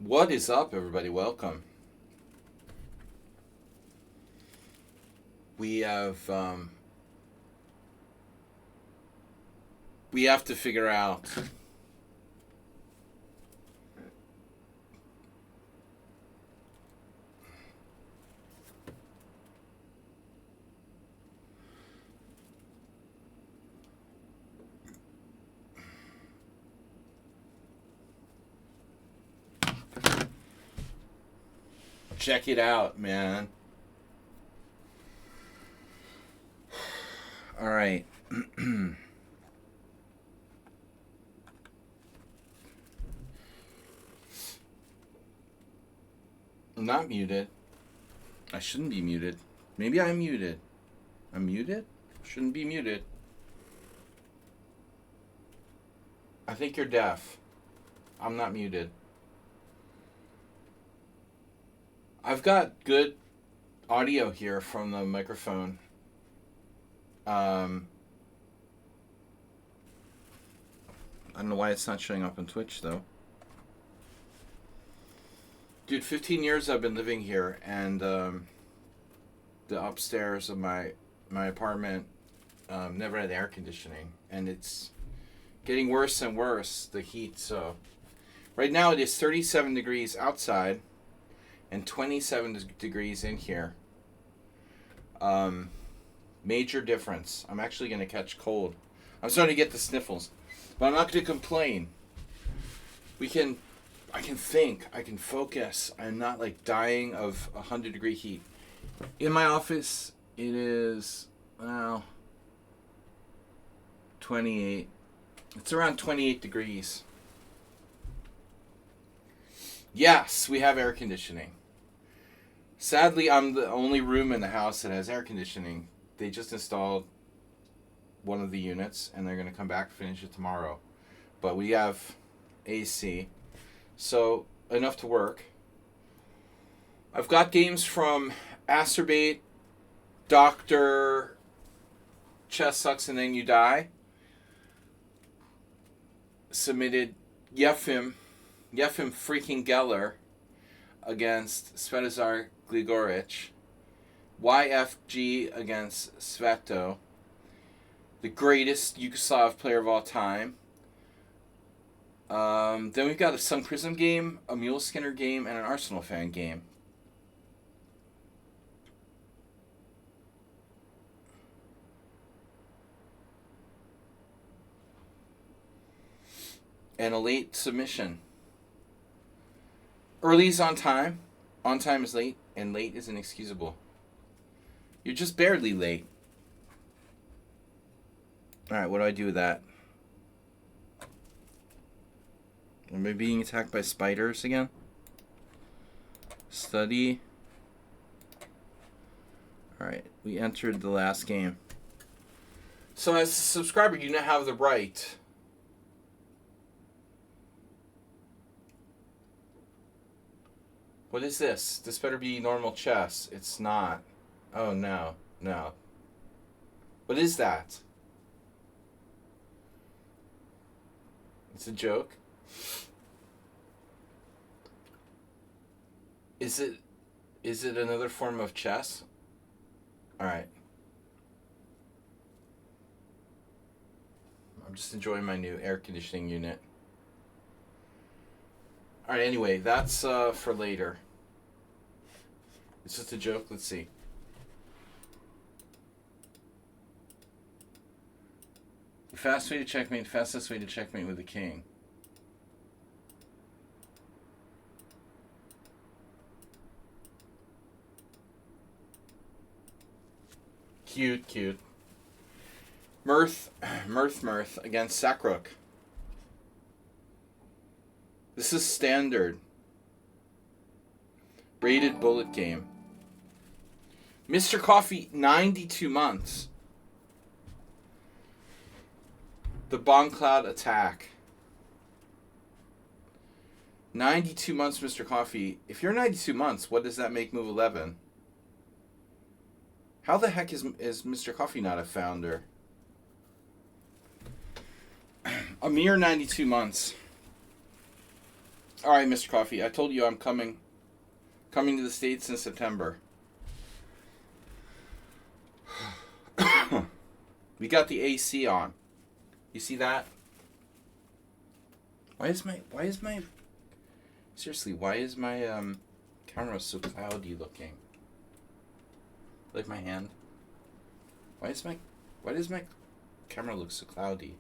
What is up, everybody? Welcome. We have to figure out check it out, man. All right. I'm not muted. I shouldn't be muted. Maybe I'm muted. I'm muted? Shouldn't be muted. I think you're deaf. I'm not muted. I've got good audio here from the microphone. I don't know why it's not showing up on Twitch, though. Dude, 15 years I've been living here, and the upstairs of my apartment never had air conditioning, and it's getting worse and worse, the heat. So right now it is 37 degrees outside and 27 degrees in here. Major difference. I'm actually going to catch cold. I'm starting to get the sniffles, but I'm not going to complain. I can think, I can focus. I'm not like dying of 100-degree heat. In my office, it is, 28. It's around 28 degrees. Yes, we have air conditioning. Sadly, I'm the only room in the house that has air conditioning. They just installed one of the units, and they're going to come back and finish it tomorrow. But we have AC, so enough to work. I've got games from Acerbate, Dr. Chess Sucks and Then You Die. Submitted Yefim freaking Geller against Svetozar Grigorich. YFG against Sveto, the greatest Yugoslav player of all time. Then we've got a Sun Prism game, a Mule Skinner game, and an Arsenal fan game. And a late submission. Early is on time is late, and late is inexcusable. You're just barely late. Alright, what do I do with that? Am I being attacked by spiders again? Study. Alright, we entered the last game. So as a subscriber, you now have the right What is this? This better be normal chess. It's not. Oh, no. No. What is that? It's a joke? Is it another form of chess? Alright. I'm just enjoying my new air conditioning unit. Alright, anyway, that's for later. It's just a joke. Let's see. The fastest way to checkmate with the king. Cute. Mirth against Sakruk. This is standard. Braided bullet game. Mr. Coffee, 92 months. The Bomb Cloud Attack. 92 months, Mr. Coffee. If you're 92 months, what does that make move 11? How the heck is Mr. Coffee not a founder? A mere 92 months. All right, Mr. Coffee. I told you I'm coming to the States in September. We got the AC on. You see that? Why is my seriously, why is my camera so cloudy looking? Like my hand? Why does my camera look so cloudy?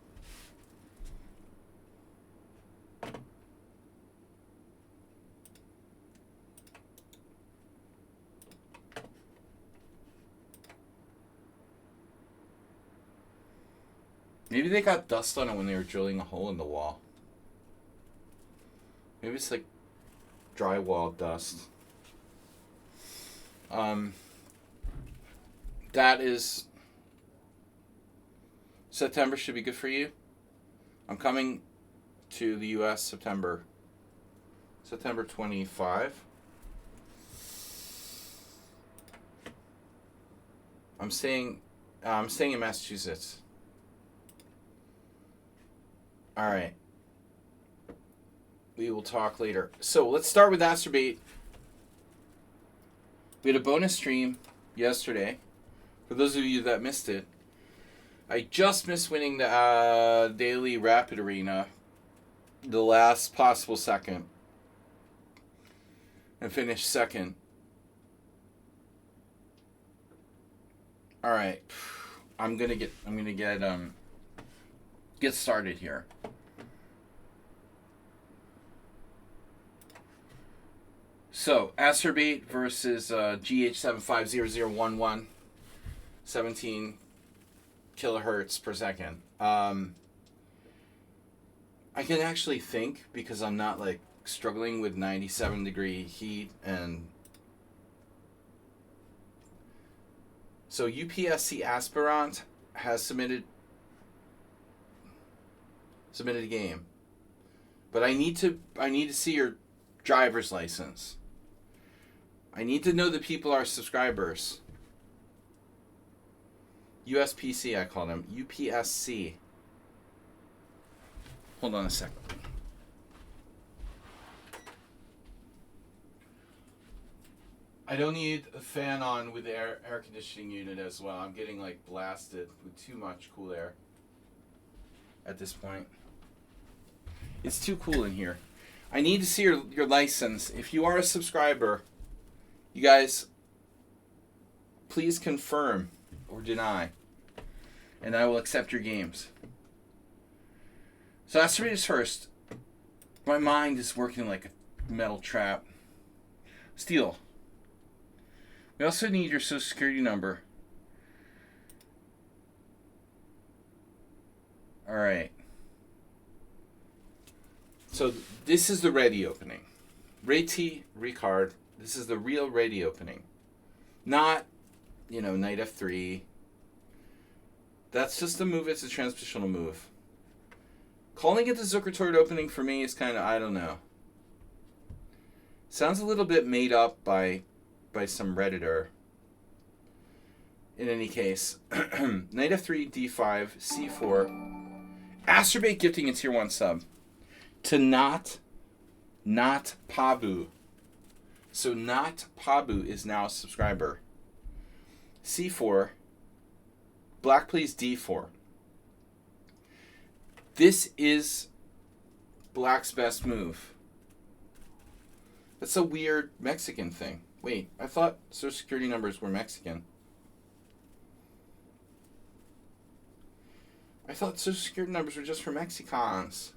Maybe they got dust on it when they were drilling a hole in the wall. Maybe it's like drywall dust. That is... September should be good for you. I'm coming to the U.S. September 25. I'm staying in Massachusetts. All right. We will talk later. So let's start with Astrobate. We had a bonus stream yesterday. For those of you that missed it, I just missed winning the daily Rapid Arena, the last possible second, and finished second. All right, I'm gonna get started here. So, Astrobate versus GH750011, 17 kilohertz per second. I can actually think, because I'm not like struggling with 97-degree heat, and so UPSC Aspirant has submitted a game, but I need to see your driver's license. I need to know that people are subscribers. USPC, I call them. UPSC. Hold on a second. I don't need a fan on with the air conditioning unit as well. I'm getting like blasted with too much cool air at this point. It's too cool in here. I need to see your license. If you are a subscriber, you guys, please confirm or deny, and I will accept your games. So Astrobate is first. My mind is working like a metal trap. Steel. We also need your social security number. Alright. So this is the ready opening. Ready, Ricard. This is the real ready opening. Not, knight f3. That's just a move. It's a transpositional move. Calling it the Zuckertort opening for me is kind of, I don't know. Sounds a little bit made up by some Redditor. In any case, knight f3, d5, c4. Astrobate gifting a tier 1 sub to not Pabu. So not Pabu is now a subscriber. c4. Black plays d4. This is Black's best move. That's a weird Mexican thing. Wait, I thought social security numbers were Mexican. I thought social security numbers were just for Mexicans.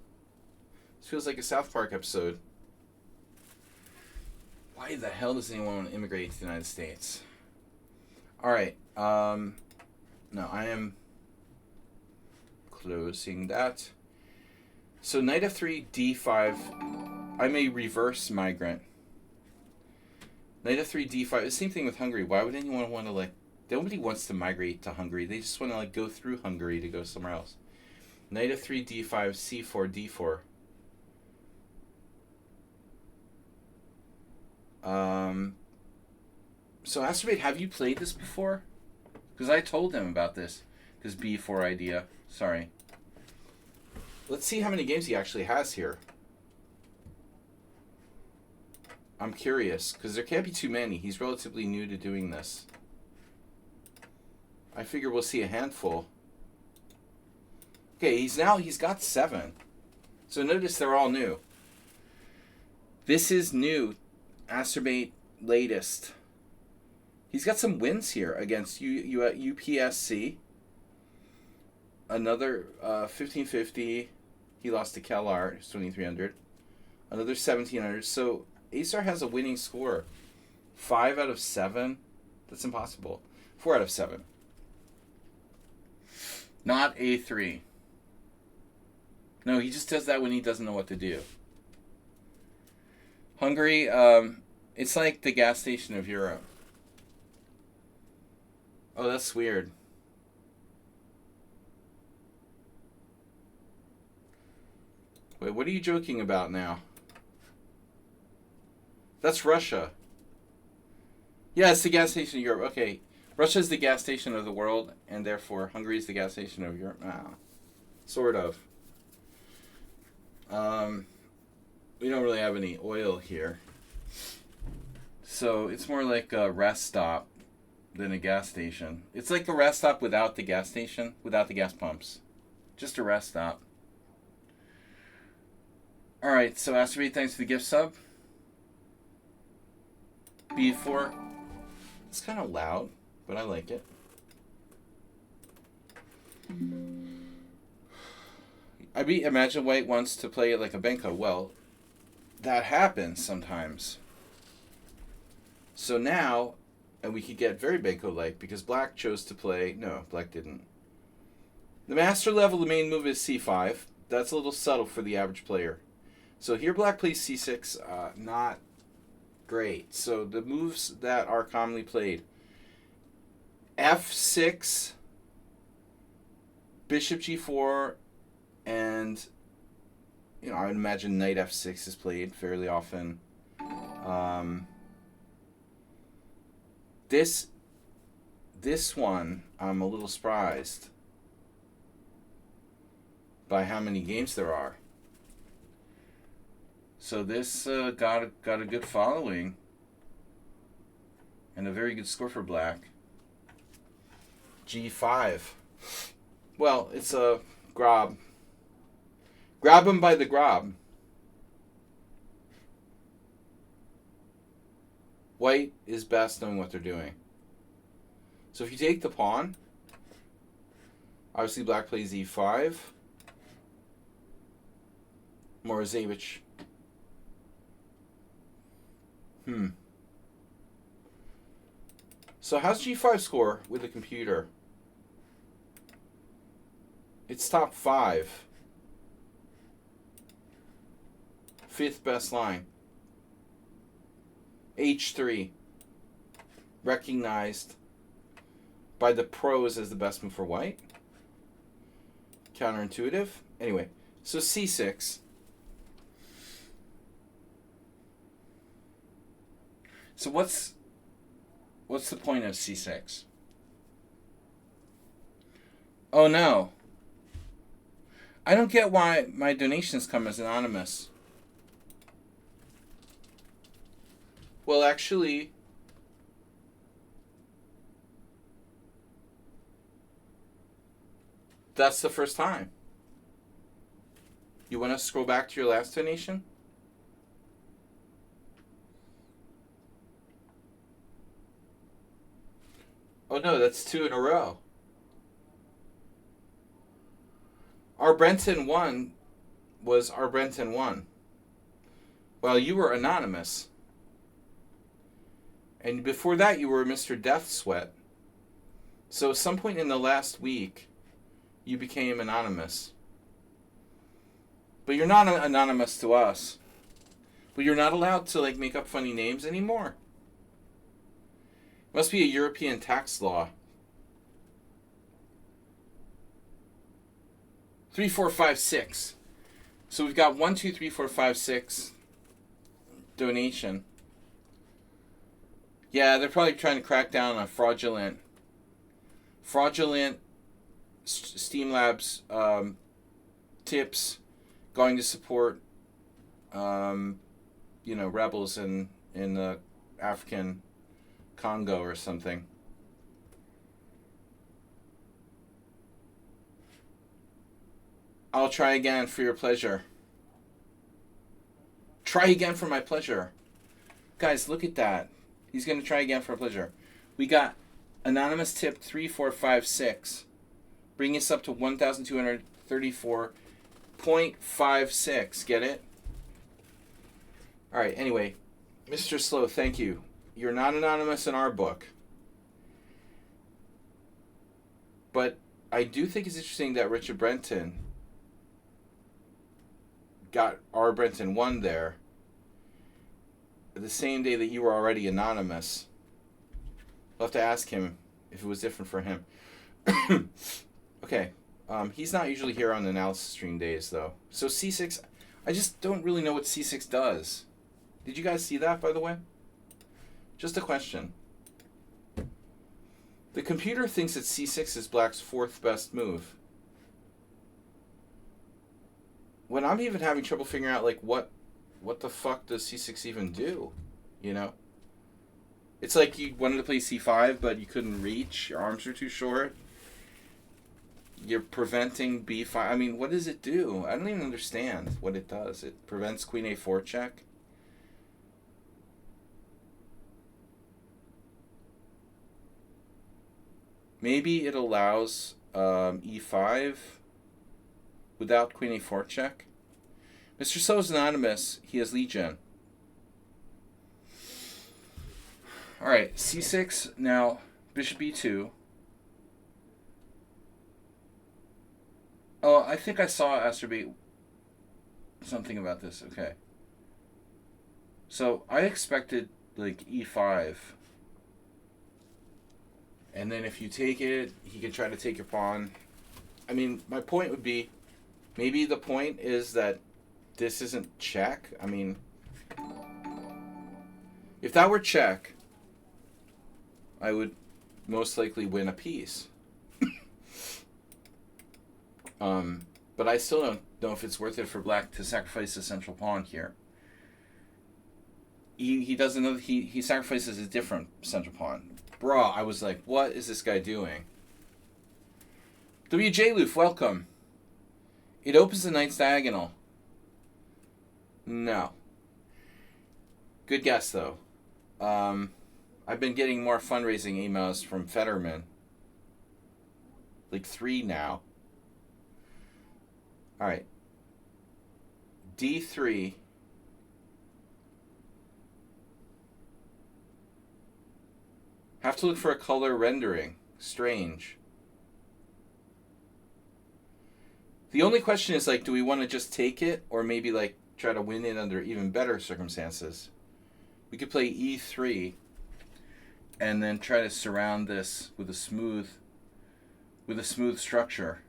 This feels like a South Park episode. Why the hell does anyone want to immigrate to the United States? Alright, no, I am closing that. So knight f3, d5. I'm a reverse migrant. Knight f3, d5. The same thing with Hungary. Why would anyone want to, nobody wants to migrate to Hungary. They just want to, go through Hungary to go somewhere else. Knight f3, d5, c4, d4. So Astrobate, have you played this before? Because I told him about this. This b4 idea. Sorry. Let's see how many games he actually has here. I'm curious, because there can't be too many. He's relatively new to doing this. I figure we'll see a handful. Okay, he's got 7. So notice they're all new. This is new. Acerbate latest. He's got some wins here against UPSC. Another 1550. He lost to CalArt, 2300. Another 1700. So Acer has a winning score. 5 out of 7. That's impossible. 4 out of 7. Not A3. No, he just does that when he doesn't know what to do. Hungary, it's like the gas station of Europe. Oh, that's weird. Wait, what are you joking about now? That's Russia. Yeah, it's the gas station of Europe. Okay, Russia is the gas station of the world, and therefore Hungary is the gas station of Europe. Sort of. We don't really have any oil here. So it's more like a rest stop than a gas station. It's like a rest stop without the gas station, without the gas pumps. Just a rest stop. Alright, so Acerbate, thanks for the gift sub. B4. It's kind of loud, but I like it. Imagine White wants to play it like a Benko. Well, that happens sometimes. So now, and we could get very Benko-like because Black chose to play... No, Black didn't. The master level, the main move is C5. That's a little subtle for the average player. So here Black plays C6, not great. So the moves that are commonly played. F6, Bishop G4, and, you know, I would imagine Knight F6 is played fairly often. This one, I'm a little surprised by how many games there are. So this got a good following and a very good score for Black. G5. Well, it's a Grob. Grab him by the Grob. White is best knowing what they're doing. So if you take the pawn, obviously Black plays E5. Morozevich. So how's G5 score with the computer? It's top 5. 5th best line. H3. Recognized by the pros as the best move for White. Counterintuitive. Anyway, so C6. So what's the point of C6? Oh no. I don't get why my donations come as anonymous. Well, actually, that's the first time. You want to scroll back to your last donation? Oh no, that's 2 in a row. Our Brenton 1 was our Brenton 1. Well, you were anonymous. And before that, you were Mr. Death Sweat. So at some point in the last week, you became anonymous. But you're not anonymous to us. But you're not allowed to like make up funny names anymore. Must be a European tax law. 3, 4, 5, 6. So we've got 1, 2, 3, 4, 5, 6 donation. Yeah, they're probably trying to crack down on fraudulent Steam Labs tips going to support rebels and in the African Congo or something. I'll try again for your pleasure. Try again for my pleasure. Guys, look at that. He's going to try again for pleasure. We got anonymous tip 3456. Bring us up to 1,234.56. Get it? All right, anyway. Mr. Slow, thank you. You're not anonymous in our book. But I do think it's interesting that Richard Brenton got R. Brenton 1 there the same day that you were already anonymous. We'll have to ask him if it was different for him. Okay. He's not usually here on the analysis stream days, though. So C6, I just don't really know what C6 does. Did you guys see that, by the way? Just a question. The computer thinks that C6 is Black's 4th best move. When I'm even having trouble figuring out, like, what the fuck does C6 even do? You know? It's like you wanted to play C5, but you couldn't reach. Your arms are too short. You're preventing B5. I mean, what does it do? I don't even understand what it does. It prevents Queen A4 check. Maybe it allows E5 without Queen A4 check. Mr. So's anonymous. He has Legion. Alright, C6. Now, Bishop E2. Oh, I think I saw Astrobate something about this. Okay. So, I expected, like, E5. And then if you take it, he could try to take your pawn. I mean, my point would be, maybe the point is that this isn't check. I mean, if that were check, I would most likely win a piece. But I still don't know if it's worth it for Black to sacrifice the central pawn here. He doesn't know that he sacrifices a different central pawn. Bruh, I was like, what is this guy doing? WJ Loof, welcome. It opens the knight's diagonal. No. Good guess, though. I've been getting more fundraising emails from Fetterman. Like 3 now. Alright. D3. Have to look for a color rendering. Strange. The only question is, like, do we want to just take it? Or maybe, like, try to win it under even better circumstances? We could play E3. And then try to surround this with a smooth structure.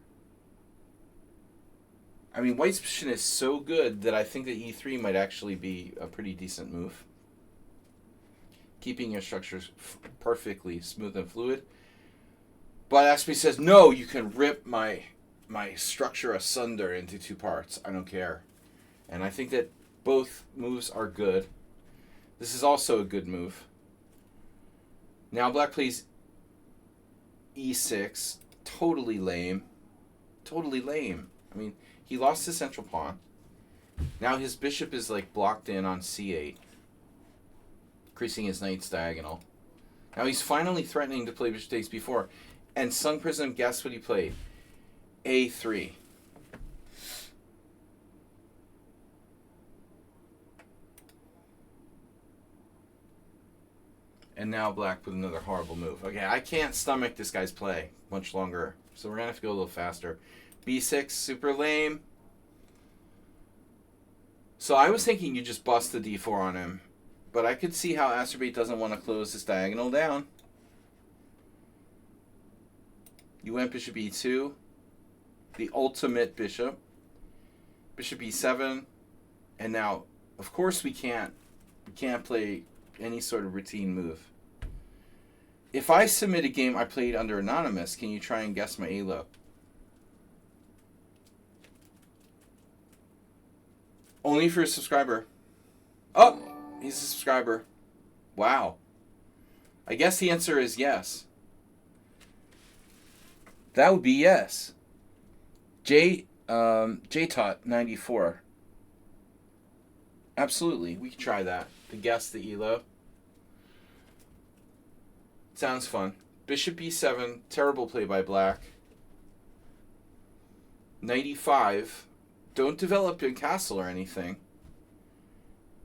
I mean, White's position is so good that I think that E3 might actually be a pretty decent move. Keeping your structures perfectly smooth and fluid. But Ashby says, no, you can rip my structure asunder into 2 parts. I don't care. And I think that both moves are good. This is also a good move. Now Black plays E6. Totally lame. Totally lame. I mean, he lost his central pawn. Now his bishop is, like, blocked in on C8. Increasing his knight's diagonal. Now he's finally threatening to play bishop takes b4. And Sun Prism, guess what he played? A3. And now Black with another horrible move. Okay, I can't stomach this guy's play much longer. So we're going to have to go a little faster. B6, super lame. So I was thinking you just bust the d4 on him. But I could see how Astrobate doesn't want to close this diagonal down. You went bishop e2. The ultimate bishop. Bishop e7. And now, of course we can't play any sort of routine move. If I submit a game I played under Anonymous, can you try and guess my elo? Only for a subscriber. Oh! He's a subscriber. Wow. I guess the answer is yes. That would be yes. Tot 94. Absolutely, we can try that. To guess the elo. Sounds fun. Bishop b7, terrible play by black. 95. Don't develop a castle or anything.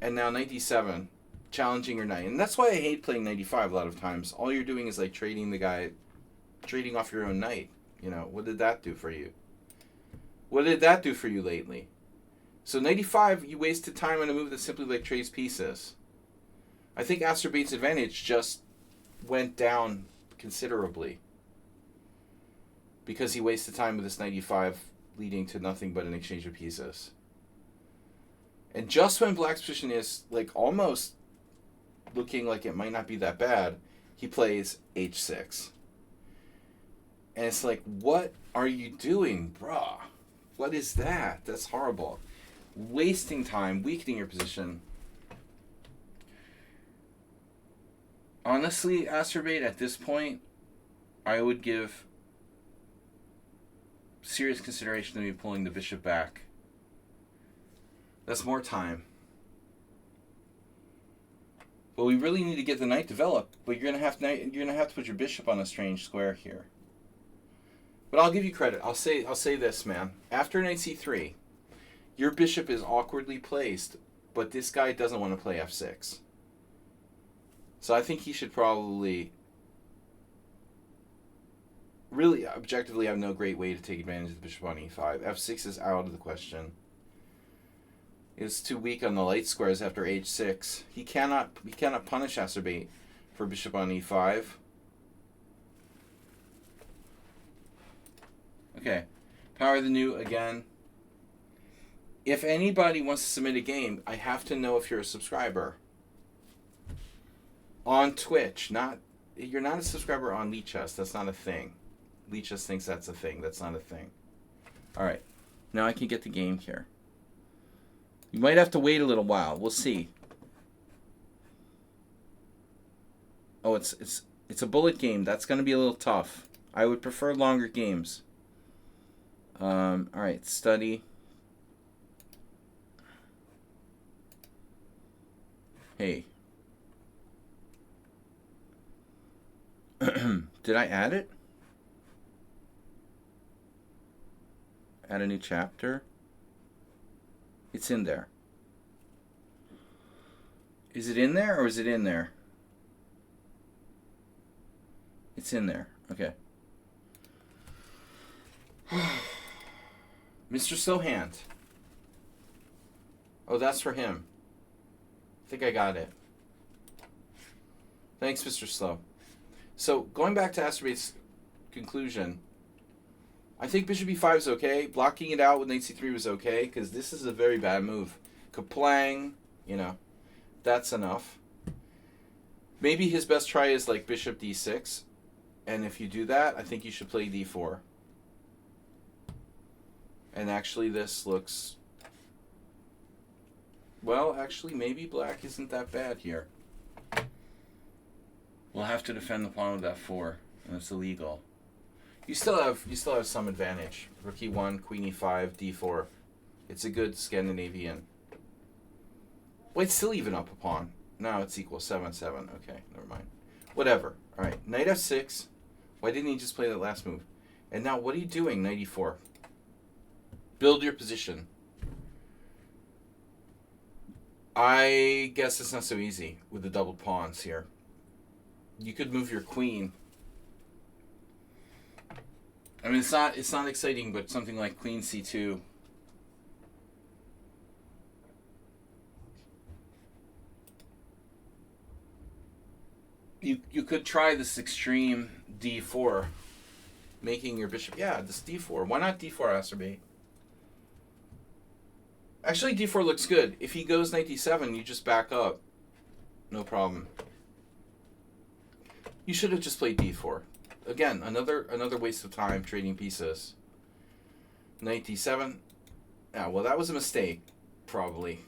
And now 97. Challenging your knight. And that's why I hate playing 95 a lot of times. All you're doing is like trading off your own knight. You know, what did that do for you? What did that do for you lately? So 95, you wasted time on a move that simply like trades pieces. I think Acerbate's advantage just went down considerably. Because he wasted time with this 95 leading to nothing but an exchange of pieces. And just when black's position is like almost looking like it might not be that bad, he plays h6. And it's like, what are you doing, brah? What is that? That's horrible. Wasting time, weakening your position. Honestly, Acerbate, at this point, I would give serious consideration to me pulling the bishop back. That's more time. Well, we really need to get the knight developed, but you're gonna have to put your bishop on a strange square here. But I'll give you credit. I'll say this, man. After knight c3, your bishop is awkwardly placed, but this guy doesn't want to play f6. So I think he should probably really objectively have no great way to take advantage of the bishop on e5. f6 is out of the question. It's too weak on the light squares after h6. He cannot punish Acerbate for bishop on e5. Okay, Power of the New again. If anybody wants to submit a game, I have to know if you're a subscriber. On Twitch, you're not a subscriber on lichess. That's not a thing. lichess thinks that's a thing. That's not a thing. All right, now I can get the game here. You might have to wait a little while. We'll see. Oh, it's a bullet game. That's going to be a little tough. I would prefer longer games. All right, study. Hey. Did I add it? Add a new chapter? It's in there. Is it in there or is it in there? It's in there. Okay. Mr. Slowhand. Oh, that's for him. I think I got it. Thanks, Mr. Slow. So, going back to Acerbate's conclusion, I think bishop e5 is okay. Blocking it out with knight c3 was okay, because this is a very bad move. Kaplang, you know, that's enough. Maybe his best try is like bishop d6, and if you do that, I think you should play d4. And actually this looks... Well, actually, maybe black isn't that bad here. We'll have to defend the pawn with f4, and it's illegal. You still have some advantage. Rook e1, queen e5, d4. It's a good Scandinavian. Wait, it's still even up a pawn. No, it's equal 7-7. Okay, never mind. Whatever. All right, knight f6. Why didn't he just play that last move? And now, what are you doing, knight e4? Build your position. I guess it's not so easy with the double pawns here. You could move your queen. I mean, it's not exciting, but something like queen c2. You could try this extreme d4, making your bishop. Yeah, this d4. Why not d4, Acerbate? Actually, d4 looks good. If he goes knight d7, you just back up. No problem. You should have just played d4. Again, another waste of time trading pieces. Knight d7. Yeah, well, that was a mistake, probably.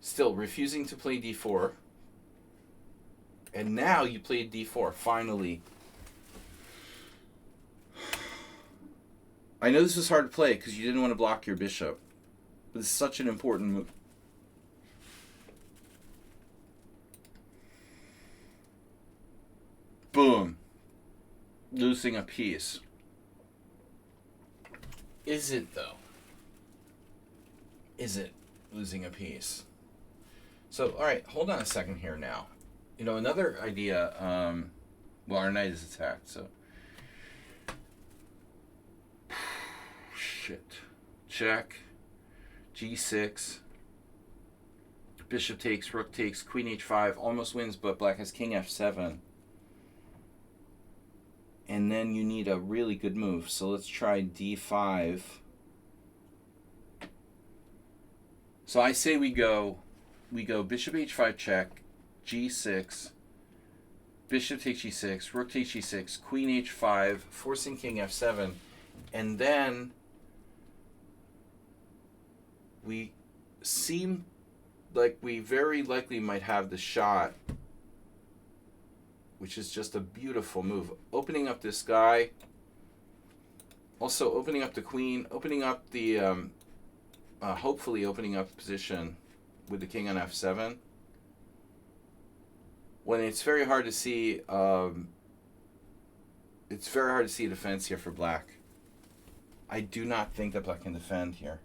Still refusing to play d4. And now you played d4, finally. I know this was hard to play because you didn't want to block your bishop. But it's such an important move. Boom. Losing a piece. Is it, though? Is it losing a piece? So, all right, hold on a second here now. You know, another idea, well, our knight is attacked, so. Shit. Check. G6. Bishop takes, rook takes, queen h5. Almost wins, but black has king f7. And then you need a really good move. So let's try d5. So I say we go bishop h5 check, g6, bishop takes g6, rook takes g6, queen h5, forcing king f7, and then we seem like we very likely might have the shot, which is just a beautiful move. Opening up this guy, also opening up the queen, opening up the, hopefully opening up position with the king on f7. When it's very hard to see, a defense here for black. I do not think that black can defend here.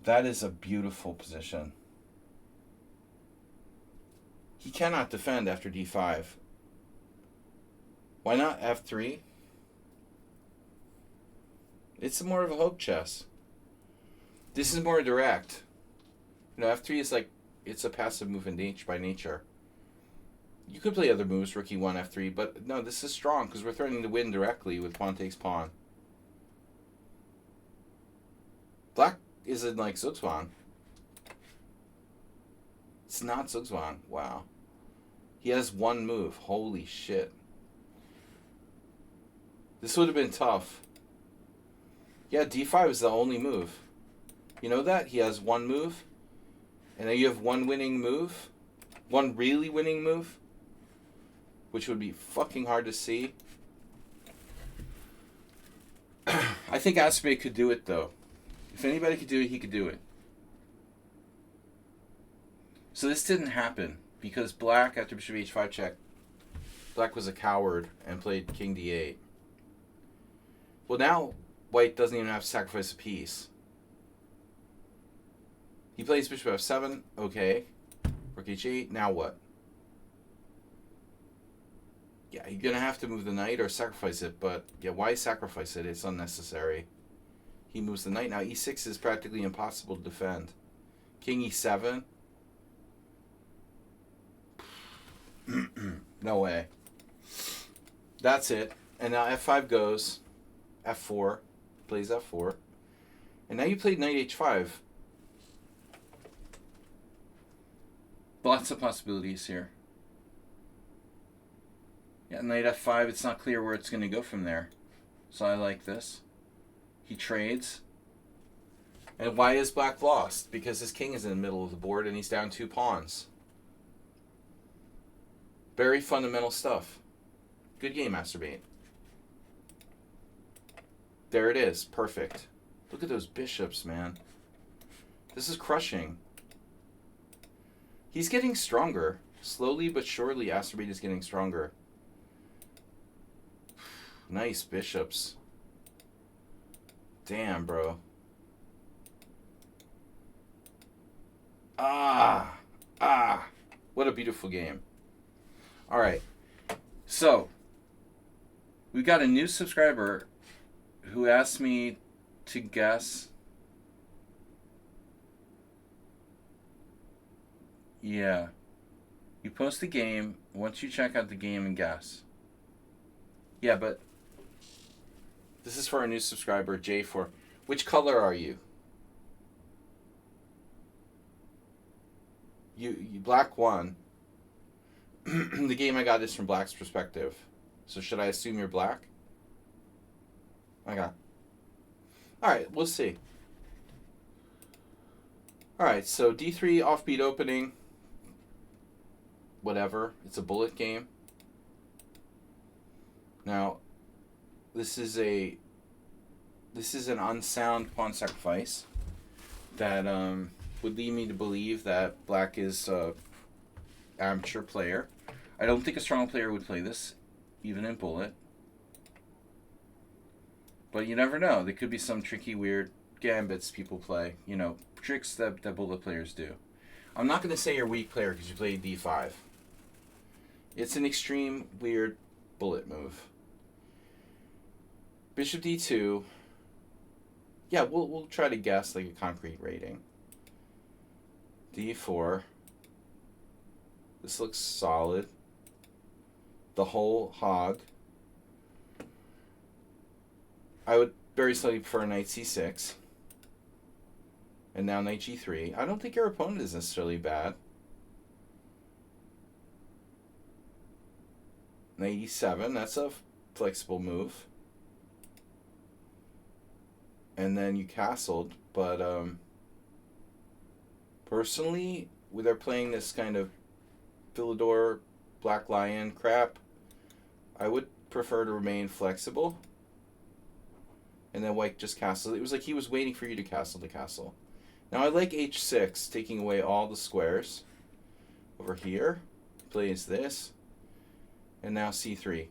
That is a beautiful position. He cannot defend after d5. Why not f3? It's more of a hope chess. This is more direct. You know, f3 is like, it's a passive move by nature. You could play other moves, rook e1, f3, but no, this is strong because we're threatening to win directly with pawn takes pawn. Black isn't like Zugzwang. It's not Zugzwang. Wow. He has one move. Holy shit. This would have been tough. Yeah, d5 is the only move. You know that? He has one move. And now you have one winning move. One really winning move. Which would be fucking hard to see. I think Aspey could do it, though. If anybody could do it, he could do it. So this didn't happen because black, after bishop h5 check, black was a coward and played king d8. Well, now white doesn't even have to sacrifice a piece. He plays bishop f7. Okay. Rook h8. Now what? Yeah, you're going to have to move the knight or sacrifice it, but yeah, why sacrifice it? It's unnecessary. He moves the knight. Now e6 is practically impossible to defend. King e7. No way. That's it. And now f5 goes. f4. Plays f4. And now you played knight h5. Lots of possibilities here. Yeah, knight f5, it's not clear where it's going to go from there. So I like this. He trades. And why is black lost? Because his king is in the middle of the board and he's down 2 pawns. Very fundamental stuff. Good game, Masturbate. There it is. Perfect. Look at those bishops, man. This is crushing. He's getting stronger. Slowly but surely, Masturbate is getting stronger. Nice bishops. Damn, bro. What a beautiful game. All right. So, we got a new subscriber who asked me to guess. Yeah. You post the game, once you check out the game and guess. Yeah, but this is for our new subscriber, J4. Which color are you? You black won. The game I got is from black's perspective. So should I assume you're black? Okay. Alright, we'll see. Alright, so d3 offbeat opening. Whatever. It's a bullet game. Now, this is an unsound pawn sacrifice that would lead me to believe that black is an amateur player. I don't think a strong player would play this, even in bullet. But you never know. There could be some tricky, weird gambits people play. You know, tricks that bullet players do. I'm not going to say you're a weak player because you played d5. It's an extreme, weird bullet move. Bishop d2. Yeah, we'll try to guess like a concrete rating. d4. This looks solid. The whole hog. I would very slightly prefer knight c6. And now knight g3. I don't think your opponent is necessarily bad. Knight e7. That's a flexible move. And then you castled. But personally, they're playing this kind of Philidor Black Lion crap, I would prefer to remain flexible. And then white just castled. It was like he was waiting for you to castle the castle. Now I like h6, taking away all the squares. Over here, plays this. And now c3.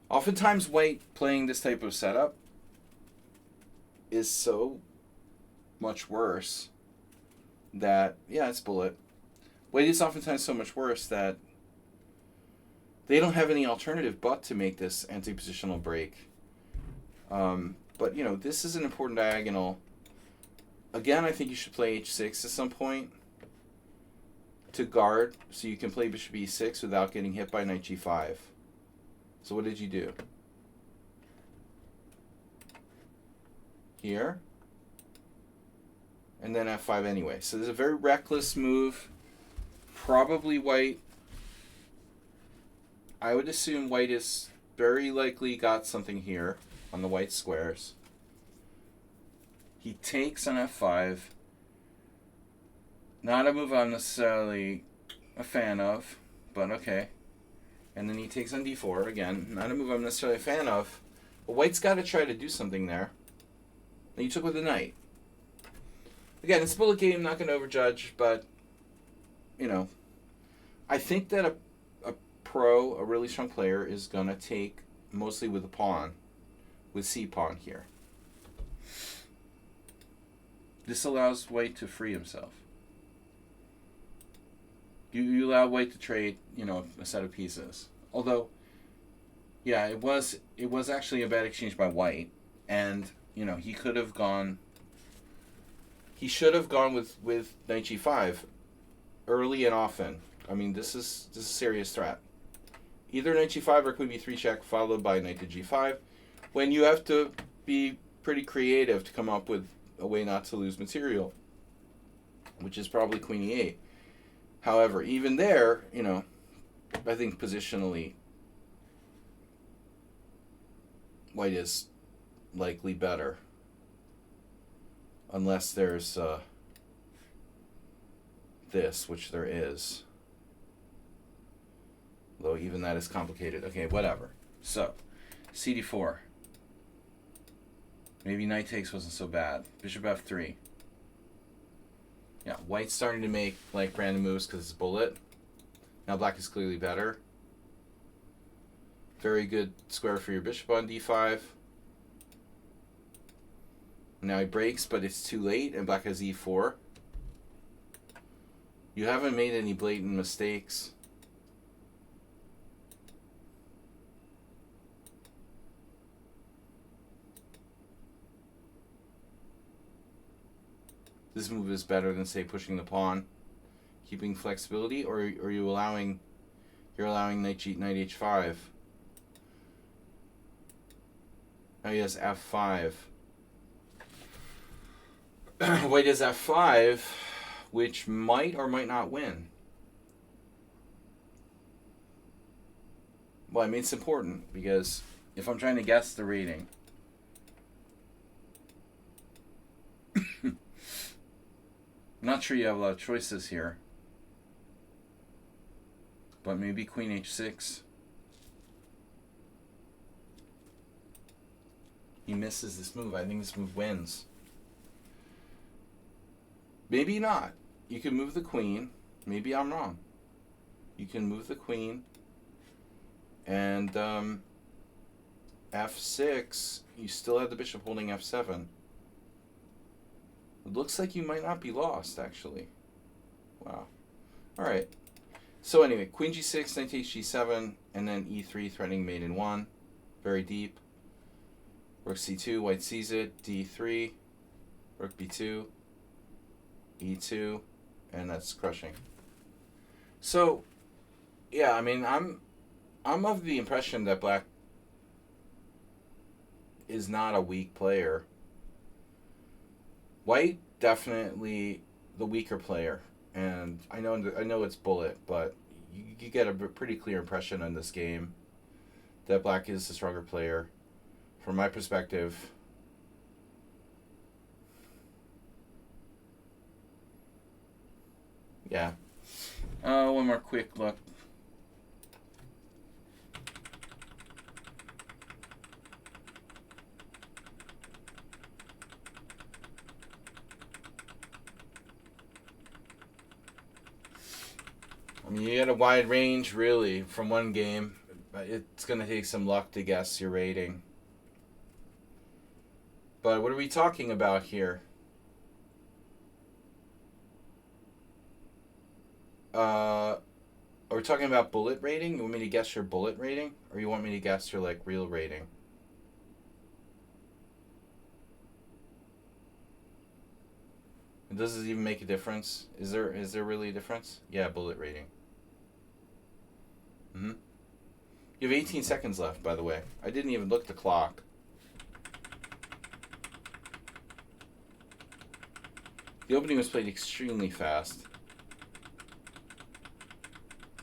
Oftentimes white playing this type of setup is so much worse that, yeah, it's bullet. White is oftentimes so much worse that they don't have any alternative but to make this anti-positional break. But, you know, this is an important diagonal. Again, I think you should play h6 at some point to guard so you can play bishop e6 without getting hit by knight g5. So what did you do? Here. And then f5 anyway. So there's a very reckless move. Probably white. I would assume white is very likely got something here on the white squares. He takes on f5. Not a move I'm necessarily a fan of, but okay. And then he takes on d4 again. Not a move I'm necessarily a fan of. But white's got to try to do something there. And you took with the knight. Again, it's a bullet game, not going to overjudge, but, you know, I think that a really strong player, is going to take mostly with a pawn, with c-pawn here. This allows white to free himself. You allow white to trade, you know, a set of pieces. Although, yeah, it was actually a bad exchange by white, and, you know, he could have gone. He should have gone with knight g5 early and often. I mean, this is a serious threat. Either knight g5 or queen b3 check followed by knight to g5. When you have to be pretty creative to come up with a way not to lose material, which is probably queen e8. However, even there, you know, I think positionally, white is likely better. Unless there's this, which there is. Though even that is complicated. Okay, whatever. So, cd4. Maybe knight takes wasn't so bad. Bishop f3. Yeah, white's starting to make like random moves because it's bullet. Now black is clearly better. Very good square for your bishop on d5. Now he breaks, but it's too late, and black has e4. You haven't made any blatant mistakes. This move is better than, say, pushing the pawn, keeping flexibility, or are you allowing? You're allowing knight h5. Now he has f5. White has f5, which might or might not win. Well, I mean, it's important because if I'm trying to guess the rating, I'm not sure you have a lot of choices here. But maybe queen h6. He misses this move. I think this move wins. Maybe not. You can move the queen. Maybe I'm wrong. You can move the queen. And f6. You still have the bishop holding f7. It looks like you might not be lost, actually. Wow. All right. So anyway, queen g6, knight takes g7, and then e3, threatening mate in 1. Very deep. Rook c2, white sees it. d3, rook b2, e2, and that's crushing. So, yeah, I mean, I'm of the impression that black is not a weak player. White, definitely the weaker player. And I know it's bullet, but you get a pretty clear impression in this game that black is the stronger player. From my perspective, yeah. One more quick look. I mean, you get a wide range, really, from one game. But it's going to take some luck to guess your rating. But what are we talking about here? Are we talking about bullet rating? You want me to guess your bullet rating? Or you want me to guess your, like, real rating? Does it even make a difference? Is there really a difference? Yeah, bullet rating. You have 18 seconds left, by the way. I didn't even look at the clock. The opening was played extremely fast.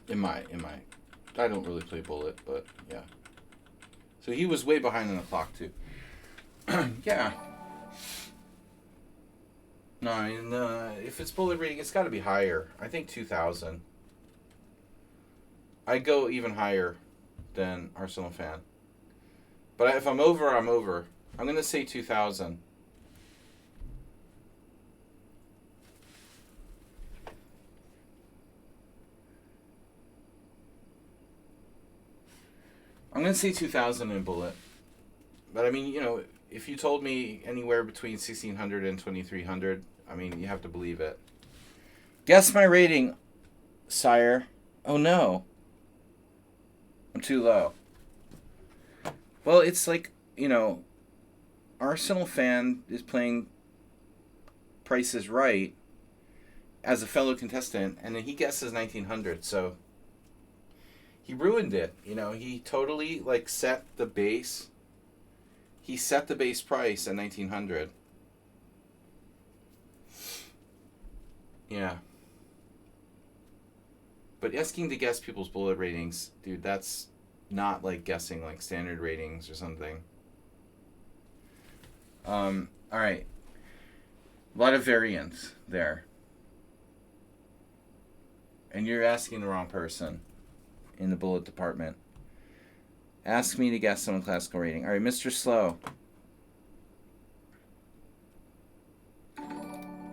I don't really play bullet, but yeah. So he was way behind on the clock too. Yeah. No, I mean, if it's bullet rating, it's got to be higher. I think 2,000. I'd go even higher than Arsenal fan. But if I'm over, I'm over. I'm going to say 2,000. I'm going to say 2,000 in bullet. But I mean, you know, if you told me anywhere between 1,600 and 2,300, I mean, you have to believe it. Guess my rating, sire. Oh, no. I'm too low. Well, it's like, you know, Arsenal fan is playing Price is Right as a fellow contestant, and then he guesses 1,900, so he ruined it. You know, he totally, like, set the base. He set the base price at 1,900. Yeah. But asking to guess people's bullet ratings, dude, that's not like guessing like standard ratings or something. All right. A lot of variance there. And you're asking the wrong person in the bullet department. Ask me to guess someone classical rating. All right, Mr. Slow.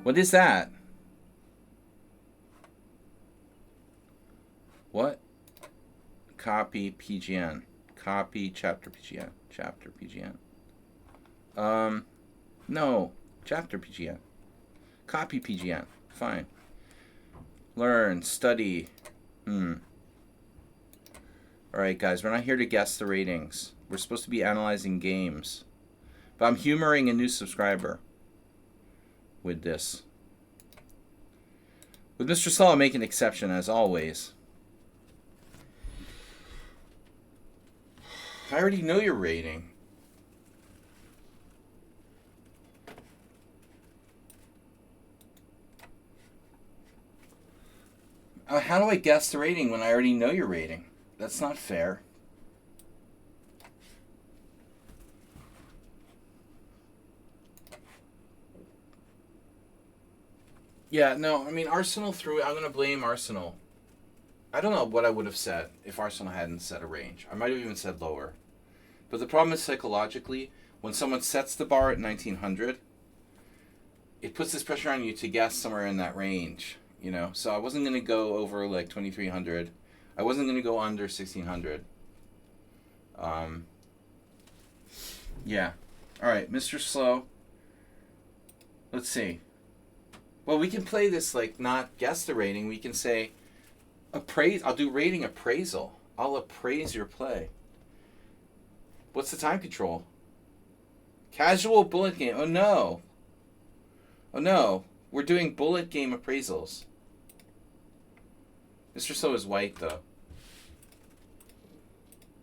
What is that? What? Copy PGN. Copy chapter PGN. Chapter PGN. No. Chapter PGN. Copy PGN. Fine. Learn. Study. Alright, guys. We're not here to guess the ratings. We're supposed to be analyzing games. But I'm humoring a new subscriber with this. With Mr. Slow, I'll make an exception, as always. I already know your rating. How do I guess the rating when I already know your rating? That's not fair. Yeah, no, I mean, Arsenal threw it. I'm going to blame Arsenal. I don't know what I would have said if Arsenal hadn't set a range. I might have even said lower. But the problem is psychologically, when someone sets the bar at 1900, it puts this pressure on you to guess somewhere in that range, you know? So I wasn't going to go over like 2300. I wasn't going to go under 1600. Yeah. All right, Mr. Slow. Let's see. Well, we can play this like not guess the rating. We can say appraise. I'll do rating appraisal. I'll appraise your play. What's the time control? Casual bullet game. Oh no. Oh no. We're doing bullet game appraisals. Mr. Slow is white though.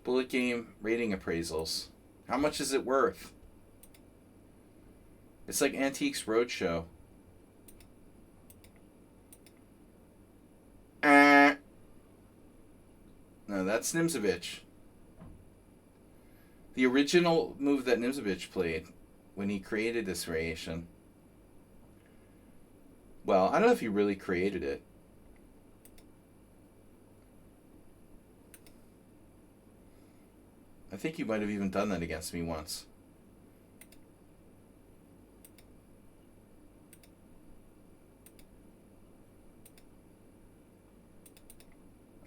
Bullet game rating appraisals. How much is it worth? It's like Antiques Roadshow. No, that's Nimzovich. The original move that Nimzovich played when he created this variation. Well, I don't know if he really created it. I think you might have even done that against me once.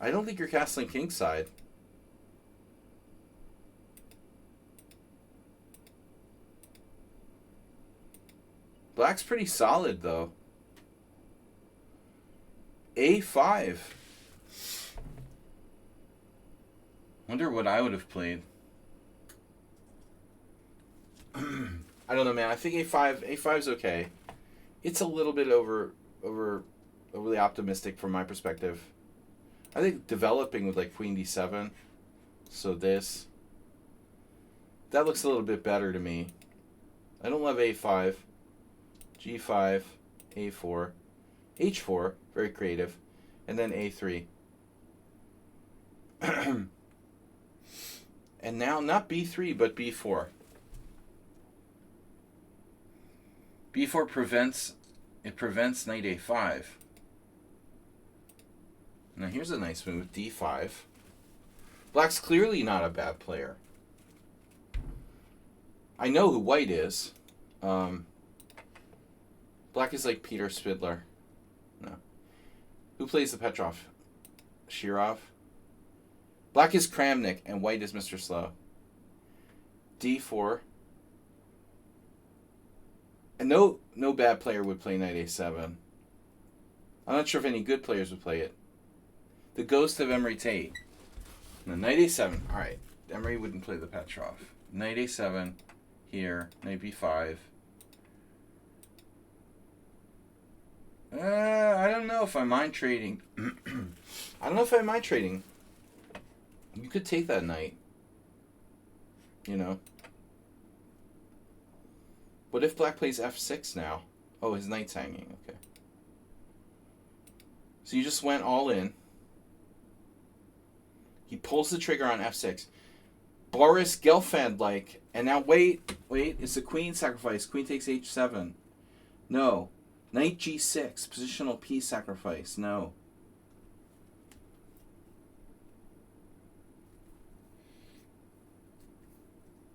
I don't think you're castling kingside. Black's pretty solid, though. A5. Wonder what I would have played. I don't know, man. I think A5's okay. It's a little bit overly optimistic from my perspective. I think developing with like Queen D7. So that looks a little bit better to me. I don't love A5. G5, A4, H4, very creative, and then A3. And now not B3 but B4. B4 prevents knight A5. Now here's a nice move, D5. Black's clearly not a bad player. I know who white is. Black is like Peter Spidler. No. Who plays the Petrov? Shirov? Black is Kramnik and white is Mr. Slow. D4. And no bad player would play knight A7. I'm not sure if any good players would play it. The ghost of Emery Tate. No, knight A7. Alright. Emery wouldn't play the Petrov. Knight A7. Here. Knight B5. I don't know if I mind trading. I don't know if I mind trading. You could take that knight. You know. What if Black plays F6 now? Oh, his knight's hanging. Okay. So you just went all in. He pulls the trigger on F6. Boris Gelfand-like. And now wait. It's a queen sacrifice. Queen takes H7. No. Knight G6. Positional piece sacrifice. No.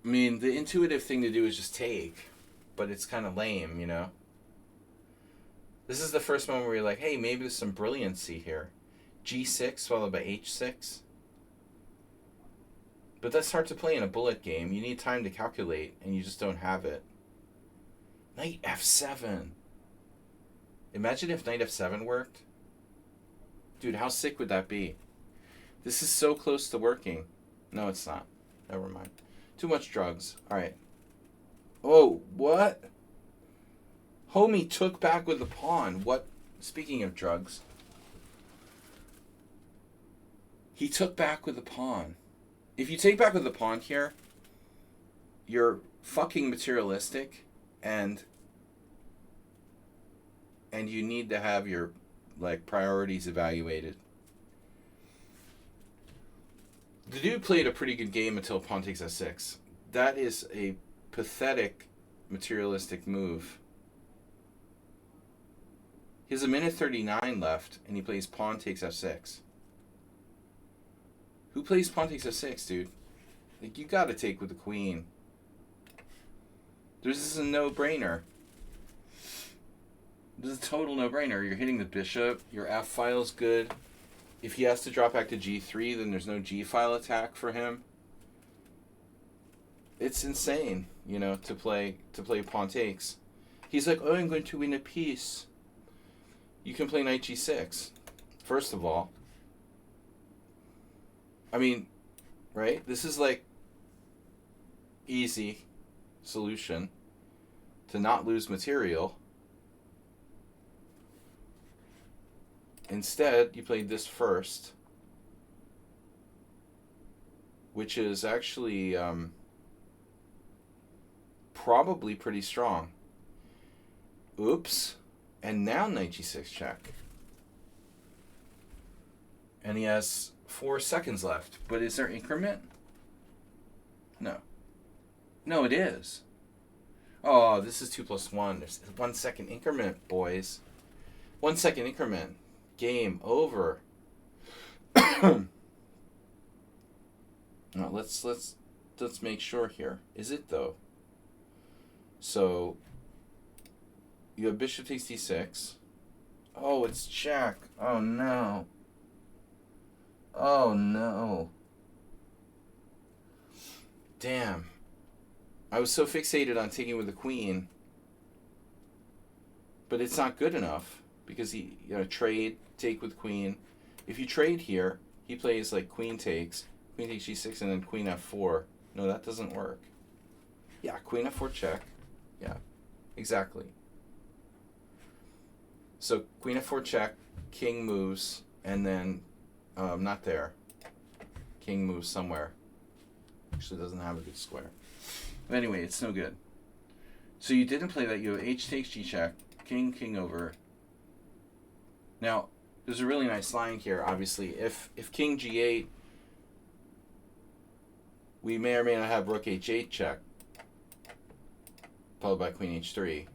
I mean, the intuitive thing to do is just take. But it's kind of lame, you know? This is the first moment where you're like, hey, maybe there's some brilliancy here. G6 followed by H6. But that's hard to play in a bullet game. You need time to calculate, and you just don't have it. Knight F7. Imagine if Knight F7 worked. Dude, how sick would that be? This is so close to working. No, it's not. Never mind. Too much drugs. Alright. Oh, what? Homie took back with the pawn. What? Speaking of drugs. He took back with the pawn. If you take back with the pawn here, you're fucking materialistic and you need to have your like priorities evaluated. The dude played a pretty good game until pawn takes f6. That is a pathetic materialistic move. He has a minute 39 left, and he plays pawn takes f6. Who plays pawn takes f6, dude? Like, you gotta take with the queen. This is a no-brainer. This is a total no-brainer. You're hitting the bishop. Your f-file is good. If he has to drop back to g3, then there's no g-file attack for him. It's insane, you know, to play pawn takes. He's like, oh, I'm going to win a piece. You can play knight g6, first of all. I mean, right? This is like easy solution to not lose material. Instead, you played this first, which is actually probably pretty strong. Oops. And now knight g6 check. And he has 4 seconds left. But is there increment? No. No, it is. Oh, this is 2 plus 1. There's 1 second increment, boys. 1 second increment. Game over. Now, let's make sure here. Is it though? So you have bishop takes d6. Oh, it's check. Oh no. Oh no. Damn. I was so fixated on taking with the queen, but it's not good enough because he, you know, trade, take with queen. If you trade here, he plays like queen takes g6, and then queen f4. No, that doesn't work. Yeah, queen f4 check. Yeah, exactly. So queen f4 check, king moves, and then not there. King moves somewhere. Actually doesn't have a good square. But anyway, it's no good. So you didn't play that. You have h takes g check, king over. Now, there's a really nice line here, obviously. If king g8, we may or may not have rook h8 check, followed by queen h3.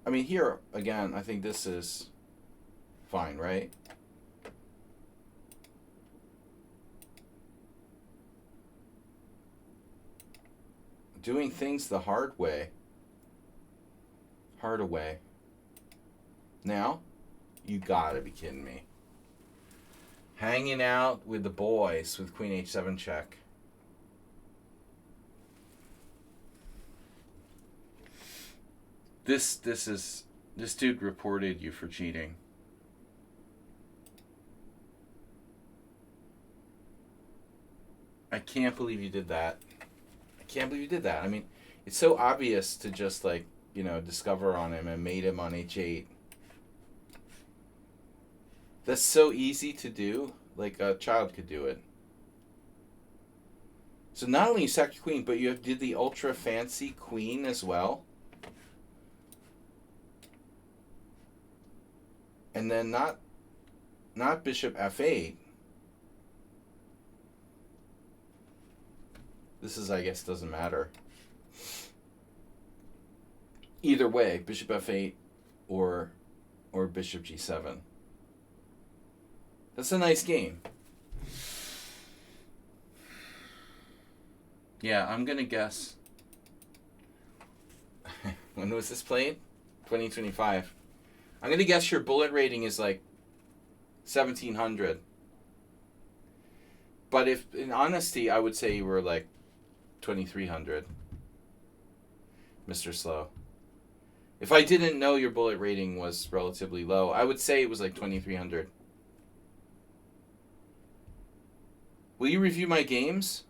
I mean, here, again, I think this is fine, right? Doing things the hard way. Harder way. Now, you gotta be kidding me. Hanging out with the boys with queen h7 check. This dude reported you for cheating. I can't believe you did that. I can't believe you did that. I mean, it's so obvious to just, like, you know, discover on him and mate him on h8. That's so easy to do. Like, a child could do it. So not only you sacked your queen, but you did the ultra fancy queen as well. And then not bishop f8. This is, I guess, doesn't matter. Either way, bishop f8 or bishop g7. That's a nice game. Yeah, I'm going to guess. When was this played? 2025. I'm going to guess your bullet rating is like 1,700. But if, in honesty, I would say you were like 2,300. Mr. Slow. If I didn't know your bullet rating was relatively low, I would say it was like 2,300. Will you review my games?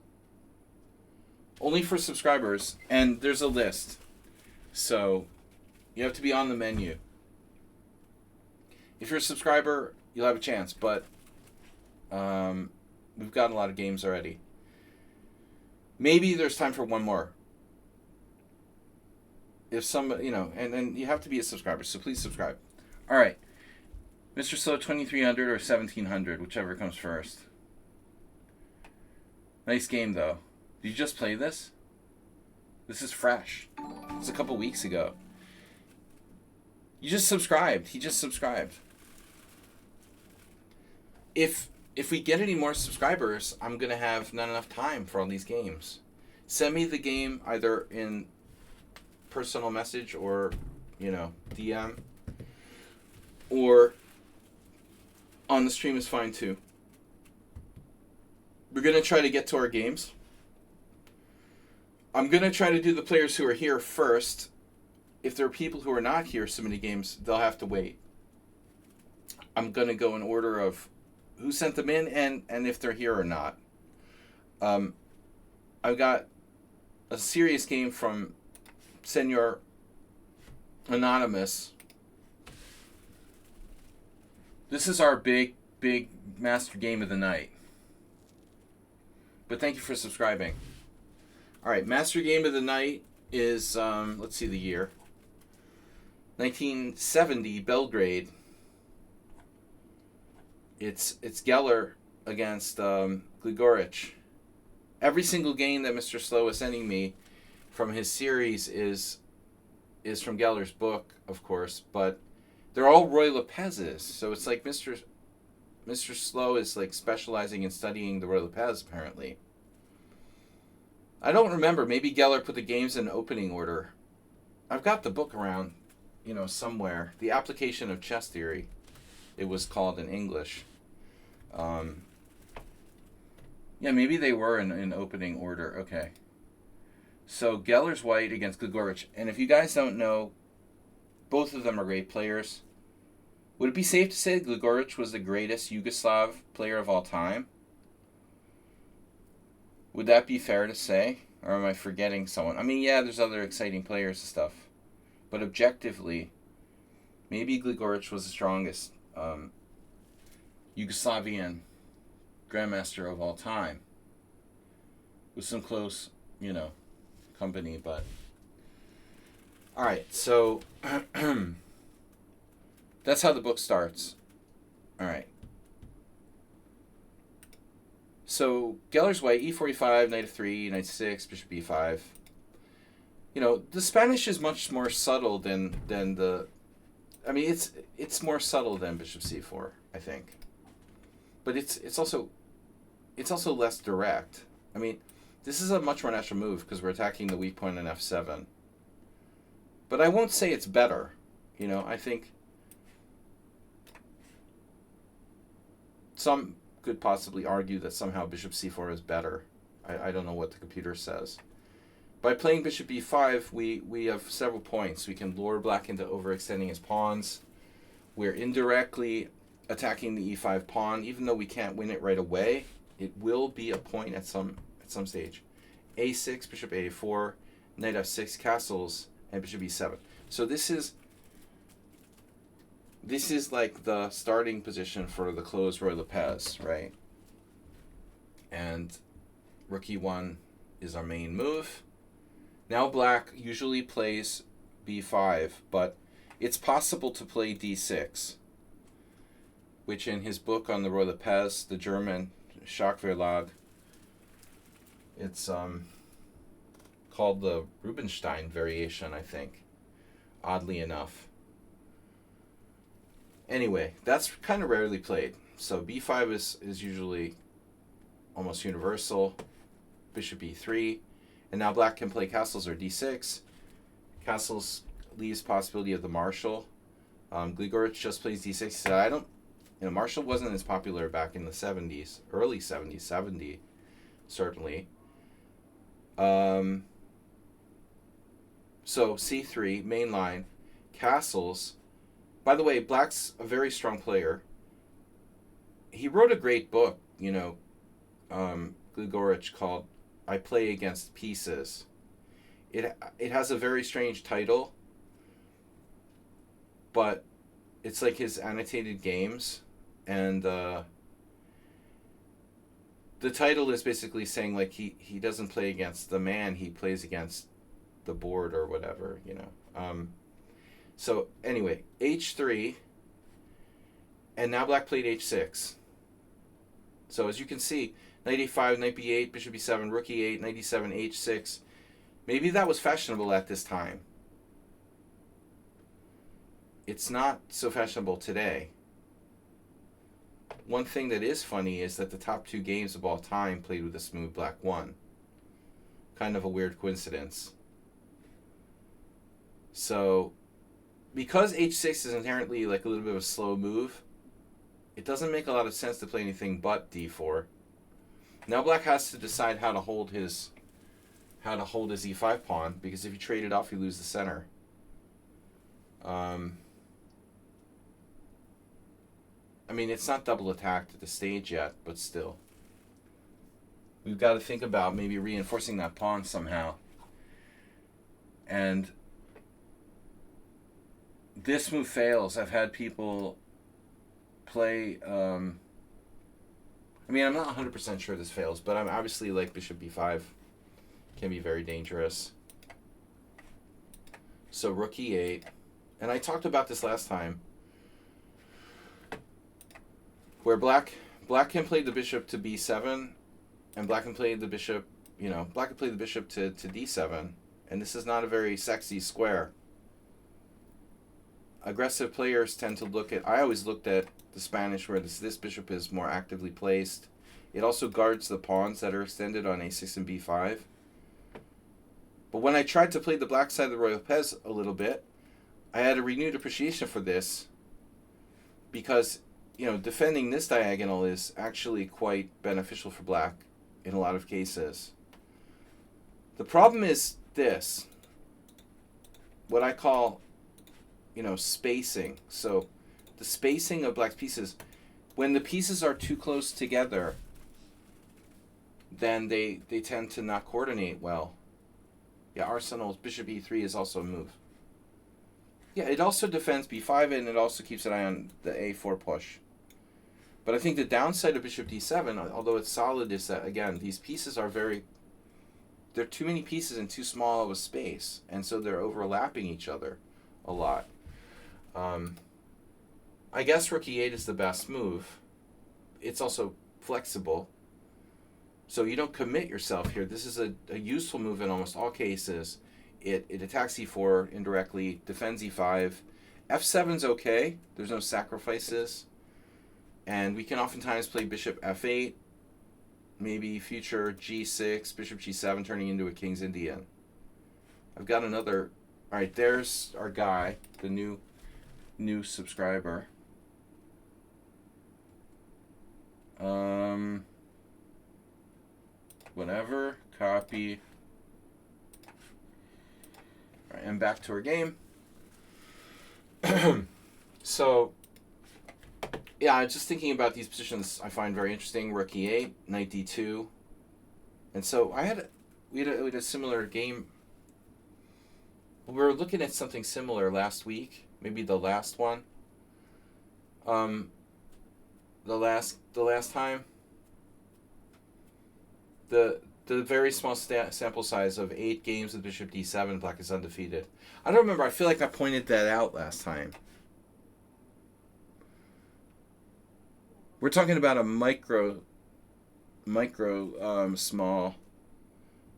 Only for subscribers. And there's a list. So you have to be on the menu. If you're a subscriber, you'll have a chance. But we've got a lot of games already. Maybe there's time for one more. If somebody, you know, and you have to be a subscriber, so please subscribe. All right. Mr. Slow, 2,300 or 1,700, whichever comes first. Nice game, though. Did you just play this? This is fresh. It's a couple weeks ago. You just subscribed. He just subscribed. If we get any more subscribers, I'm gonna have not enough time for all these games. Send me the game either in personal message or, DM, or on the stream is fine too. We're gonna try to get to our games. I'm gonna try to do the players who are here first. If there are people who are not here so many games, they'll have to wait. I'm gonna go in order of who sent them in and if they're here or not. I've got a serious game from Senor Anonymous. This is our big master game of the night. But thank you for subscribing. All right, master game of the night is, let's see the year. 1970, Belgrade. It's Geller against Gligoric. Every single game that Mr. Slow is sending me from his series is from Geller's book, of course, but they're all Roy Lopez's. So it's like Mr. Slow is like specializing in studying the Roy Lopez, apparently. I don't remember. Maybe Geller put the games in opening order. I've got the book around, somewhere. The Application of Chess Theory, it was called in English. Yeah, maybe they were in opening order. Okay. So Geller's white against Gligoric. And if you guys don't know, both of them are great players. Would it be safe to say Gligoric was the greatest Yugoslav player of all time? Would that be fair to say? Or am I forgetting someone? I mean, yeah, there's other exciting players and stuff. But objectively, maybe Gligoric was the strongest Yugoslavian grandmaster of all time. With some close, company, but... Alright, so... that's how the book starts. Alright. So, Geller's white, e45, knight f3, knight 6, bishop b5. The Spanish is much more subtle than the... I mean, it's more subtle than bishop c4, I think. But it's also less direct. I mean, this is a much more natural move because we're attacking the weak point on f7. But I won't say it's better. I think some could possibly argue that somehow bishop c4 is better. I don't know what the computer says. By playing bishop b5, we have several points. We can lure black into overextending his pawns. We're indirectly attacking the e5 pawn, even though we can't win it right away. It will be a point at some stage. a6, bishop a4, knight f6, castles, and bishop e7. So this is like the starting position for the closed Roy Lopez, right? And rook e1 is our main move. Now black usually plays b5, but it's possible to play d6, which in his book on the Roy Lopez, the German Schachverlag, it's called the Rubinstein variation, I think, oddly enough. Anyway, that's kind of rarely played. So b5 is usually almost universal. Bishop e3. And now black can play castles or d6. Castles leaves possibility of the marshal. Gligoric just plays d6. He said, I don't... Marshal wasn't as popular back in the 70s. Early 70s. 70, certainly. So c3, main line. Castles... By the way, black's a very strong player. He wrote a great book, Gligoric, called I Play Against Pieces. It has a very strange title, but it's like his annotated games, and the title is basically saying like he doesn't play against the man, he plays against the board or whatever, So anyway, h3, and now black played h6. So as you can see, knight a5, knight b8, bishop b7, rook e8, knight e7, h6. Maybe that was fashionable at this time. it's not so fashionable today. One thing that is funny is that the top 2 games of all time played with this move black won. Kind of a weird coincidence. So, because h6 is inherently like a little bit of a slow move, it doesn't make a lot of sense to play anything but d4. Now black has to decide how to hold his e5 pawn, because if you trade it off, you lose the center. I mean, it's not double attacked at the stage yet, but still. We've got to think about maybe reinforcing that pawn somehow. And this move fails. I've had people play... I mean, I'm not 100% sure this fails, but I'm obviously like bishop b5 can be very dangerous. So rook e8. And I talked about this last time, where black can play the bishop to b7, and black can play the bishop, black can play the bishop to d7, and this is not a very sexy square. Aggressive players tend to look at, I always looked at the Spanish where this bishop is more actively placed. It also guards the pawns that are extended on a6 and b5. But when I tried to play the black side of the Royal Pez a little bit, I had a renewed appreciation for this, because defending this diagonal is actually quite beneficial for black in a lot of cases. The problem is this, what I call, spacing. So the spacing of black's pieces, when the pieces are too close together, then they tend to not coordinate well. Yeah, Arsenal's bishop e3 is also a move. Yeah, it also defends b5, and it also keeps an eye on the a4 push. But I think the downside of bishop d7, although it's solid, is that, again, these pieces are there are too many pieces in too small of a space, and so they're overlapping each other a lot. I guess rook e8 is the best move. It's also flexible, so you don't commit yourself here. This is a useful move in almost all cases. It attacks e4 indirectly, defends e5. f7's okay. There's no sacrifices. And we can oftentimes play bishop f8, maybe future g6, bishop g7, turning into a King's Indian. I've got another... All right, there's our guy, the new subscriber. Whatever, copy. All right, and back to our game. So, yeah, just thinking about these positions I find very interesting. Rook e8, knight d2. And so we had a similar game. We were looking at something similar last week, maybe the last one. The last time. The very small sample size of 8 games with bishop d7, black is undefeated. I don't remember. I feel like I pointed that out last time. We're talking about a micro small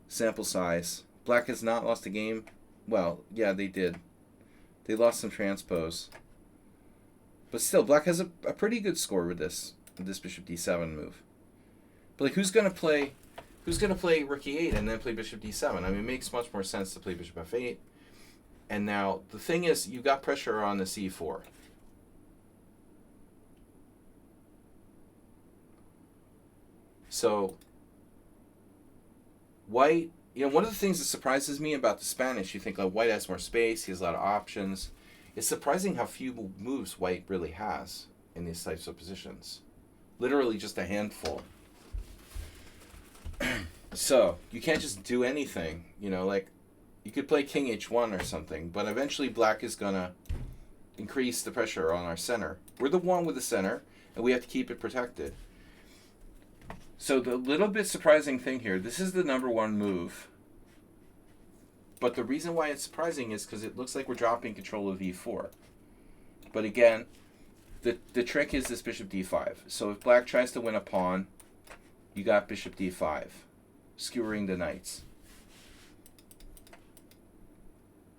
sample size. Black has not lost a game. Well, yeah, they did. They lost some transpose. But still, black has a pretty good score with this bishop d7 move. But like, who's gonna play rook e8 and then play bishop d7? I mean, it makes much more sense to play bishop f8. And now the thing is, you got pressure on the c4. So white, one of the things that surprises me about the Spanish, you think like white has more space, he has a lot of options. It's surprising how few moves white really has in these types of positions. Literally just a handful. So you can't just do anything, like you could play king h1 or something, but eventually black is gonna increase the pressure on our center. We're the one with the center, and we have to keep it protected. So the little bit surprising thing here, this is the number 1 move. But the reason why it's surprising is because it looks like we're dropping control of e4. But again, the trick is this bishop d5. So if black tries to win a pawn, you got bishop d5, skewering the knights.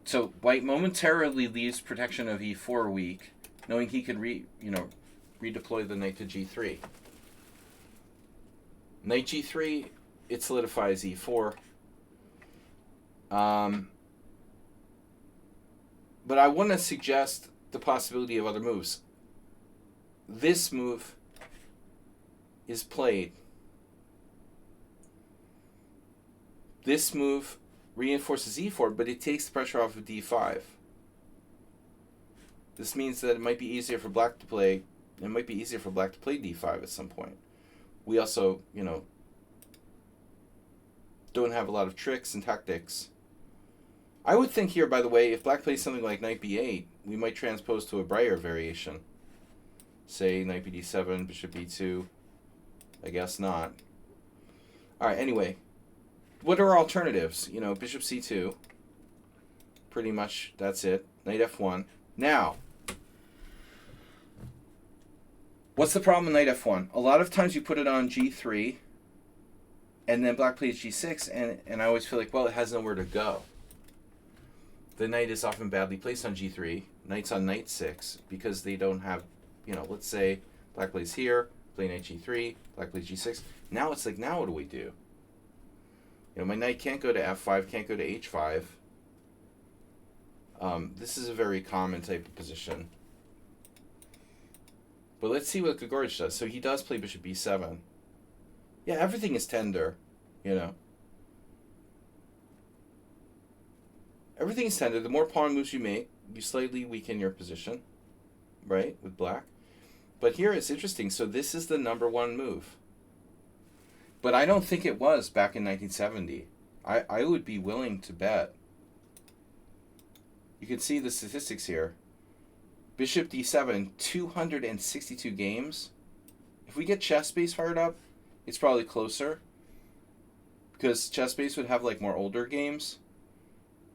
So white momentarily leaves protection of e4 weak, knowing he can redeploy the knight to g3. Knight g3, it solidifies e4. But I want to suggest the possibility of other moves. This move is played. This move reinforces e4, but it takes the pressure off of d5. This means that it might be easier for black to play. It might be easier for black to play d5 at some point. We also, don't have a lot of tricks and tactics. I would think here, by the way, if black plays something like knight b8, we might transpose to a Breyer variation. Say knight bd7, bishop b2. I guess not. All right, anyway. What are alternatives? Bishop c2. Pretty much that's it. Knight f1. Now, what's the problem with knight f1? A lot of times you put it on g3, and then black plays g6, and I always feel like, well, it has nowhere to go. The knight is often badly placed on g3, knight's on knight 6, because they don't have, let's say black plays here, play knight g3, black plays g6. Now it's like, now what do we do? My knight can't go to f5, can't go to h5. This is a very common type of position. But let's see what Gligorich does. So he does play bishop b7. Yeah, everything is tender, Everything is tender. The more pawn moves you make, you slightly weaken your position, right, with black. But here it's interesting. So this is the #1 move. But I don't think it was back in 1970. I would be willing to bet. You can see the statistics here. Bishop d7, 262 games. If we get ChessBase fired up, it's probably closer. Because ChessBase would have more older games.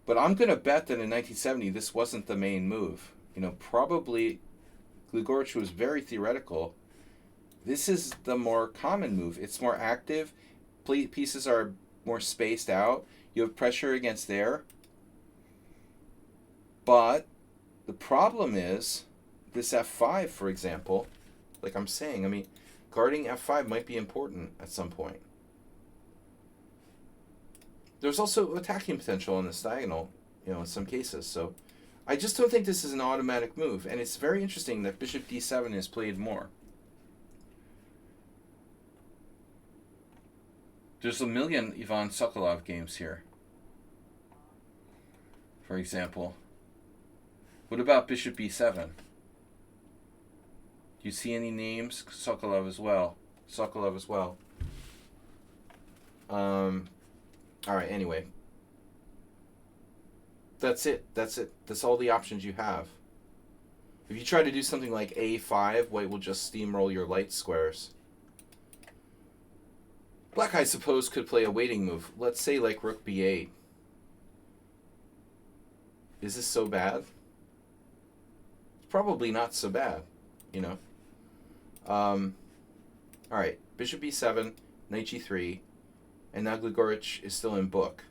But I'm going to bet that in 1970, this wasn't the main move. Probably Gligorich was very theoretical. This is the more common move. It's more active. Pieces are more spaced out. You have pressure against there. But the problem is this f5, for example, like I'm saying, guarding f5 might be important at some point. There's also attacking potential on this diagonal, in some cases. So I just don't think this is an automatic move. And it's very interesting that bishop d7 is played more. There's a million Ivan Sokolov games here, for example. What about bishop b7? Do you see any names? Sokolov as well. All right, anyway. That's it. That's all the options you have. If you try to do something like a5, white will just steamroll your light squares. Black, I suppose, could play a waiting move. Let's say like rook b8. Is this so bad? It's probably not so bad, All right, bishop b7, knight g3, and now Gligorich is still in book.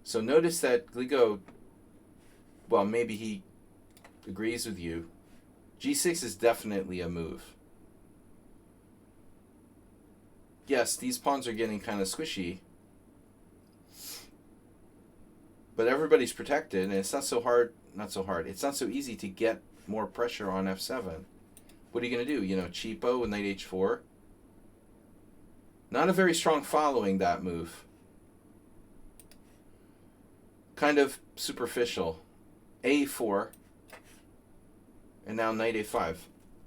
So notice that Gligo, well, maybe he agrees with you. g6 is definitely a move. Yes, these pawns are getting kind of squishy, but everybody's protected, and it's not so hard. It's not so easy to get more pressure on f7. What are you going to do? Cheapo with knight h4. Not a very strong following, that move. Kind of superficial. a4, and now knight a5.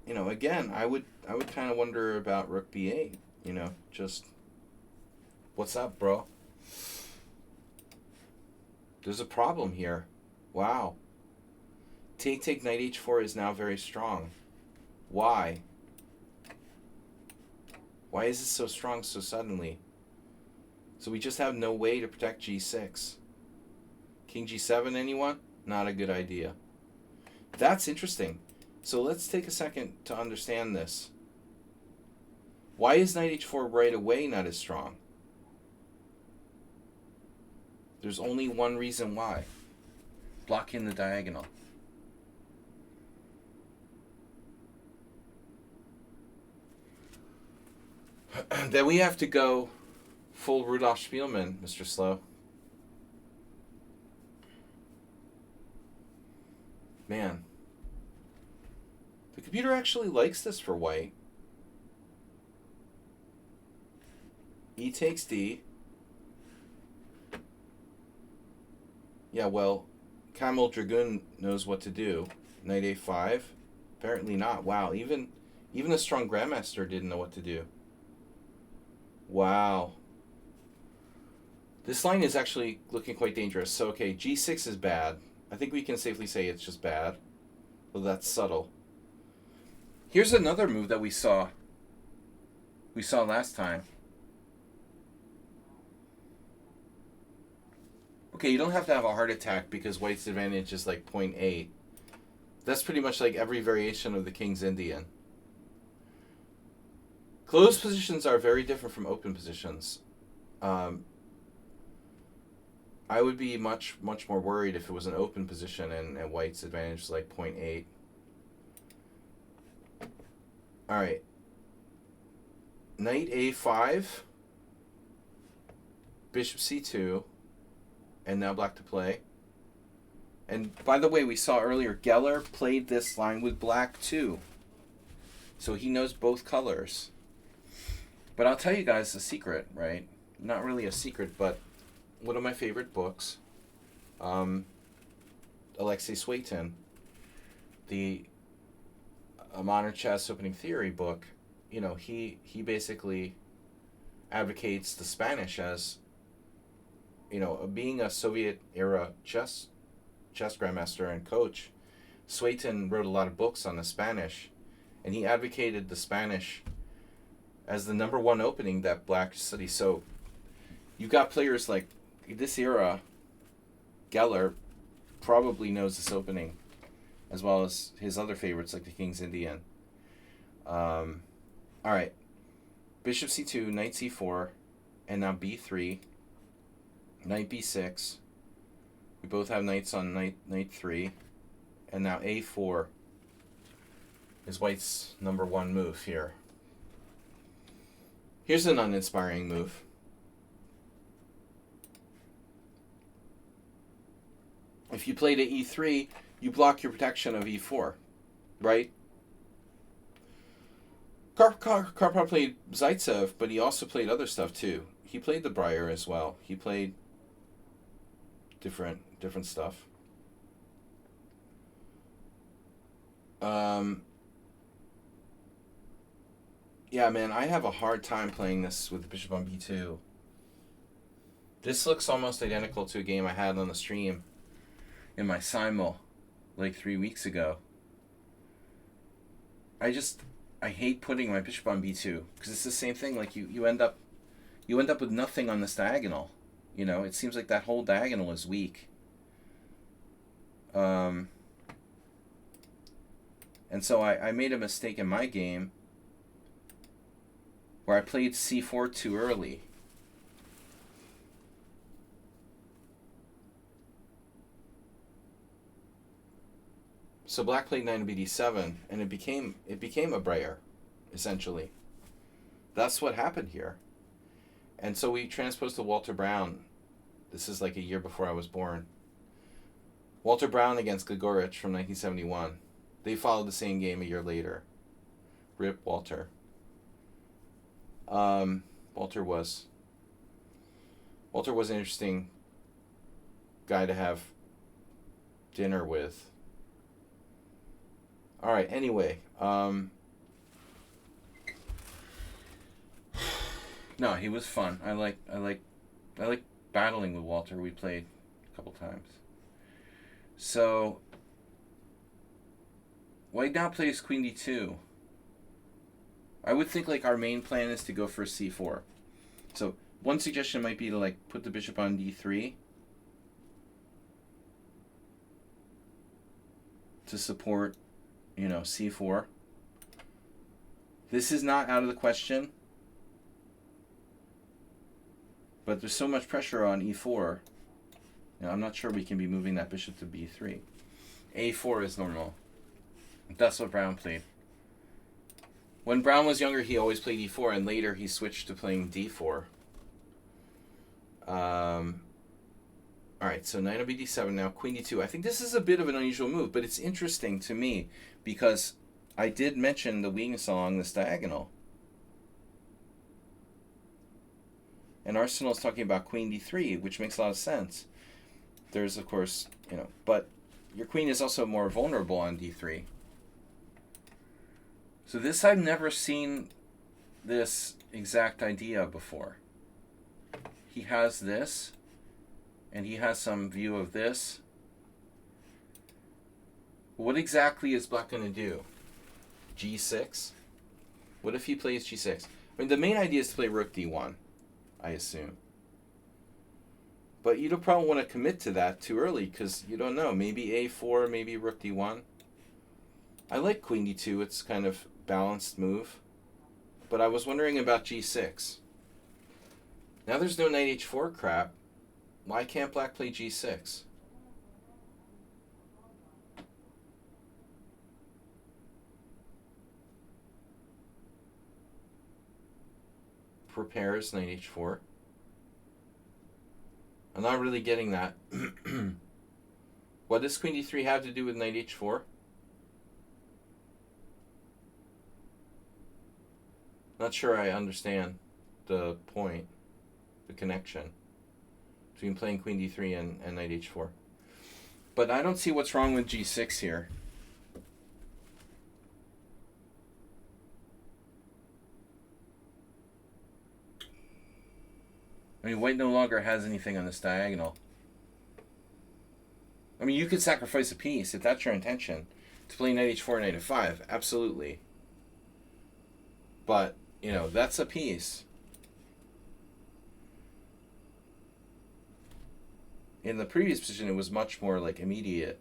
Again, I would kind of wonder about rook b8. Just what's up, bro? There's a problem here. Wow. Take knight h4 is now very strong. Why? Why is it so strong so suddenly? So we just have no way to protect g6. King g7, anyone? Not a good idea. That's interesting. So let's take a second to understand this. Why is knight h4 right away not as strong? There's only one reason why. blocking the diagonal. Then we have to go full Rudolph Spielmann, Mr. Slow. Man. The computer actually likes this for white. E takes D. Yeah, well, Camel Dragoon knows what to do. Knight A5? Apparently not. Wow, even a strong Grandmaster didn't know what to do. Wow. This line is actually looking quite dangerous. So, okay, G6 is bad. I think we can safely say it's just bad. Well, that's subtle. Here's another move that we saw. We saw last time. Okay, you don't have to have a heart attack because white's advantage is like 0.8. That's pretty much like every variation of the King's Indian. Closed positions are very different from open positions. I would be much more worried if it was an open position and white's advantage is like 0.8. Alright. Knight A5. Bishop C2. And now black to play. And by the way, we saw earlier, Geller played this line with black too. So he knows both colors. But I'll tell you guys a secret, right? Not really a secret, but one of my favorite books, Alexei Swayton, the Modern Chess Opening Theory book, you know, he basically advocates the Spanish as, you know, being a Soviet-era chess grandmaster and coach. Swayton wrote a lot of books on the Spanish, and he advocated the Spanish as the #1 opening that black study. So you've got players like this era, Geller probably knows this opening, as well as his other favorites like the King's Indian. All right, Bishop C2, Knight C4, and now B3, Knight B6. We both have knights on knight 3, and now A4 is white's #1 move here. Here's an uninspiring move. If you play to E3, you block your protection of E4, right? Karpov played Zaitsev, but he also played other stuff too. He played the Breyer as well. He played different stuff. Yeah, man, I have a hard time playing this with the bishop on B2. This looks almost identical to a game I had on the stream in my simul like 3 weeks ago. I hate putting my bishop on B2 because it's the same thing. Like you end up with nothing on this diagonal. You know, it seems like that whole diagonal is weak. And so I made a mistake in my game where I played C4 too early. So black played knight on BD7, and it became a Breyer, essentially. That's what happened here. And so we transposed to Walter Brown. This is like a year before I was born. Walter Brown against Gligorich from 1971. They followed the same game a year later. Rip Walter. Walter was an interesting guy to have dinner with. All right. Anyway, no, he was fun. I like battling with Walter. We played a couple times. So white now plays Queen D2. I would think like our main plan is to go for C4. So one suggestion might be to like put the bishop on D3 to support, you know, C4. This is not out of the question, but there's so much pressure on E4 Now, I'm not sure we can be moving that bishop to b3. a4 is normal. That's what Brown played. When Brown was younger, he always played e4, and later he switched to playing d4. Alright, so knight on bd7 now, queen d2. I think this is a bit of an unusual move, but it's interesting to me because I did mention the weakness along this diagonal. And Arsenal is talking about queen d3, which makes a lot of sense. There's, of course, but your queen is also more vulnerable on d3. So this, I've never seen this exact idea before. He has this, and he has some view of this. What exactly is Black going to do? g6? What if he plays g6? I mean, the main idea is to play rook d1, I assume. But you don't probably want to commit to that too early because you don't know. Maybe a4, maybe rook d1. I like queen d2. It's kind of balanced move. But I was wondering about g6. Now there's no knight h4 crap. Why can't Black play g6? Prepares knight h4. I'm not really getting that. What does queen d3 have to do with knight h4? Not sure I understand the point, the connection between playing queen d3 and knight h4. But I don't see what's wrong with g6 here. I mean, white no longer has anything on this diagonal. I mean, you could sacrifice a piece if that's your intention to play knight h4, knight f5. Absolutely. But, that's a piece. In the previous position, it was much more like immediate.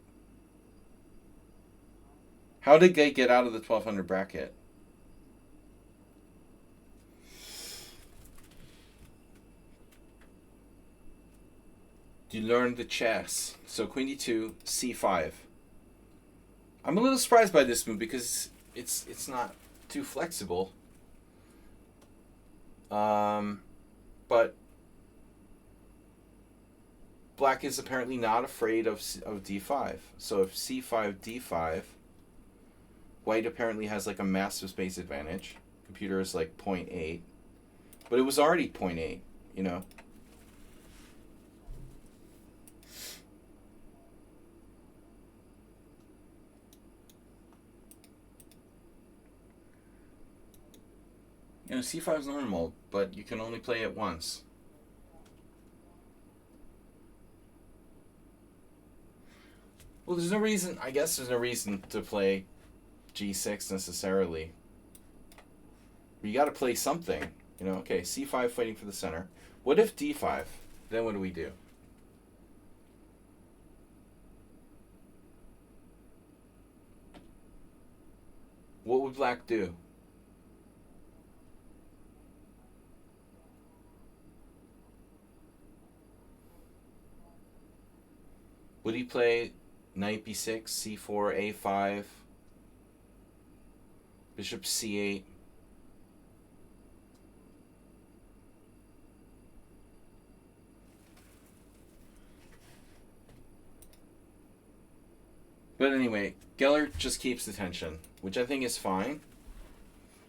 How did they get out of the 1200 bracket? You learned the chess. So queen d2, c5. I'm a little surprised by this move because it's not too flexible. But Black is apparently not afraid of d5. So if c5, d5, white apparently has like a massive space advantage. Computer is like 0.8. But it was already 0.8, c5 is normal, but you can only play it once. Well, there's no reason, I guess there's no reason to play g6 necessarily. But you got to play something. Okay, c5 fighting for the center. What if d5? Then what do we do? What would Black do? Would he play knight b6, c4, a5, bishop c8? But anyway, Geller just keeps the tension, which I think is fine.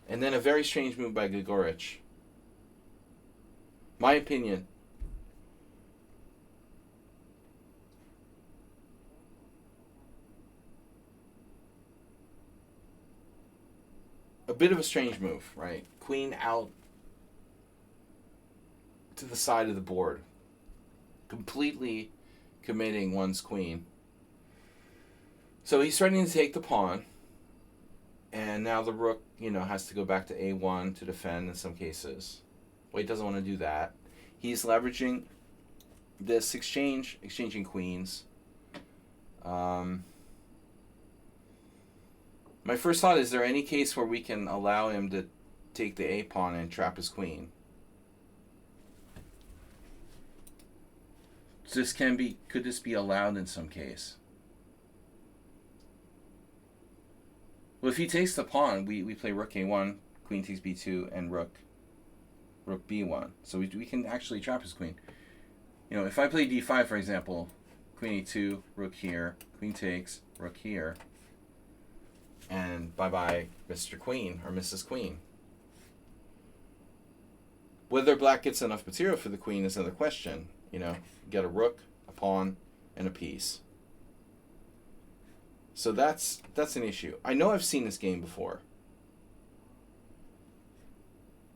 And then a very strange move by Gregorich. My opinion. A bit of a strange move, right? Queen out to the side of the board. Completely committing one's queen. So he's starting to take the pawn. And now the rook, has to go back to a1 to defend in some cases. White doesn't want to do that. He's leveraging this exchanging queens. My first thought, is there any case where we can allow him to take the a pawn and trap his queen? Could this be allowed in some case? Well, if he takes the pawn, we play rook a1, queen takes b2, and rook b1. So we can actually trap his queen. If I play d5, for example, queen a2, rook here, queen takes, rook here, and bye-bye, Mr. Queen or Mrs. Queen. Whether black gets enough material for the queen is another question. You get a rook, a pawn, and a piece. So that's an issue. I know I've seen this game before.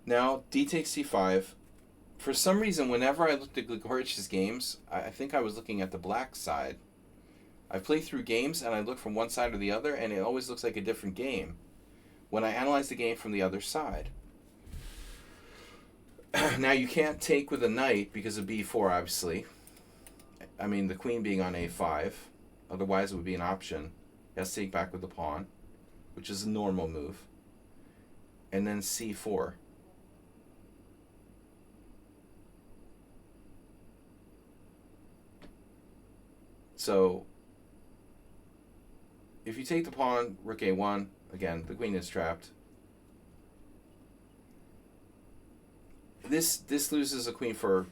Now, d takes c5. For some reason, whenever I looked at Gligorich's games, I think I was looking at the black side. I play through games and I look from one side or the other, and it always looks like a different game when I analyze the game from the other side. Now, you can't take with a knight because of b4, obviously. I mean, the queen being on a5. Otherwise, it would be an option. He has to take back with the pawn, which is a normal move. And then c4. So, if you take the pawn, rook a1, again, the queen is trapped. This loses a queen for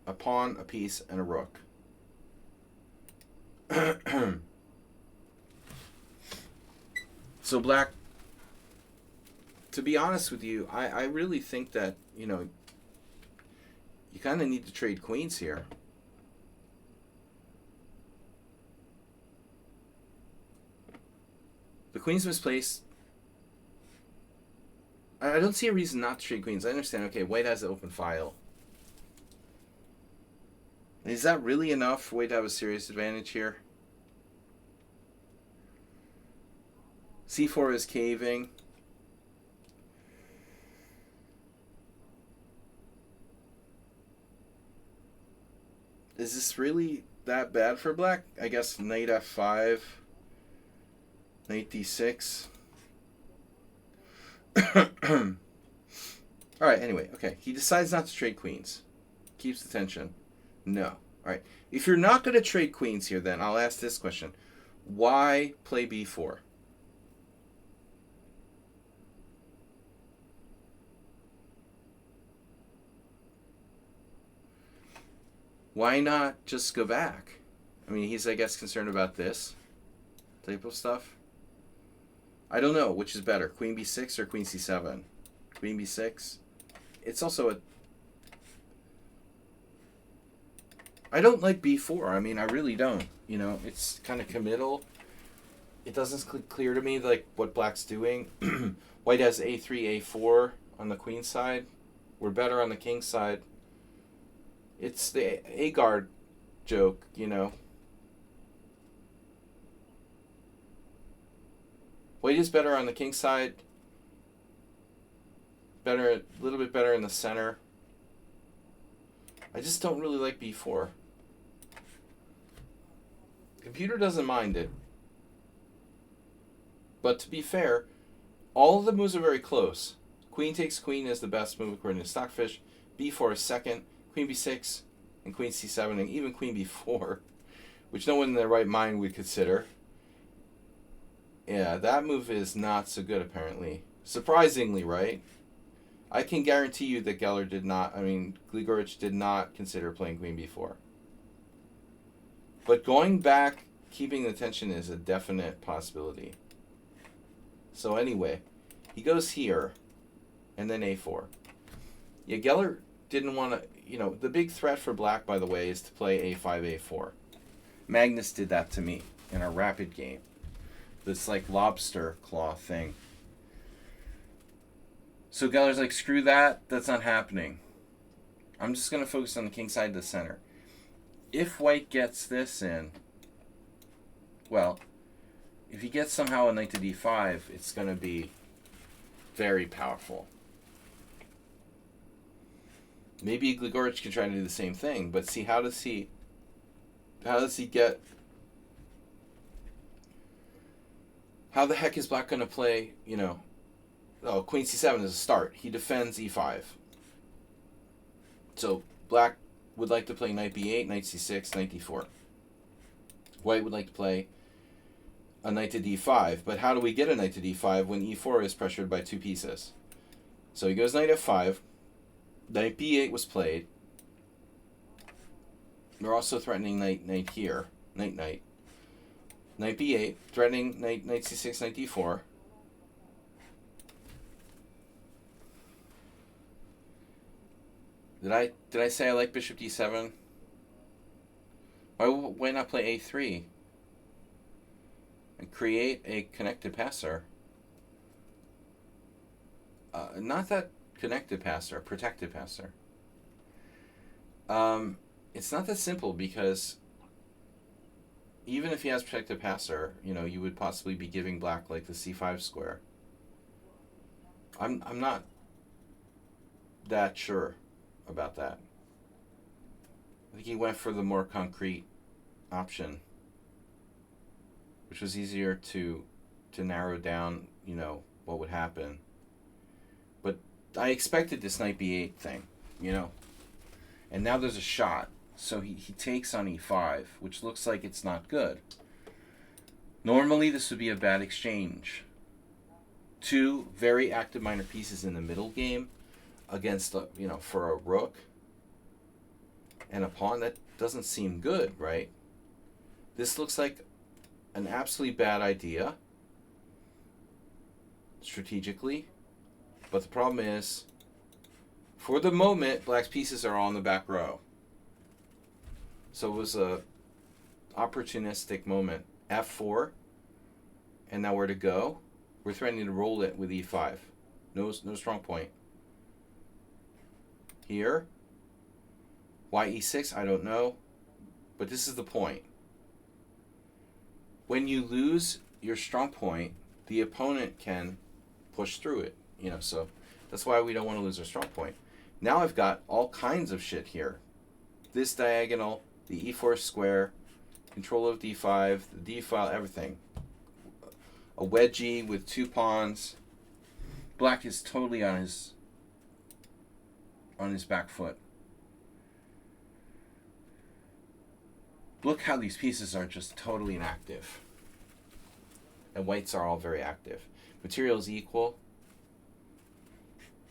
a pawn, a piece, and a rook. So black, to be honest with you, I really think that, you kind of need to trade queens here. The queen's misplaced. I don't see a reason not to trade queens. I understand, okay, white has an open file. Is that really enough for white to have a serious advantage here? c4 is caving. Is this really that bad for black? I guess knight f5, knight d6. Alright, anyway, okay. He decides not to trade queens. Keeps the tension. No. Alright. If you're not going to trade queens here, then I'll ask this question. Why play b4? Why not just go back? I mean, he's, I guess, concerned about this type of stuff. I don't know which is better, queen b6 or queen c7. Queen b6. It's also a... I don't like b4. I mean, I really don't. It's kind of committal. It doesn't clear to me like what black's doing. White has a3, a4 on the queen side. We're better on the king side. It's the A-guard joke, White is better on the king side. A little bit better in the center. I just don't really like b4. The computer doesn't mind it. But to be fair, all of the moves are very close. Queen takes queen is the best move according to Stockfish. b4 is second. Queen b6 and queen c7 and even queen b4, which no one in their right mind would consider. Yeah, that move is not so good apparently. Surprisingly, right? I can guarantee you that Gligorich did not consider playing queen b4. But going back, keeping the tension is a definite possibility. So anyway, he goes here, and then a4. Yeah, Geller didn't want to... the big threat for black, by the way, is to play a5, a4. Magnus did that to me in a rapid game. This, lobster claw thing. So Geller's like, screw that. That's not happening. I'm just going to focus on the king side of the center. If white gets this in... Well, if he gets somehow a knight to d5, it's going to be very powerful. Maybe Gligorich can try to do the same thing, but see, how does he get... How the heck is black going to play, Oh, queen c7 is a start. He defends e5. So black would like to play knight b8, knight c6, knight d4. White would like to play a knight to d5, but how do we get a knight to d5 when e4 is pressured by two pieces? So he goes knight f5, knight b8 was played. They're also threatening knight here, knight. Knight b8, threatening knight c6, knight d4. Did I say I like bishop d7? Why not play a3 and create a connected passer? Not that connected passer, protected passer. It's not that simple, because even if he has protected passer, you would possibly be giving black like the c5 square. I'm not that sure about that. I think he went for the more concrete option, which was easier to narrow down, what would happen. But I expected this knight b8 thing, and now there's a shot. So he takes on e5, which looks like it's not good. Normally this would be a bad exchange. Two very active minor pieces in the middle game against, for a rook and a pawn. That doesn't seem good, right? This looks like an absolutely bad idea strategically. But the problem is, for the moment, black's pieces are all in the back row. So it was a opportunistic moment. f4, and now where to go? We're threatening to roll it with e5. No strong point. Here, why e6? I don't know, but this is the point. When you lose your strong point, the opponent can push through it. So that's why we don't want to lose our strong point. Now I've got all kinds of shit here. This diagonal, the e4 square, control of d5, the d file, everything. A wedgie with two pawns. Black is totally on his back foot. Look how these pieces are just totally inactive. And whites are all very active. Material is equal.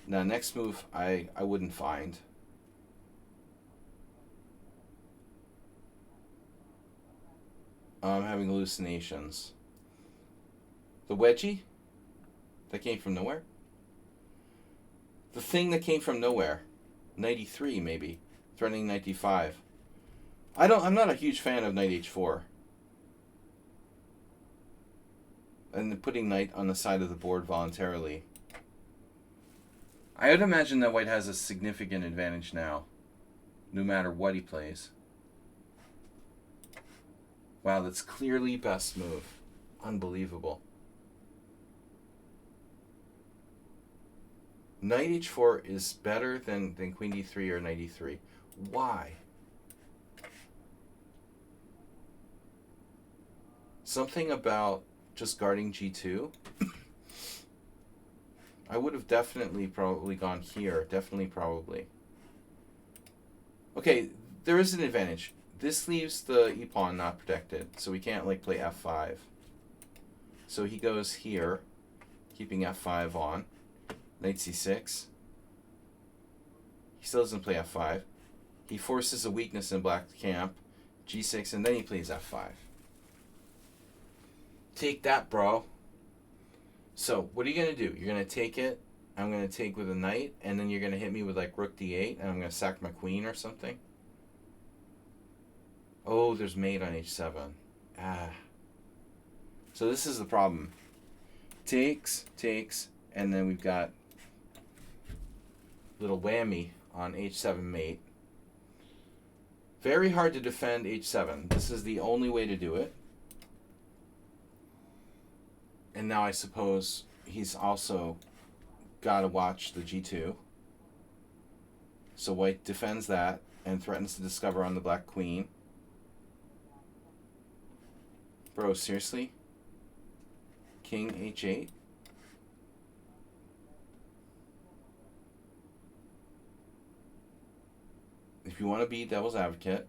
Now, next move, I wouldn't find. I'm having hallucinations. The wedgie? That came from nowhere? The thing that came from nowhere. Knight e3, maybe. Threatening knight d5. I'm not a huge fan of knight h4. And putting knight on the side of the board voluntarily. I would imagine that white has a significant advantage now, no matter what he plays. Wow, that's clearly best move. Unbelievable. Knight h4 is better than queen d3 or knight e3. Why? Something about just guarding g2. I would have definitely probably gone here. Definitely probably. Okay, there is an advantage. This leaves the e-pawn not protected, so we can't like play f5. So he goes here, keeping f5 on. Knight c6. He still doesn't play f5. He forces a weakness in black camp, g6, and then he plays f5. Take that, bro. So what are you going to do? You're going to take it. I'm going to take with a knight, and then you're going to hit me with like rook d8, and I'm going to sack my queen or something. Oh, there's mate on h7. So this is the problem. Takes, and then we've got little whammy on h7 mate. Very hard to defend h7. This is the only way to do it. And now I suppose he's also got to watch the g2. So white defends that and threatens to discover on the black queen. Bro, seriously? King h8? if you want to be devil's advocate,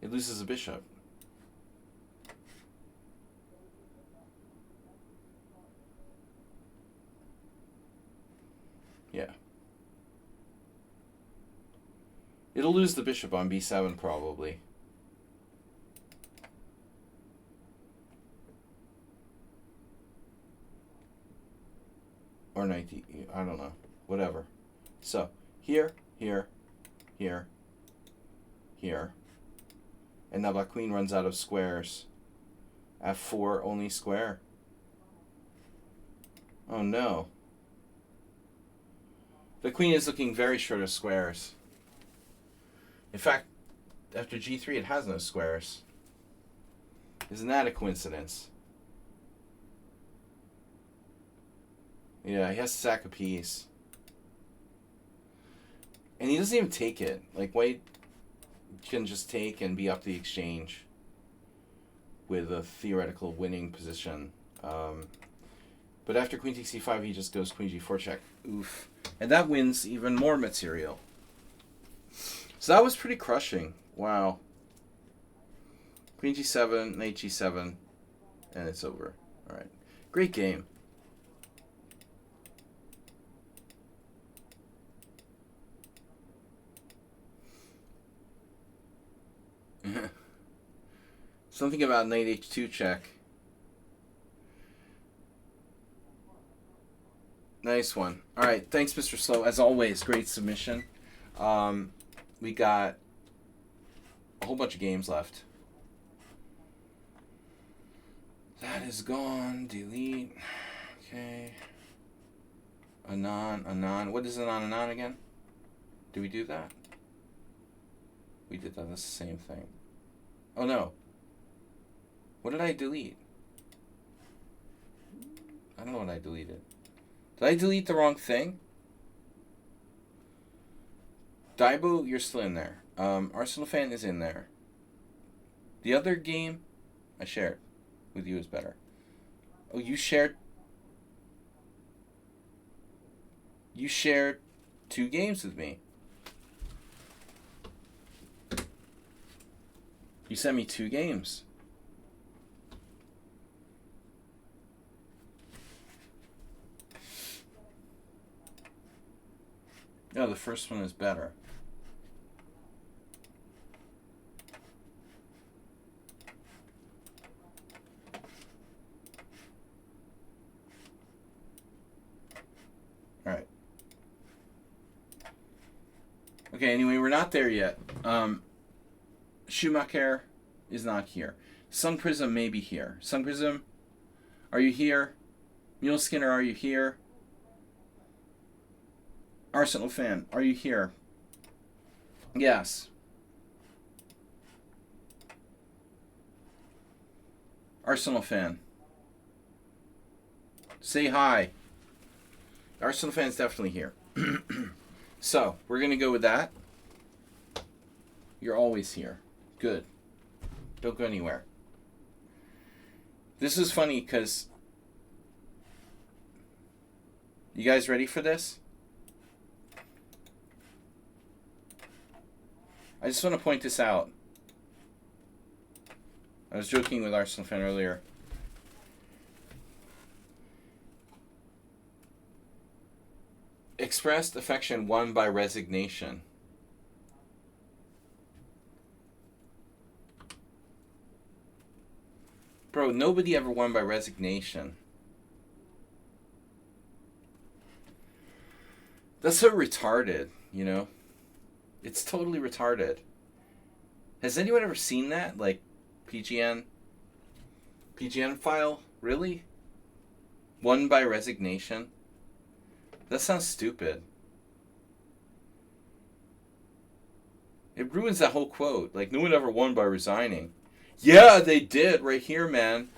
it loses a bishop. Yeah. It'll lose the bishop on b7 probably. Or knight d, I don't know. Whatever. So, here, here, here, here. And now black queen runs out of squares. f4, only square. Oh no. The queen is looking very short of squares. In fact, after g3 it has no squares. Isn't that a coincidence? Yeah, he has to sack a piece. And he doesn't even take it. Like, white can just take and be up the exchange with a theoretical winning position. But after queen takes c5, he just goes queen g4 check. Oof. And that wins even more material. So that was pretty crushing. Wow. Queen g7, knight g7, and it's over. All right. Great game. Something about knight h2 check. Nice one. All right, thanks, Mr. Slow. As always, great submission. We got a whole bunch of games left. That is gone. Delete. Okay. Anon. What is anon again? Did we do that? We did that. That's the same thing. Oh, no. What did I delete? I don't know what I deleted. Did I delete the wrong thing? Daibo, you're still in there. Arsenal fan is in there. The other game I shared with you is better. Oh, you shared 2 games with me. You sent me 2 games. No, the first one is better. All right. Okay, anyway, we're not there yet. Schumacher is not here. Sun Prism may be here. Sun Prism, are you here? Mule Skinner, are you here? Arsenal fan, are you here? Yes. Arsenal fan, say hi. Arsenal fan's definitely here. So, we're going to go with that. You're always here. Good. Don't go anywhere. This is funny because... You guys ready for this? I just want to point this out. I was joking with Arsenal fan earlier. Expressed affection won by resignation. Bro, nobody ever won by resignation. That's so retarded, you know? It's totally retarded. Has anyone ever seen that? Like, PGN file? Really? Won by resignation? That sounds stupid. It ruins that whole quote. Like, no one ever won by resigning. Yeah, they did right here, man.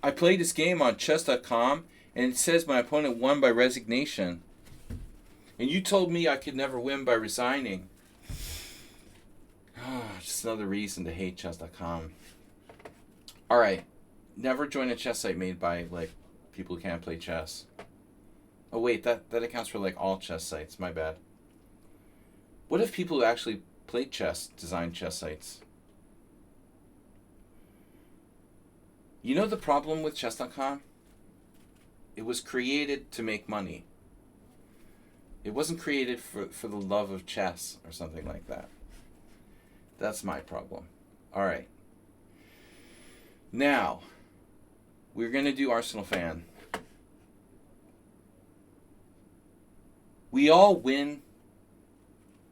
I played this game on chess.com, and it says my opponent won by resignation. And you told me I could never win by resigning. Just another reason to hate chess.com. Alright. Never join a chess site made by, like, people who can't play chess. Oh, wait. That accounts for, like, all chess sites. My bad. What if people who actually Plate chess, design chess sites. You know the problem with chess.com? It was created to make money. It wasn't created for the love of chess or something like that. That's my problem. All right. Now, we're going to do Arsenal fan. We all win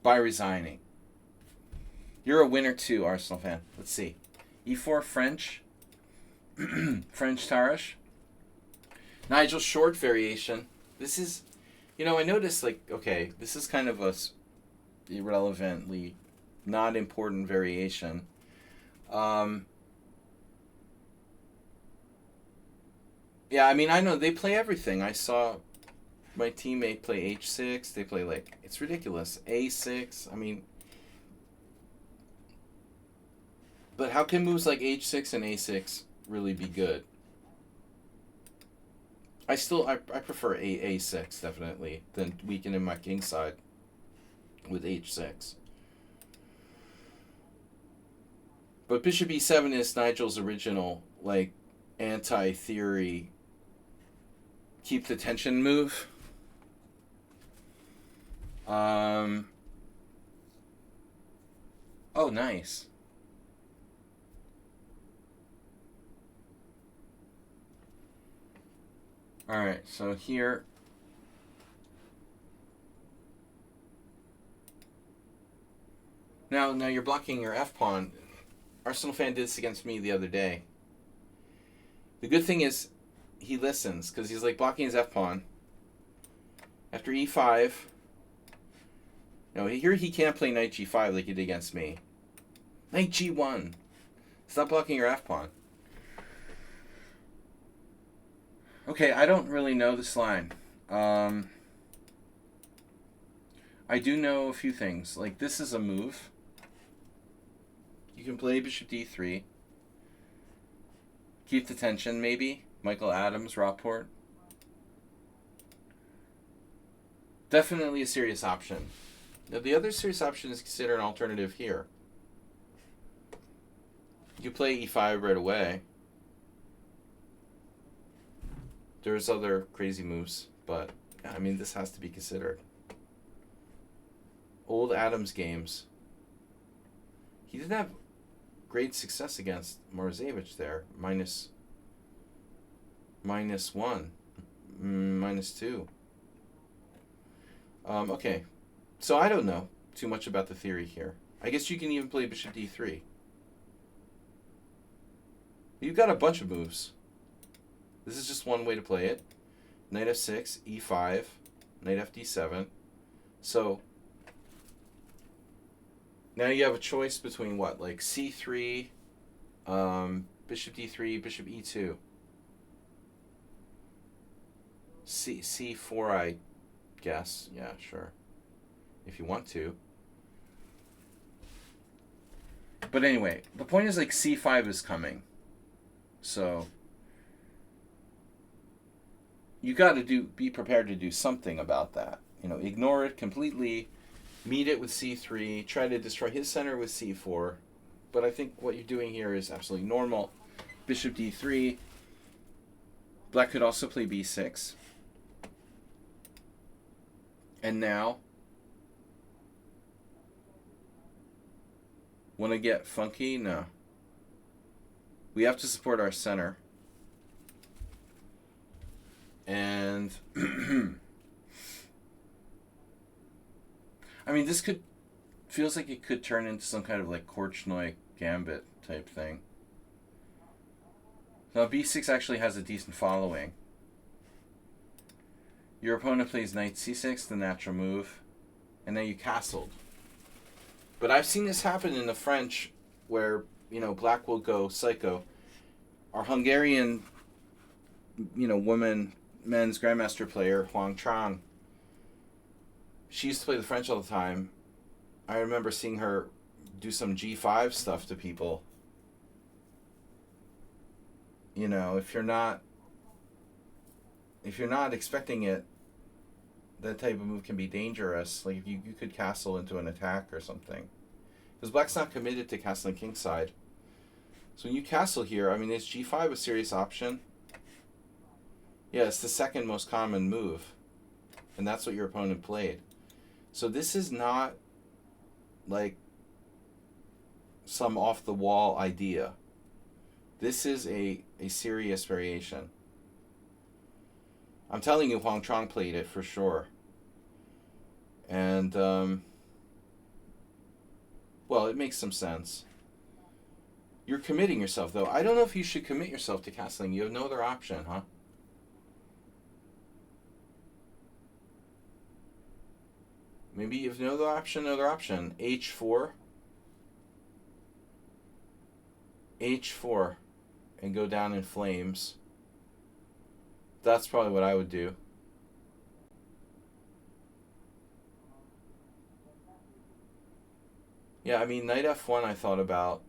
by resigning. You're a winner too, Arsenal fan. Let's see. E4 French. French Tarish. Nigel short variation. This is, I noticed okay, this is kind of a irrelevantly not important variation. Yeah, I mean, I know they play everything. I saw my teammate play h6. They play it's ridiculous. a6. I mean, but how can moves like h6 and a6 really be good? I prefer a6 definitely than weakening my king side with h6. But bishop e7 is Nigel's original anti-theory keep the tension move. Oh, nice. All right, so here. Now you're blocking your f pawn. Arsenal fan did this against me the other day. The good thing is, he listens because he's blocking his f pawn. After e5. No, here he can't play knight g5 like he did against me. Knight g1. Stop blocking your f pawn. Okay, I don't really know this line. I do know a few things. This is a move. You can play bishop d3. Keep the tension, maybe. Michael Adams, Rockport. Definitely a serious option. Now, the other serious option is consider an alternative here. You play e5 right away. There's other crazy moves, but I mean, this has to be considered. Old Adams games. He didn't have great success against Marozevich there. -1. -2. Okay. So I don't know too much about the theory here. I guess you can even play bishop d3. You've got a bunch of moves. This is just one way to play it. Knight f6, e5, knight fd7. So now you have a choice between what? c3, bishop d3, bishop e2. c4, I guess. Yeah, sure. If you want to. But anyway, the point is c5 is coming. So you got to be prepared to do something about that. Ignore it completely, meet it with c3, try to destroy his center with c4. But I think what you're doing here is absolutely normal. Bishop d3. Black could also play b6. And now, want to get funky? No. We have to support our center. And I mean, this feels like it could turn into some kind of Korchnoi gambit type thing. Now b6 actually has a decent following. Your opponent plays knight c6, the natural move, and now you castled. But I've seen this happen in the French where, black will go psycho. Our Hungarian, men's grandmaster player, Huang Trang, she used to play the French all the time. I remember seeing her do some g5 stuff to people. If you're not expecting it, that type of move can be dangerous. You could castle into an attack or something. Because black's not committed to castling kingside. So when you castle here, I mean, is g5 a serious option? Yeah, it's the second most common move. And that's what your opponent played. So this is not like some off-the-wall idea. This is a serious variation. I'm telling you, Huang Chong played it for sure. And, well, it makes some sense. You're committing yourself, though. I don't know if you should commit yourself to castling. You have no other option, huh? Maybe you have no other option, h4. h4. And go down in flames. That's probably what I would do. Yeah, I mean, knight f1 I thought about.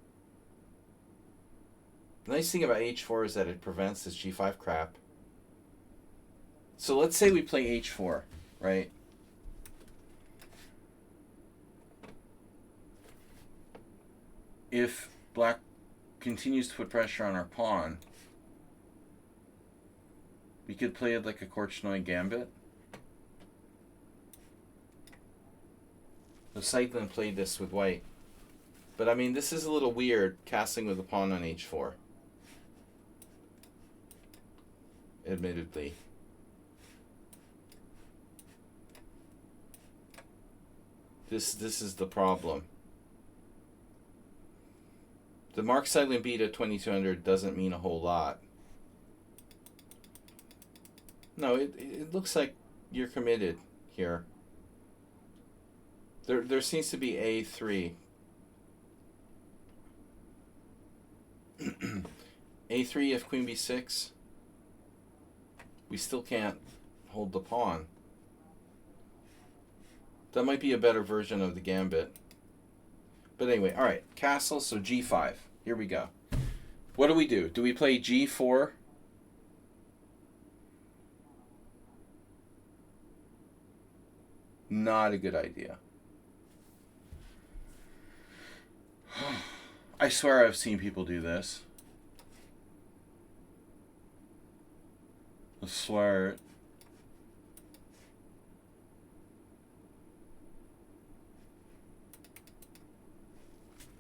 The nice thing about h4 is that it prevents this g5 crap. So let's say we play h4, right? If black continues to put pressure on our pawn, we could play it like a Korchnoi gambit. So Seitlin played this with white. But I mean, this is a little weird, castling with a pawn on h4. Admittedly. This is the problem. The Mark Seitlin beat at 2200 doesn't mean a whole lot. No, it looks like you're committed here. There seems to be a3. a3 if queen b6. We still can't hold the pawn. That might be a better version of the gambit. But anyway, all right, castle, so g5. Here we go. What do we do? Do we play g4? Not a good idea. I swear I've seen people do this. I swear it.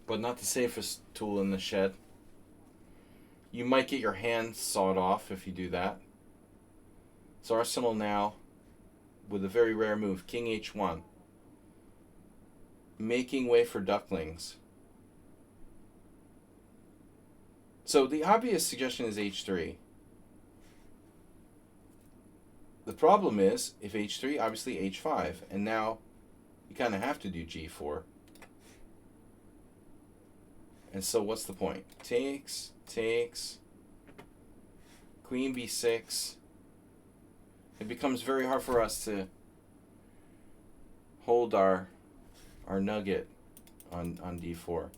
But not the safest tool in the shed. You might get your hand sawed off if you do that. So Arsenal now, with a very rare move, king h1. Making way for ducklings. So the obvious suggestion is h3. The problem is, if h3, obviously h5. And now you kind of have to do g4. And so what's the point? Takes, queen b6. It becomes very hard for us to hold our nugget on d4.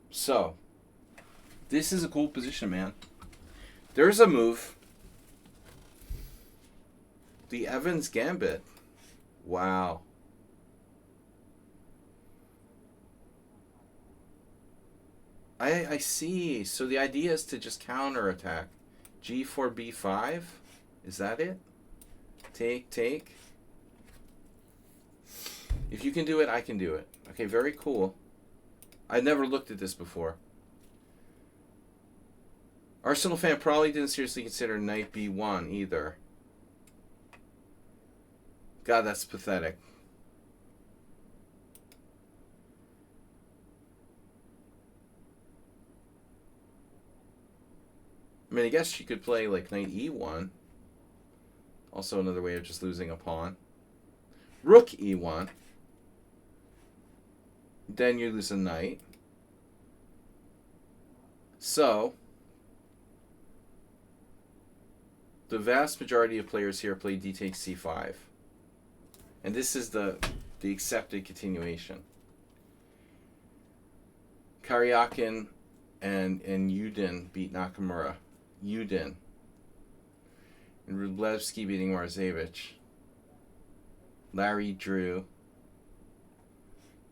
So, this is a cool position, man. There's a move. The Evans Gambit. Wow. I see. So the idea is to just counterattack. G4, B5? Is that it? Take. If you can do it, I can do it. Okay, very cool. I never looked at this before. Arsenal fan probably didn't seriously consider knight B1 either. God, that's pathetic. I mean, I guess you could play like knight e1. Also another way of just losing a pawn. Rook e1. Then you lose a knight. So, the vast majority of players here play d takes c5. And this is the accepted continuation. Karyakin and Yudin beat Nakamura. Yudin. And Rublevsky beating Marzevich. Larry drew.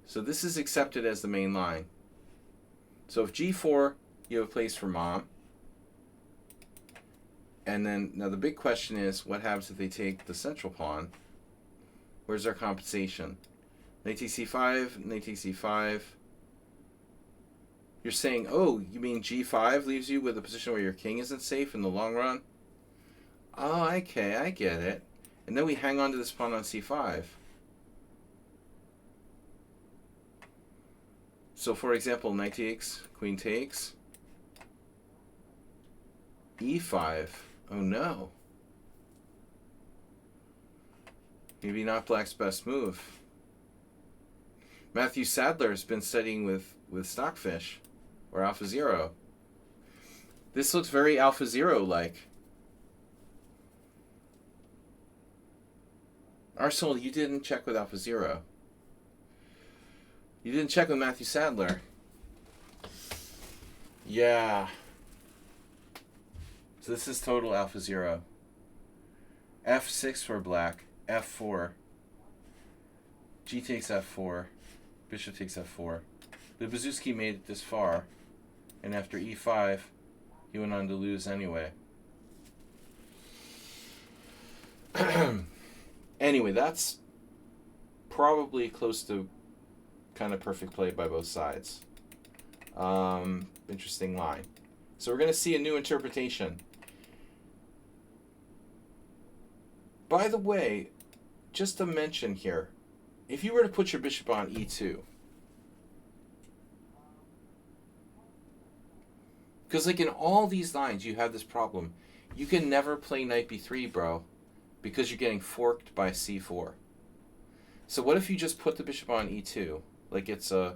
So this is accepted as the main line. So if g4, you have a place for mom. And then, now the big question is, what happens if they take the central pawn? Where's our compensation? Knight takes c5, knight takes c5. You're saying, oh, you mean g5 leaves you with a position where your king isn't safe in the long run? Oh, okay, I get it. And then we hang on to this pawn on c5. So, for example, knight takes, queen takes, e5. Oh no. Maybe not black's best move. Matthew Sadler has been studying with Stockfish, or AlphaZero. This looks very AlphaZero-like. Arsenal, you didn't check with AlphaZero. You didn't check with Matthew Sadler. Yeah. So this is total AlphaZero. F6 for black. F4. G takes F4. Bishop takes F4. But Bezuski made it this far. And after E5, he went on to lose anyway. Anyway, that's probably close to kind of perfect play by both sides. Interesting line. So we're going to see a new interpretation. By the way, just to mention here, if you were to put your bishop on e2, because like in all these lines you have this problem, you can never play knight b3, bro, because you're getting forked by c4. So what if you just put the bishop on e2? Like it's a...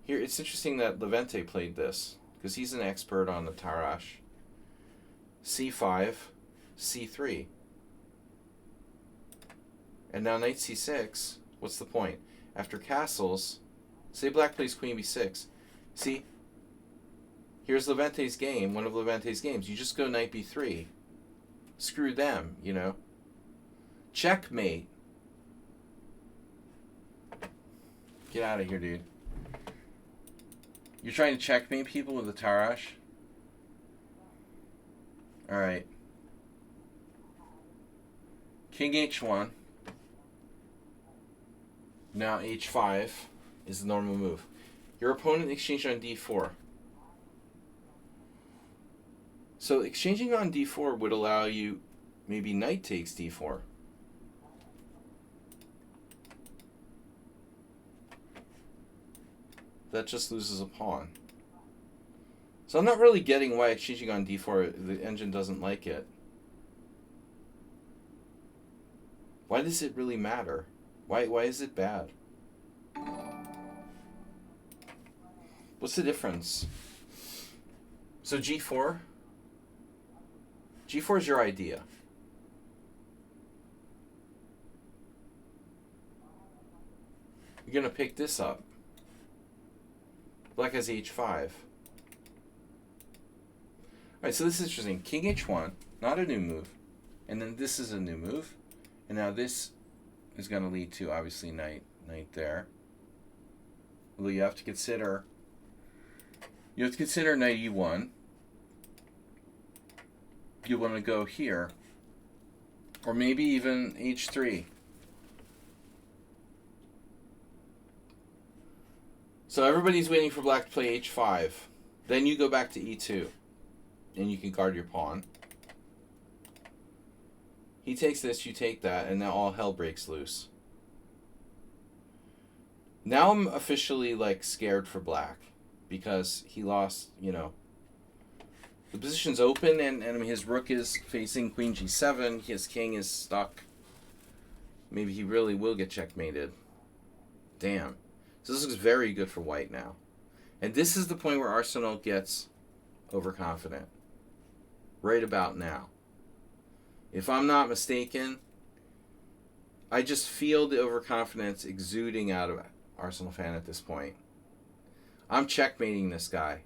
Here, it's interesting that Levente played this, because he's an expert on the Tarrasch. c5, c3. And now knight c6, what's the point? After castles, say black plays queen b6. See, here's Levente's game, one of Levente's games. You just go knight b3. Screw them, you know. Checkmate. Get out of here, dude. You're trying to checkmate people with the Tarrasch? Alright. King h1. Now h5 is the normal move. Your opponent exchanged on d4. So exchanging on d4 would allow you, maybe knight takes d4. That just loses a pawn. So I'm not really getting why exchanging on d4, the engine doesn't like it. Why does it really matter? Why is it bad? What's the difference? So g4? G4 is your idea. You're going to pick this up. Black has h5. Alright, so this is interesting. King h1, not a new move. And then this is a new move. And now this is going to lead to, obviously, knight there. Although you have to consider knight e1. You want to go here. Or maybe even h3. So everybody's waiting for black to play h5. Then you go back to e2. And you can guard your pawn. He takes this, you take that, and now all hell breaks loose. Now I'm officially, like, scared for black. Because he lost, you know. The position's open, and I mean, his rook is facing queen g7. His king is stuck. Maybe he really will get checkmated. Damn. So this looks very good for white now. And this is the point where Arsenal gets overconfident. Right about now. If I'm not mistaken, I just feel the overconfidence exuding out of Arsenal fan at this point. I'm checkmating this guy.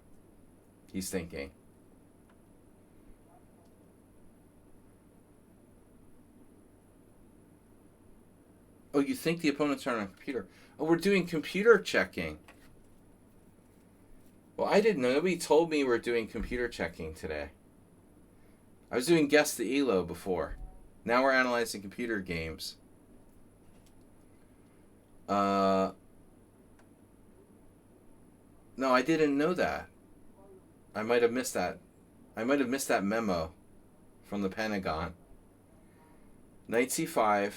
He's thinking. Oh, you think the opponents aren't on computer? Oh, we're doing computer checking. Well, I didn't know. Nobody told me we're doing computer checking today. I was doing Guess the ELO before. Now we're analyzing computer games. No, I didn't know that. I might have missed that. I might have missed that memo from the Pentagon. Knight c5.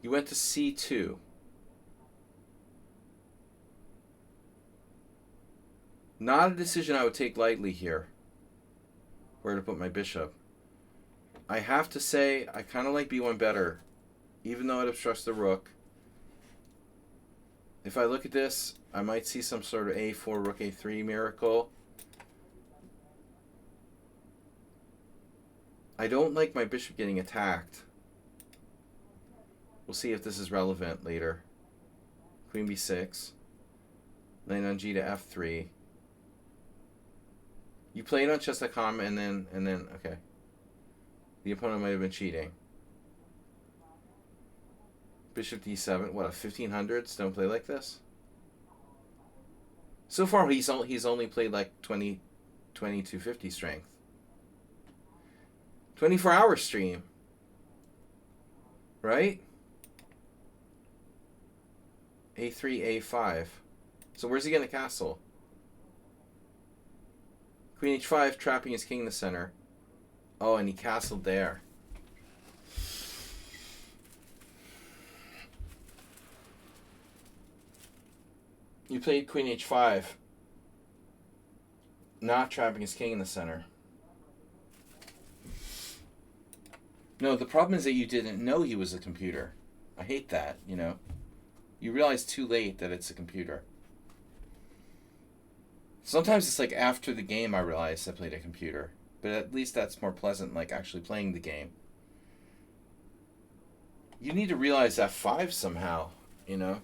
You went to c2. Not a decision I would take lightly here. Where to put my bishop. I have to say, I kind of like b1 better, even though it obstructs the rook. If I look at this, I might see some sort of a4, rook a3 miracle. I don't like my bishop getting attacked. We'll see if this is relevant later. Queen b6. Knight on g to f3. You played on chess.com and then okay. The opponent might have been cheating. Bishop d7. What, a 1500s? Don't play like this? So far, he's only played like 2250 strength. 24-hour stream. Right? a3, a5. So where's he going to castle? Queen h5, trapping his king in the center. Oh, and he castled there. You played queen h5, not trapping his king in the center. No, the problem is that you didn't know he was a computer. I hate that, you know. You realize too late that it's a computer. Sometimes it's like after the game I realize I played a computer. But at least that's more pleasant, like actually playing the game. You need to realize f5 somehow, you know.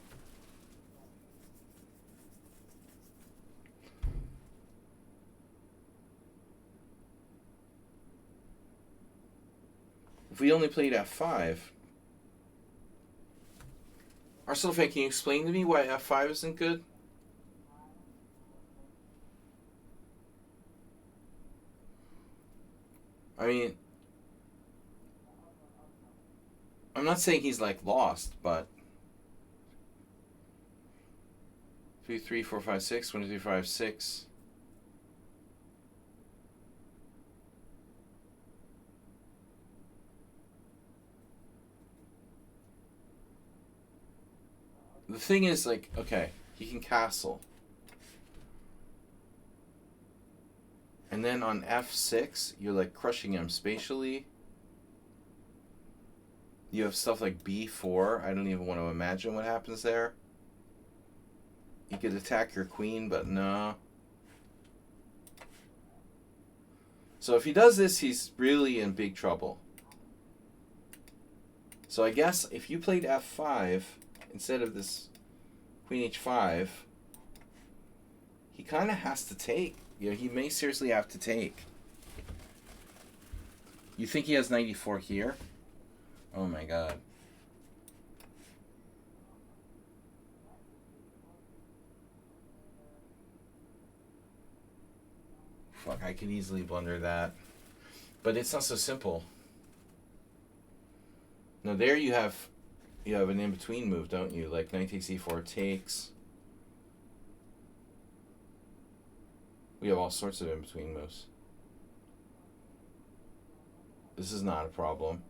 If we only played f5... Arsenal fan, can you explain to me why f5 isn't good? I mean, I'm not saying he's like lost, but 3, 3, 4, 5, 6, 1, 2, 3, 5, 6. The thing is, like, okay, he can castle. And then on f6, you're like crushing him spatially. You have stuff like b4. I don't even want to imagine what happens there. You could attack your queen, but no. So if he does this, he's really in big trouble. So I guess if you played f5 instead of this queen h5, he kind of has to take. You know, he may seriously have to take. You think he has 94 here? Oh my god. Fuck, I could easily blunder that. But it's not so simple. Now there you have an in-between move, don't you? Like knight takes e4 takes. We have all sorts of in-between moves. This is not a problem.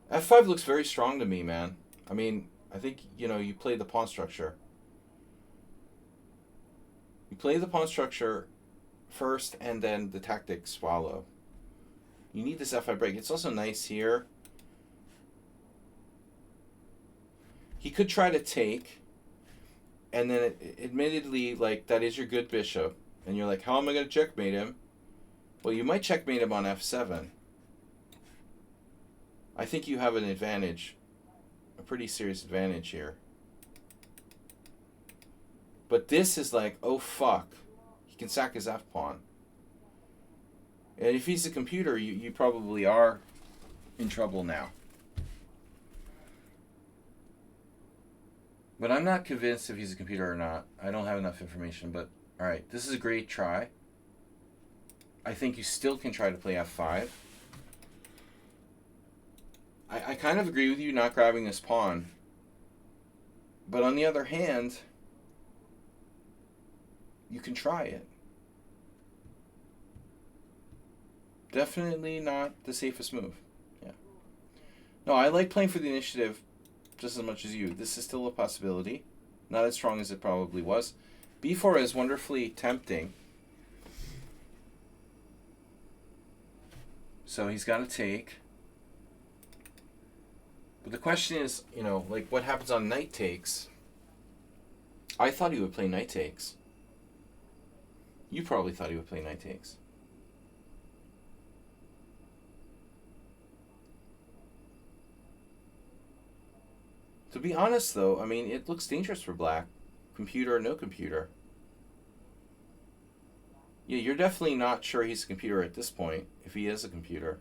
f5 looks very strong to me, man. I mean, I think, you know, you play the pawn structure. You play the pawn structure first, and then the tactics follow. You need this f5 break. It's also nice here. He could try to take, and then admittedly, like, that is your good bishop. And you're like, how am I going to checkmate him? Well, you might checkmate him on f7. I think you have an advantage, a pretty serious advantage here. But this is like, oh fuck, he can sack his f-pawn. And if he's a computer, you probably are in trouble now. But I'm not convinced if he's a computer or not. I don't have enough information, but alright, this is a great try. I think you still can try to play f5. I kind of agree with you not grabbing this pawn. But on the other hand, you can try it. Definitely not the safest move. Yeah. No, I like playing for the initiative just as much as you. This is still a possibility. Not as strong as it probably was. b4 is wonderfully tempting. So he's got to take. But the question is, like what happens on knight takes? I thought he would play knight takes. You probably thought he would play knight takes. To be honest, though, I mean, it looks dangerous for black. Computer or no computer. Yeah, you're definitely not sure he's a computer at this point, if he is a computer.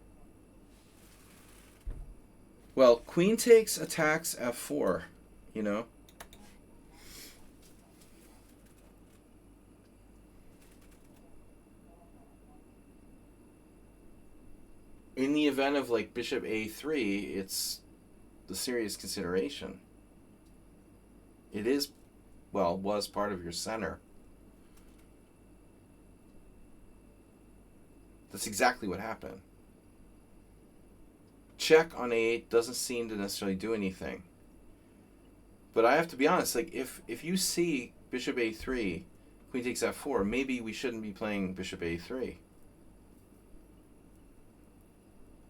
Well, queen takes attacks f4, In the event of, like, bishop a3, it's the serious consideration. It is, well, was part of your center. That's exactly what happened. Check on a8 doesn't seem to necessarily do anything. But I have to be honest, like if you see bishop a3, queen takes f4, maybe we shouldn't be playing bishop a3.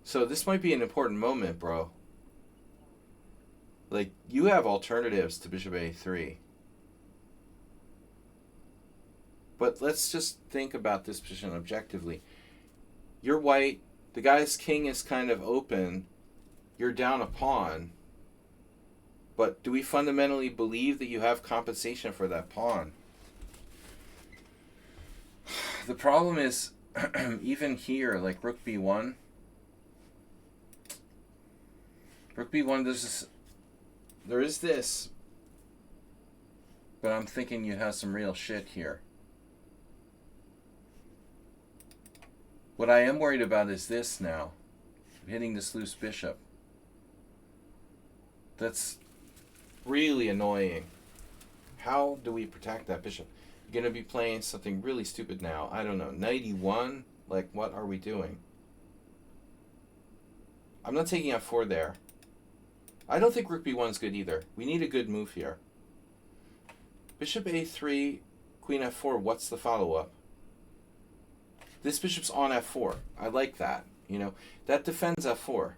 So this might be an important moment, bro. Like, you have alternatives to bishop a3. But let's just think about this position objectively. You're white. The guy's king is kind of open. You're down a pawn. But do we fundamentally believe that you have compensation for that pawn? The problem is, even here, like rook b1. Rook b1, there is this. But I'm thinking you have some real shit here. What I am worried about is this now. Hitting this loose bishop. That's really annoying. How do we protect that bishop? You're going to be playing something really stupid now. I don't know. Knight e1? Like, what are we doing? I'm not taking f4 there. I don't think rook b1 is good either. We need a good move here. Bishop a3, queen f4. What's the follow-up? This bishop's on f4. I like that. That defends f4.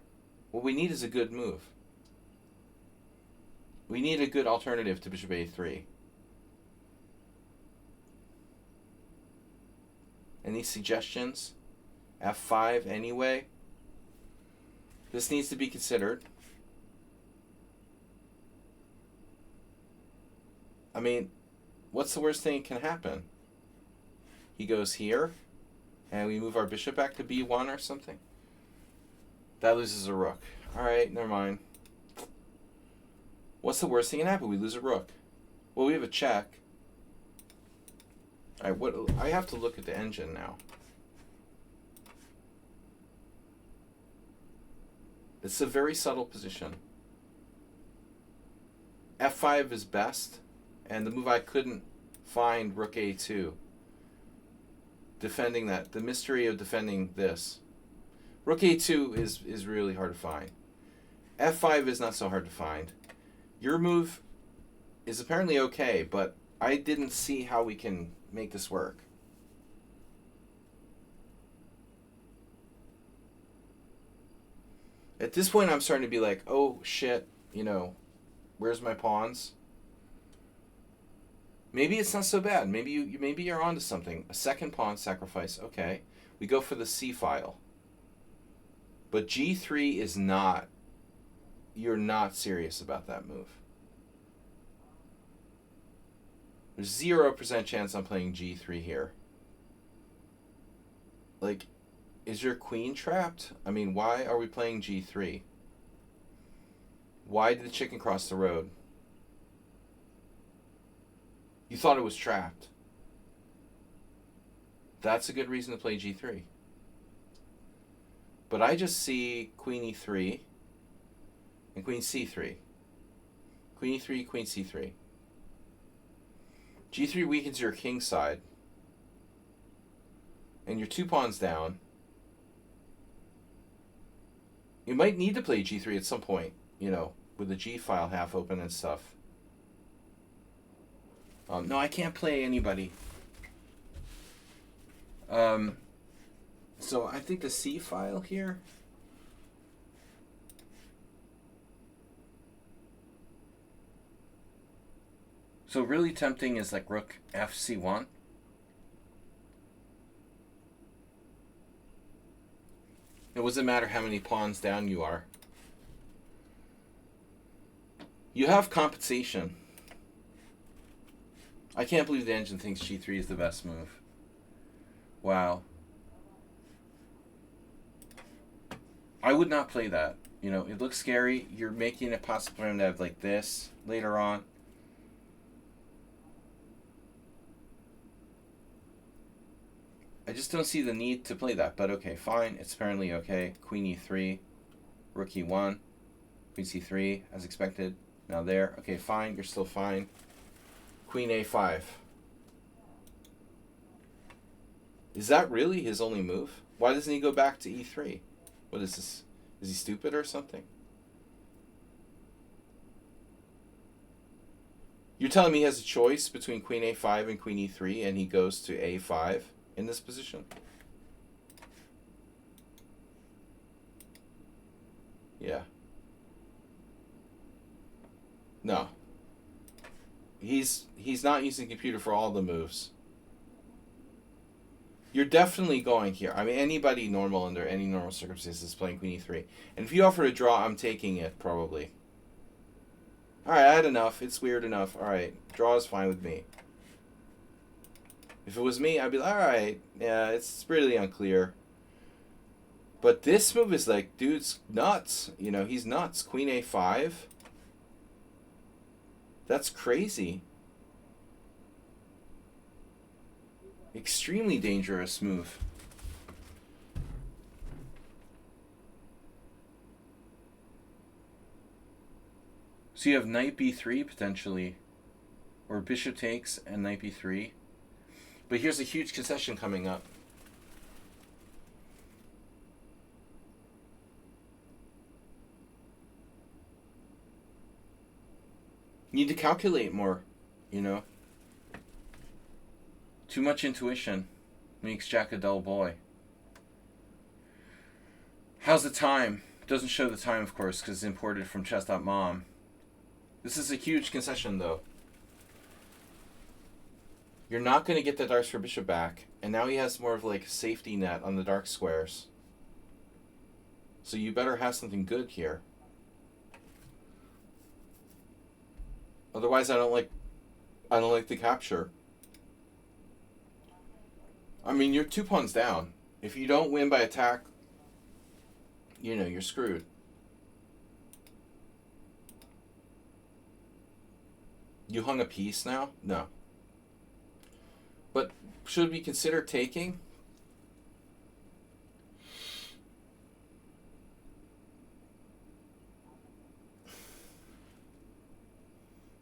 What we need is a good move. We need a good alternative to bishop a3. Any suggestions? f5 anyway? This needs to be considered. I mean, what's the worst thing that can happen? He goes here, and we move our bishop back to b1 or something. That loses a rook. Alright, never mind. What's the worst thing that can happen? We lose a rook. Well, we have a check. Alright, I have to look at the engine now. It's a very subtle position. f5 is best, and the move I couldn't find, rook a2. Defending that. The mystery of defending this. Rook a2 is really hard to find. f5 is not so hard to find. Your move is apparently okay, but I didn't see how we can make this work. At this point, I'm starting to be like, oh shit, where's my pawns? Maybe it's not so bad. Maybe you're onto something. A second pawn sacrifice. Okay, we go for the c file. But g3 is not. You're not serious about that move. There's 0% chance I'm playing g3 here. Like, Is your queen trapped? I mean, why are we playing g3? Why did the chicken cross the road? You thought it was trapped. That's a good reason to play g3. But I just see queen e3 and queen c3. Queen e3, queen c3. g3 weakens your king side. And you're 2 pawns down. You might need to play g3 at some point, you know, with the g file half open and stuff. No, I can't play anybody. So I think the c file here. So really tempting is like rook fc1. It doesn't matter how many pawns down you are. You have compensation. I can't believe the engine thinks g3 is the best move. Wow. I would not play that. You know, it looks scary. You're making it possible for him to have like this later on. I just don't see the need to play that, but okay, fine. It's apparently okay. Queen e3, rook e1, queen c3, as expected. Now there. Okay, fine. You're still fine. Queen a5. Is that really his only move? Why doesn't he go back to e3? What is this? Is he stupid or something? You're telling me he has a choice between queen a5 and queen e3 and he goes to a5 in this position? Yeah. No. He's not using the computer for all the moves. You're definitely going here. I mean, anybody normal under any normal circumstances is playing queen e3. And if you offer a draw, I'm taking it, probably. Alright, I had enough. It's weird enough. Alright, draw is fine with me. If it was me, I'd be like, alright, yeah, it's really unclear. But this move is like, dude's nuts. You know, he's nuts. Queen a5. That's crazy. Extremely dangerous move. So you have knight b3 potentially, or bishop takes and knight b3. But here's a huge concession coming up. You need to calculate more, you know. Too much intuition makes Jack a dull boy. How's the time? Doesn't show the time, of course, because it's imported from chess.mom. This is a huge concession, though. You're not going to get the dark square bishop back, and now he has more of like a safety net on the dark squares. So you better have something good here. Otherwise, I don't like the capture. I mean, you're 2 pawns down. If you don't win by attack, you know, you're screwed. You hung a piece now? No. But should we consider taking?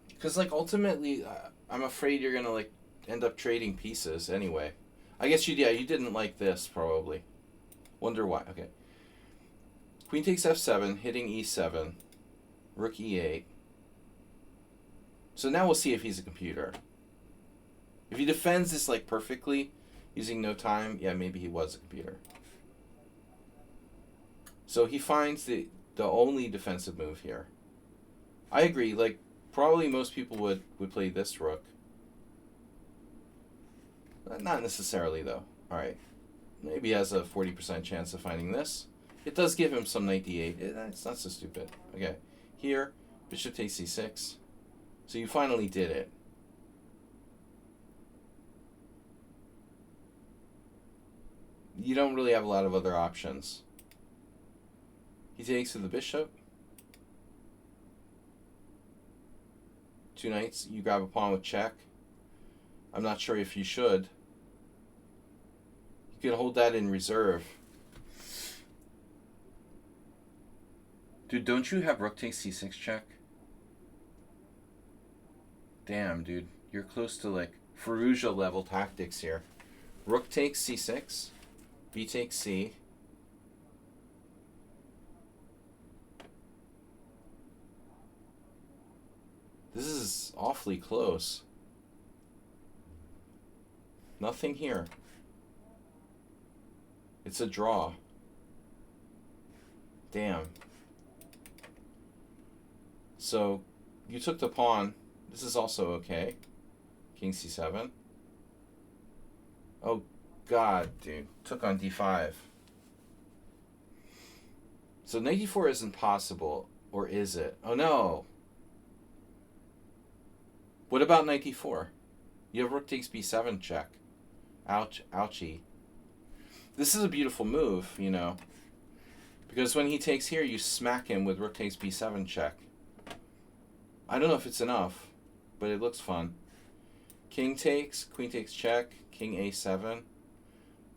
Because, like, ultimately, I'm afraid you're going to, like, end up trading pieces anyway. I guess you didn't like this, probably. Wonder why. Okay. Queen takes f7, hitting e7. Rook e8. So now we'll see if he's a computer. If he defends this, like, perfectly, using no time, yeah, maybe he was a computer. So he finds the only defensive move here. I agree, like, probably most people would play this rook. Not necessarily, though. Alright. Maybe he has a 40% chance of finding this. It does give him some knight d8. It's not so stupid. Okay. Here, bishop takes c6. So you finally did it. you don't really have a lot of other options. He takes with the bishop. 2 knights. You grab a pawn with check. I'm not sure if you should. You can hold that in reserve. Dude, don't you have rook takes c6 check? Damn, dude. You're close to like Fallujah level tactics here. Rook takes c6. B takes c. This is awfully close. Nothing here. It's a draw. Damn. So, you took the pawn. This is also okay. King c7. Oh, God, dude. Took on d5. So, knight d4 isn't possible. Or is it? Oh, no. What about knight d4? You have rook takes b7 check. Ouch, ouchie. This is a beautiful move, you know. Because when he takes here, you smack him with rook takes b7 check. I don't know if it's enough, but it looks fun. King takes, queen takes check, king a7.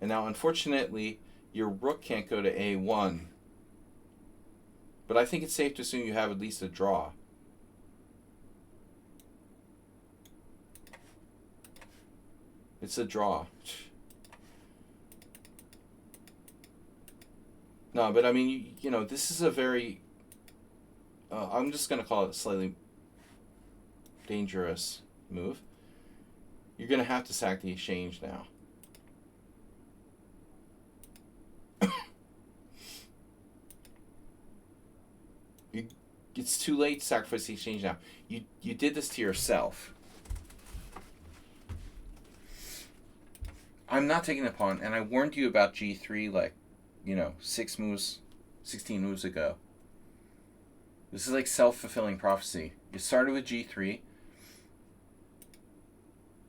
And now, unfortunately, your rook can't go to a1. But I think it's safe to assume you have at least a draw. It's a draw. No, but I mean, you know, this is a very... I'm just going to call it a slightly dangerous move. You're going to have to sack the exchange now. It's too late to sacrifice the exchange now. You did this to yourself. I'm not taking the pawn, and I warned you about g3 like, you know, 16 moves ago. This is like self-fulfilling prophecy. You started with g3,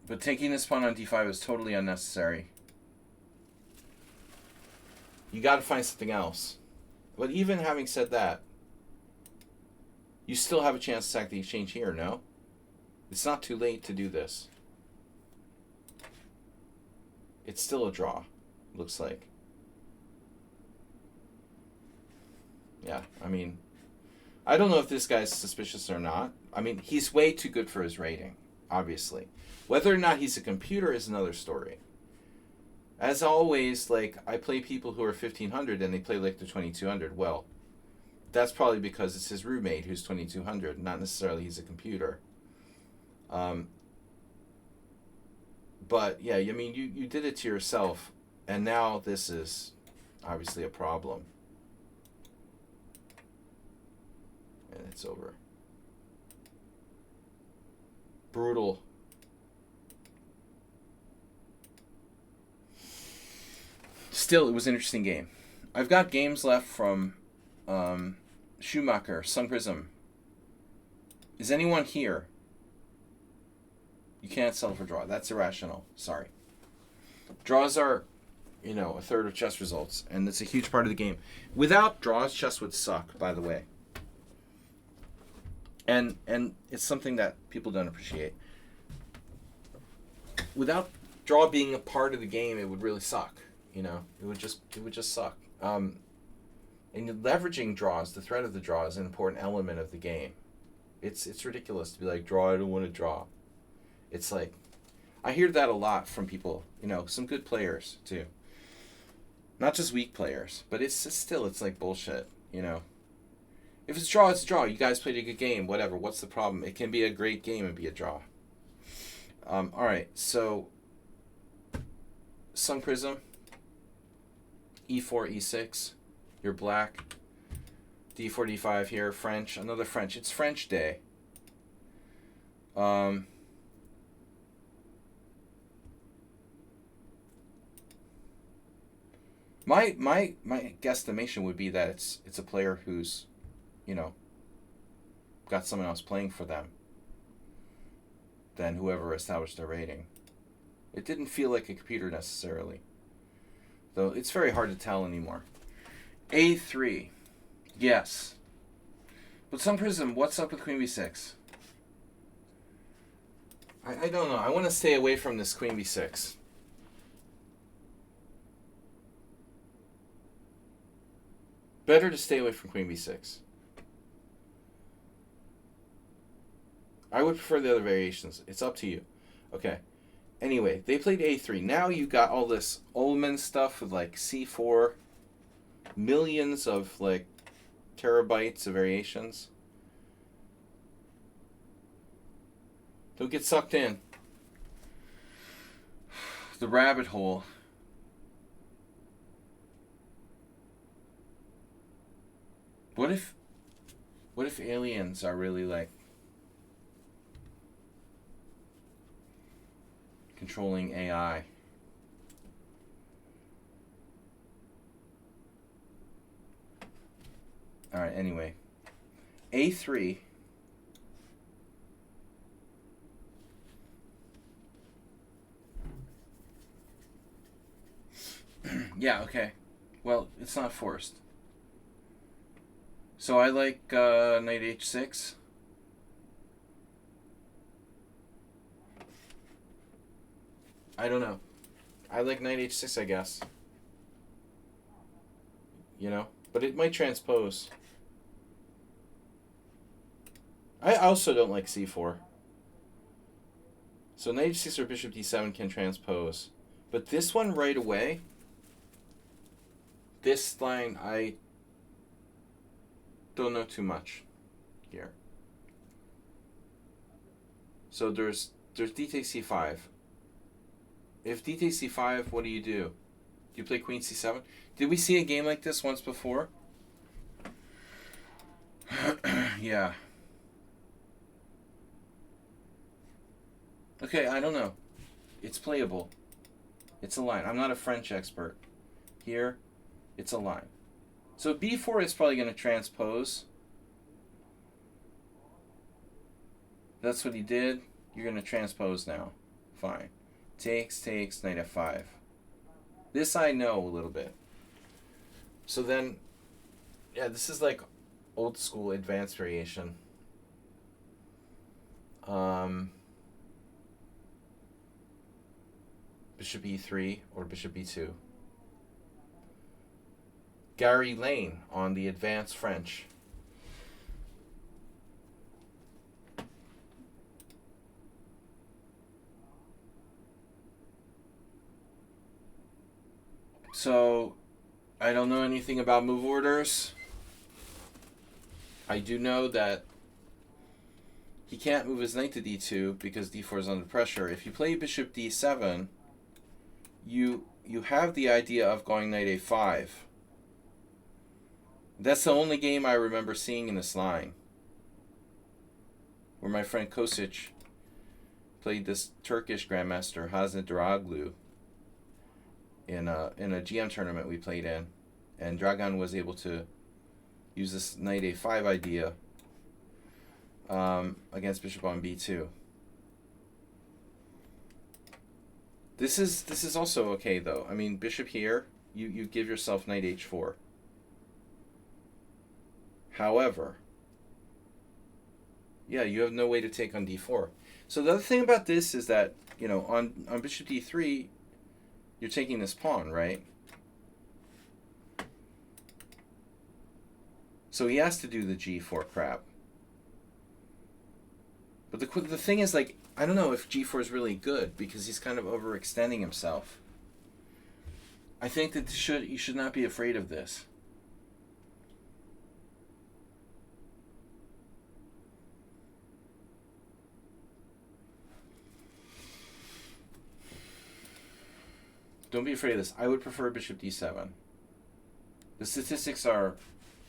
but taking this pawn on d5 is totally unnecessary. You got to find something else. But even having said that, you still have a chance to sack the exchange here, no? It's not too late to do this. It's still a draw, looks like. Yeah, I mean, I don't know if this guy's suspicious or not. I mean, he's way too good for his rating, obviously. Whether or not he's a computer is another story. As always, like, I play people who are 1500 and they play like they're 2200. Well, that's probably because it's his roommate who's 2200, not necessarily he's a computer. But, yeah, I mean, you did it to yourself, and now this is obviously a problem. And it's over. Brutal. Still, it was an interesting game. I've got games left from Schumacher, Sun Prism. Is anyone here? You can't settle for draw. That's irrational. Sorry. Draws are, you know, a third of chess results, and it's a huge part of the game. Without draws, chess would suck, by the way. And it's something that people don't appreciate. Without draw being a part of the game, it would really suck. You know, it would just suck. And leveraging draws, the threat of the draw, is an important element of the game. It's ridiculous to be like, draw, I don't want to draw. It's like, I hear that a lot from people, you know, some good players too. Not just weak players, but it's like bullshit, you know. If it's a draw, it's a draw. You guys played a good game, whatever. What's the problem? It can be a great game and be a draw. All right, so Sun Prism, e4, e6. You're black. d4, d5 here. French. Another French. It's French day. My guesstimation would be that it's a player who's, you know, got someone else playing for them than whoever established their rating. It didn't feel like a computer necessarily. Though it's very hard to tell anymore. A3. Yes. But some prism, what's up with queen b6? I don't know. I want to stay away from this queen b6. Better to stay away from queen b6. I would prefer the other variations. It's up to you. Okay. Anyway, they played a3. Now you got all this Ullman stuff with like c4. Millions of like terabytes of variations. Don't get sucked in. The rabbit hole. What if aliens are really like controlling AI? All right, anyway. A3. Yeah, okay. Well, it's not forced. So I like knight h6. I don't know. I like knight h6, I guess. You know? But it might transpose. I also don't like c4. So knight h6 or bishop d7 can transpose. But this one right away, this line, I don't know too much here. So there's d takes c5. If d takes c5, what do? Do you play queen c7? Did we see a game like this once before? Yeah. Okay, I don't know. It's playable. It's a line. I'm not a French expert. Here, it's a line. So b4 is probably going to transpose. That's what he did. You're going to transpose now. Fine. Takes, knight f5. This I know a little bit. So then, yeah, this is like old school advanced variation. Bishop e3 or bishop b2. Gary Lane on the advanced French. So, I don't know anything about move orders. I do know that he can't move his knight to d2 because d4 is under pressure. If you play bishop d7, you have the idea of going knight a5. That's the only game I remember seeing in this line, where my friend Kosic played this Turkish grandmaster Haznet Daraglu in a GM tournament we played in, and Dragan was able to use this knight a5 idea against bishop on b2. This is also okay though. I mean, bishop here, you give yourself knight h4. However, yeah, you have no way to take on d4. So the other thing about this is that, you know, on bishop d3, you're taking this pawn, right? So he has to do the g4 crap. But the thing is, like, I don't know if g4 is really good because he's kind of overextending himself. I think that you should not be afraid of this. Don't be afraid of this. I would prefer bishop d7. The statistics are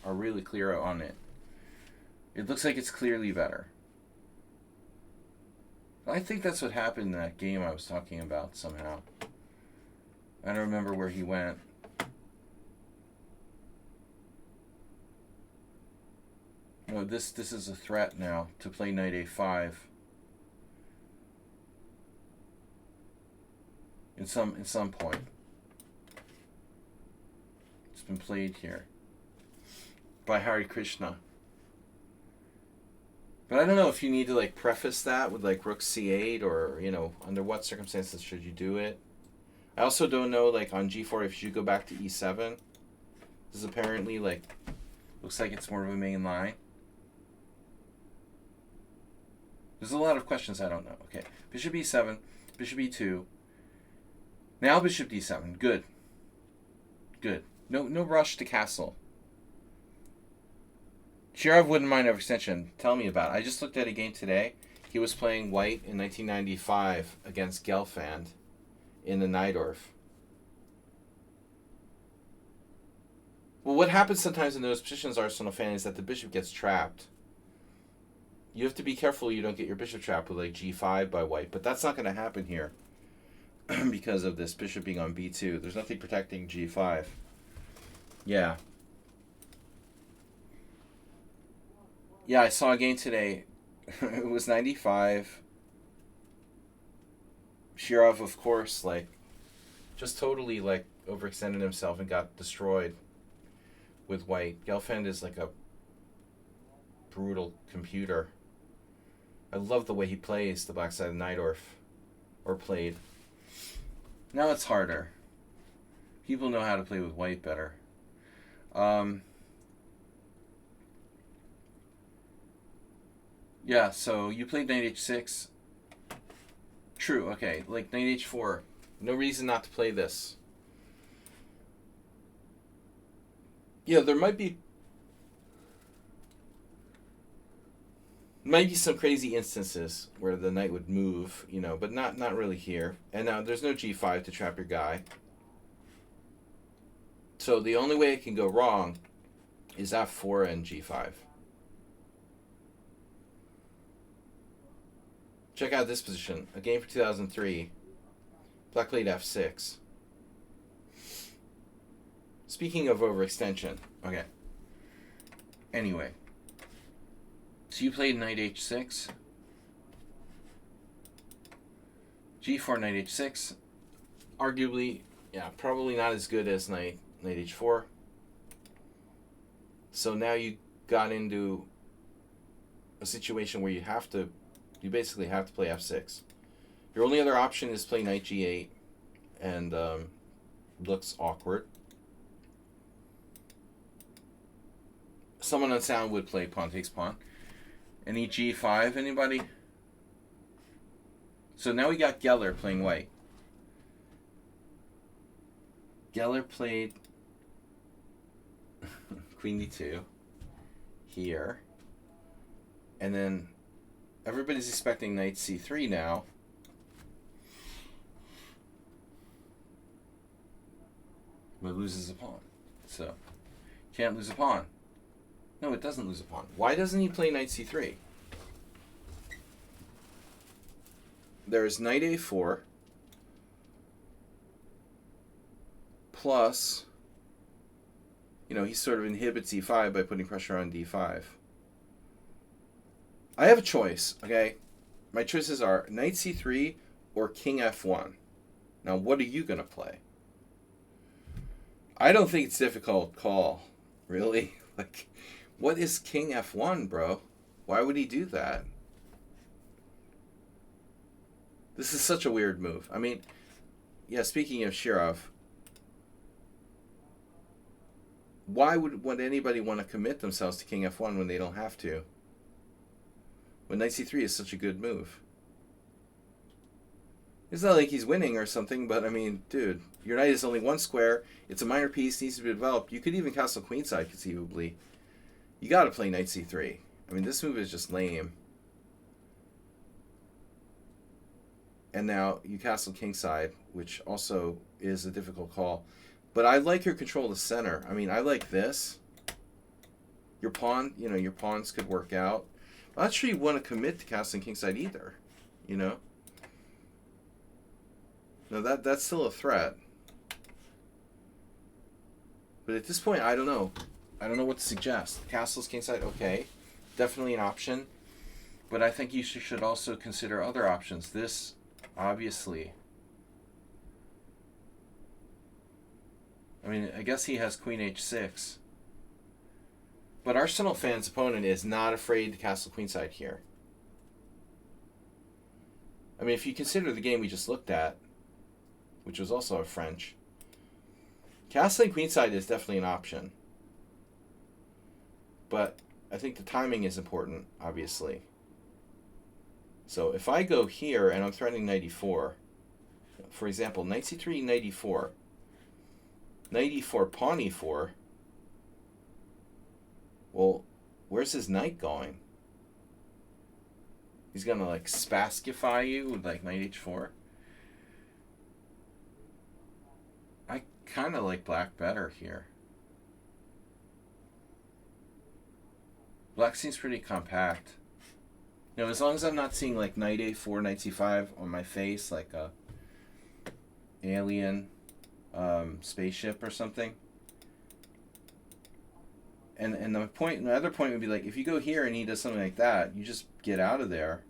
really clear on it. It looks like it's clearly better. I think that's what happened in that game I was talking about somehow. I don't remember where he went. No, this is a threat now to play knight a5. In some point. been played here by Hare Krishna. But I don't know if you need to like preface that with like rook c8 or, you know, under what circumstances should you do it. I also don't know like on g4 if you should go back to e7. This is apparently like, looks like it's more of a main line. There's a lot of questions I don't know. Okay, bishop e7, bishop e2. Now bishop d7. Good. Good. No rush to castle. Shirov wouldn't mind overextension. Tell me about it. I just looked at a game today. He was playing white in 1995 against Gelfand in the Najdorf. Well, what happens sometimes in those positions, Arsenal fan, is that the bishop gets trapped. You have to be careful you don't get your bishop trapped with like g5 by white, but that's not going to happen here because of this bishop being on b2. There's nothing protecting g5. Yeah. Yeah, I saw a game today. It was 95. Shirov, of course, like, just totally, like, overextended himself and got destroyed with white. Gelfand is like a brutal computer. I love the way he plays the black side of Najdorf. Or played. Now it's harder. People know how to play with white better. Yeah, so you played knight h6. True, okay. Like knight h4. No reason not to play this. Yeah, there might be some crazy instances where the knight would move, you know, but not really here. And now there's no g5 to trap your guy. So the only way it can go wrong is f4 and g5. Check out this position. A game for 2003. Black played f6. Speaking of overextension. Okay. Anyway. So you played knight h6. g4, knight h6. Arguably, yeah, probably not as good as knight h4. So now you got into a situation where you basically have to play f6. Your only other option is play knight g8, and looks awkward. Someone on sound would play pawn takes pawn. Any g5, anybody? So now we got Geller playing white. Geller played queen d2 here. And then everybody's expecting knight c3 now. But loses a pawn. So, can't lose a pawn. No, it doesn't lose a pawn. Why doesn't he play knight c3? There's knight a4 plus, you know, he sort of inhibits e5 by putting pressure on d5. I have a choice, okay? My choices are knight c3 or king f1. Now, what are you going to play? I don't think it's a difficult call, really. Like, what is king f1, bro? Why would he do that? This is such a weird move. I mean, yeah, speaking of Shirov, why would anybody want to commit themselves to king f1 when they don't have to? When knight c3 is such a good move. It's not like he's winning or something, but I mean, dude, your knight is only one square. It's a minor piece, needs to be developed. You could even castle queenside, conceivably. You got to play knight c3. I mean, this move is just lame. And now you castle kingside, which also is a difficult call. But I like your control of the center. I mean, I like this. Your pawn, you know, your pawns could work out. I'm not sure you want to commit to castling kingside either, you know? No, that's still a threat. But at this point, I don't know. I don't know what to suggest. Castles kingside, okay. Definitely an option. But I think you should also consider other options. This, obviously. I mean, I guess he has queen h6. But Arsenal fan's opponent is not afraid to castle queenside here. I mean, if you consider the game we just looked at, which was also a French, castling queenside is definitely an option. But I think the timing is important, obviously. So if I go here and I'm threatening knight e4, for example, knight c3, knight e4, knight e4, pawn e4, well, where's his knight going? He's going to like spaskify you with like knight h4. I kind of like black better here. Black seems pretty compact. You know, as long as I'm not seeing like knight a4, knight c5 on my face, like a alien spaceship or something. And the other point would be like, if you go here and he does something like that, you just get out of there,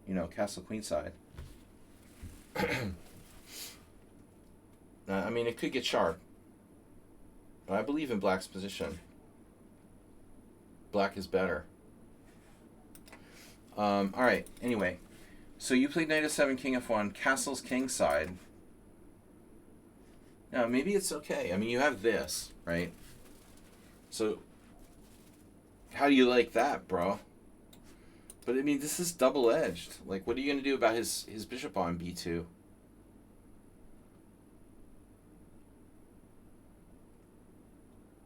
you know, castle queenside. I mean, it could get sharp. I believe in black's position. Black is better. All right. Anyway, so you played knight f7, king f1, castle's kingside. Now maybe it's okay. I mean, you have this, right? So how do you like that, bro? But I mean, this is double-edged. Like, what are you gonna do about his bishop on b2?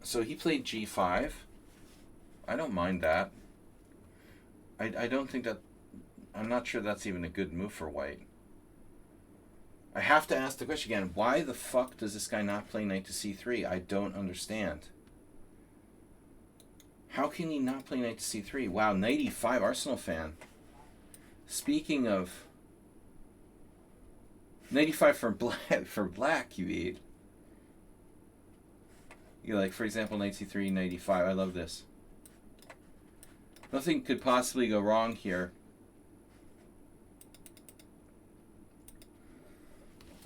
So he played g5. I don't mind that. I don't think that... I'm not sure that's even a good move for white. I have to ask the question again. Why the fuck does this guy not play knight to c3? I don't understand. How can he not play knight to c3? Wow, knight e5, Arsenal fan. Speaking of... knight e5 for black, you eat. You like, for example, knight c3, knight e5. I love this. Nothing could possibly go wrong here.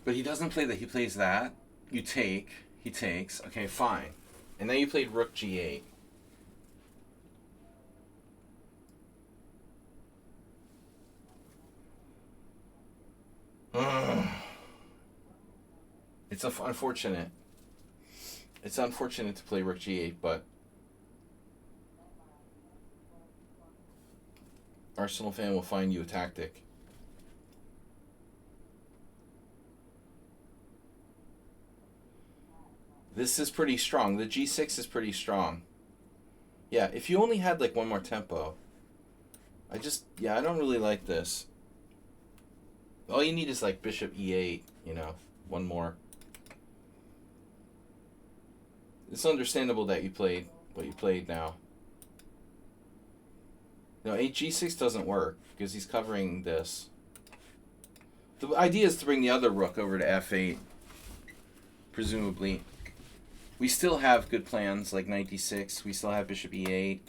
But he doesn't play that. He plays that. You take. He takes. Okay, fine. And then you played rook g8. It's unfortunate. It's unfortunate to play rook g8, but Arsenal fan will find you a tactic. This is pretty strong. The g6 is pretty strong. Yeah, if you only had like one more tempo. I don't really like this. All you need is like bishop e8, you know, one more. It's understandable that you played what you played now. No, g6 doesn't work because he's covering this. The idea is to bring the other rook over to f8, presumably. We still have good plans like knight d6. We still have bishop e8.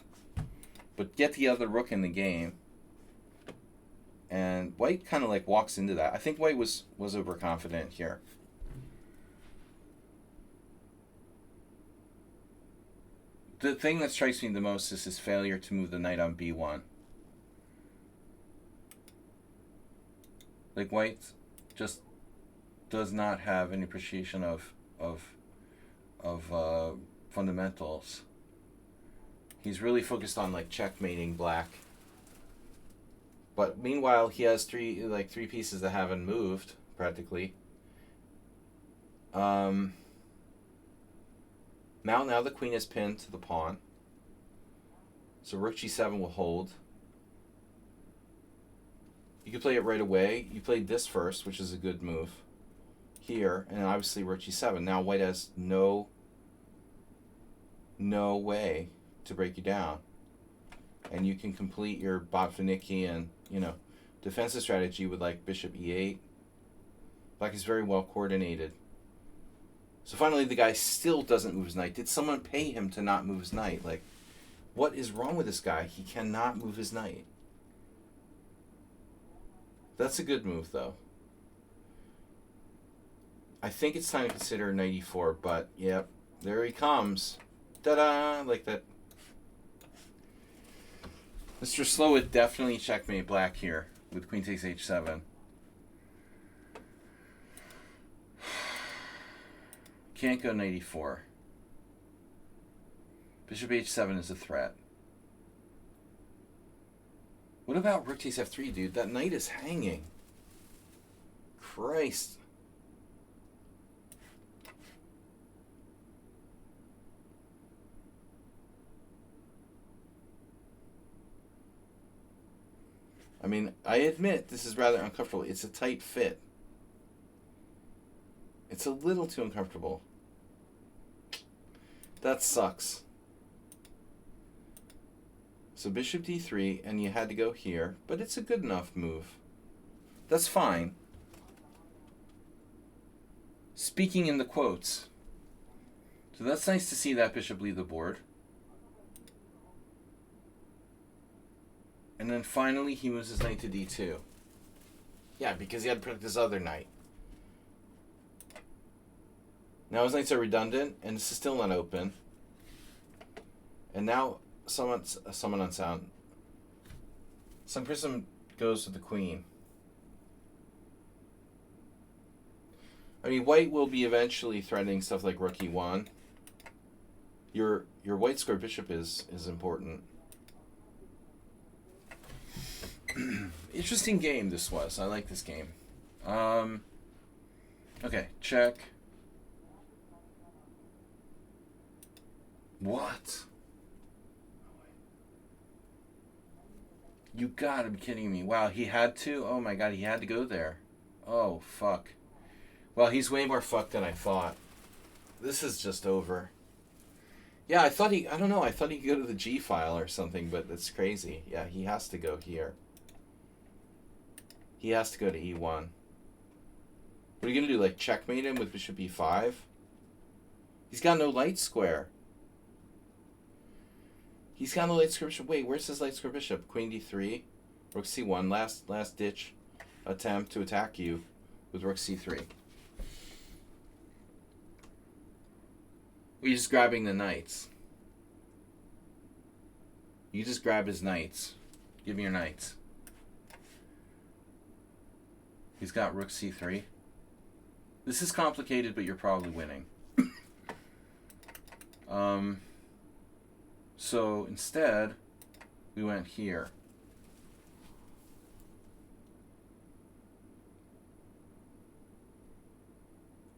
But get the other rook in the game. And white kind of like walks into that. I think white was overconfident here. The thing that strikes me the most is his failure to move the knight on b1. Like white just does not have any appreciation of fundamentals. He's really focused on like checkmating black. But meanwhile, he has three pieces that haven't moved practically. Now the queen is pinned to the pawn. So rook g7 will hold. You could play it right away. You played this first, which is a good move. Here, and obviously rook g7. Now white has no way to break you down. And you can complete your Botvinnikian, defensive strategy with like bishop e8. Black is very well coordinated. So finally the guy still doesn't move his knight. Did someone pay him to not move his knight? Like, what is wrong with this guy? He cannot move his knight. That's a good move though. I think it's time to consider knight e4, but yep, There he comes. Ta-da! Like that. Mr. Slow would definitely checkmate black here with queen takes h7. Can't go knight e4. Bishop h7 is a threat. What about rook takes f3, dude? That knight is hanging. Christ. I mean, I admit this is rather uncomfortable. It's a tight fit. It's a little too uncomfortable. That sucks. So bishop d3, and you had to go here, but it's a good enough move. That's fine. Speaking in the quotes. So that's nice to see that bishop leave the board. And then finally he moves his knight to d2. Yeah, because he had to protect his other knight. Now his knights are redundant, and this is still not open. And now someone unsound. Some prism goes to the queen. I mean, white will be eventually threatening stuff like rook e1. Your white square bishop is important. Interesting game this was. I like this game. Okay, check. What? You gotta be kidding me. Wow, he had to? Oh my god, he had to go there. Oh, fuck. Well, he's way more fucked than I thought. This is just over. Yeah, I don't know, I thought he could go to the G file or something, but that's crazy. Yeah, he has to go here. He has to go to e1. What are you going to do, like checkmate him with bishop e5? He's got no light square. He's got no light square bishop. Wait, where's his light square bishop? Queen d3, rook c1, last ditch attempt to attack you with rook c3. We're just grabbing the knights. You just grab his knights. Give me your knights. He's got rook c3. This is complicated, but you're probably winning. So instead, we went here.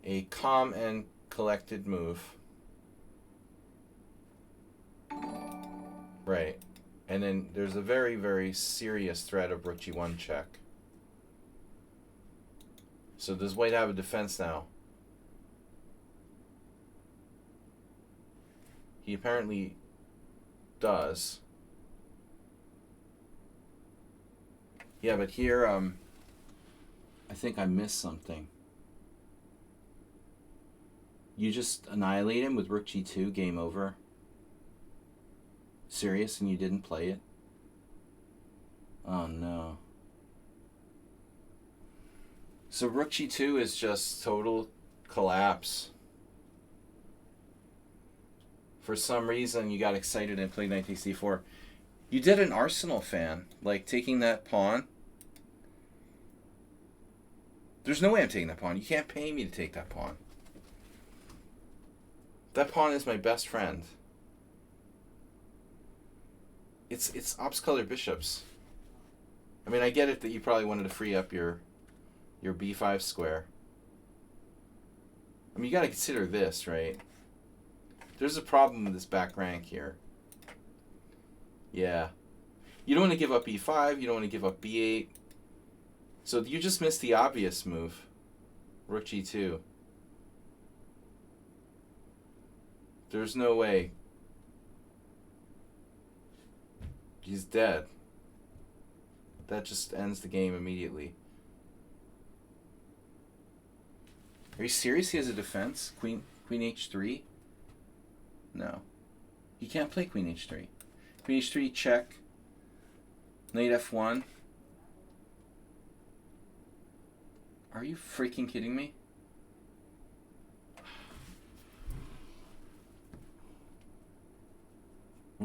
A calm and collected move. Right. And then there's a very, very serious threat of rook g1 check. So does white have a defense now? He apparently does. Yeah, but here, I think I missed something. You just annihilate him with rook g2, game over. Serious, and you didn't play it? Oh no. So rook g2 is just total collapse. For some reason, you got excited and played knight takes d4. You did an Arsenal fan, like taking that pawn. There's no way I'm taking that pawn. You can't pay me to take that pawn. That pawn is my best friend. It's ops color bishops. I mean, I get it that you probably wanted to free up your b5 square. I mean, you got to consider this, right? There's a problem with this back rank here. Yeah. You don't want to give up e5. You don't want to give up b8. So you just missed the obvious move. Rook g2. There's no way. He's dead. That just ends the game immediately. Are you serious? He has a defense? Queen h3? No. He can't play queen h3. Queen h3, check. Knight f1. Are you freaking kidding me?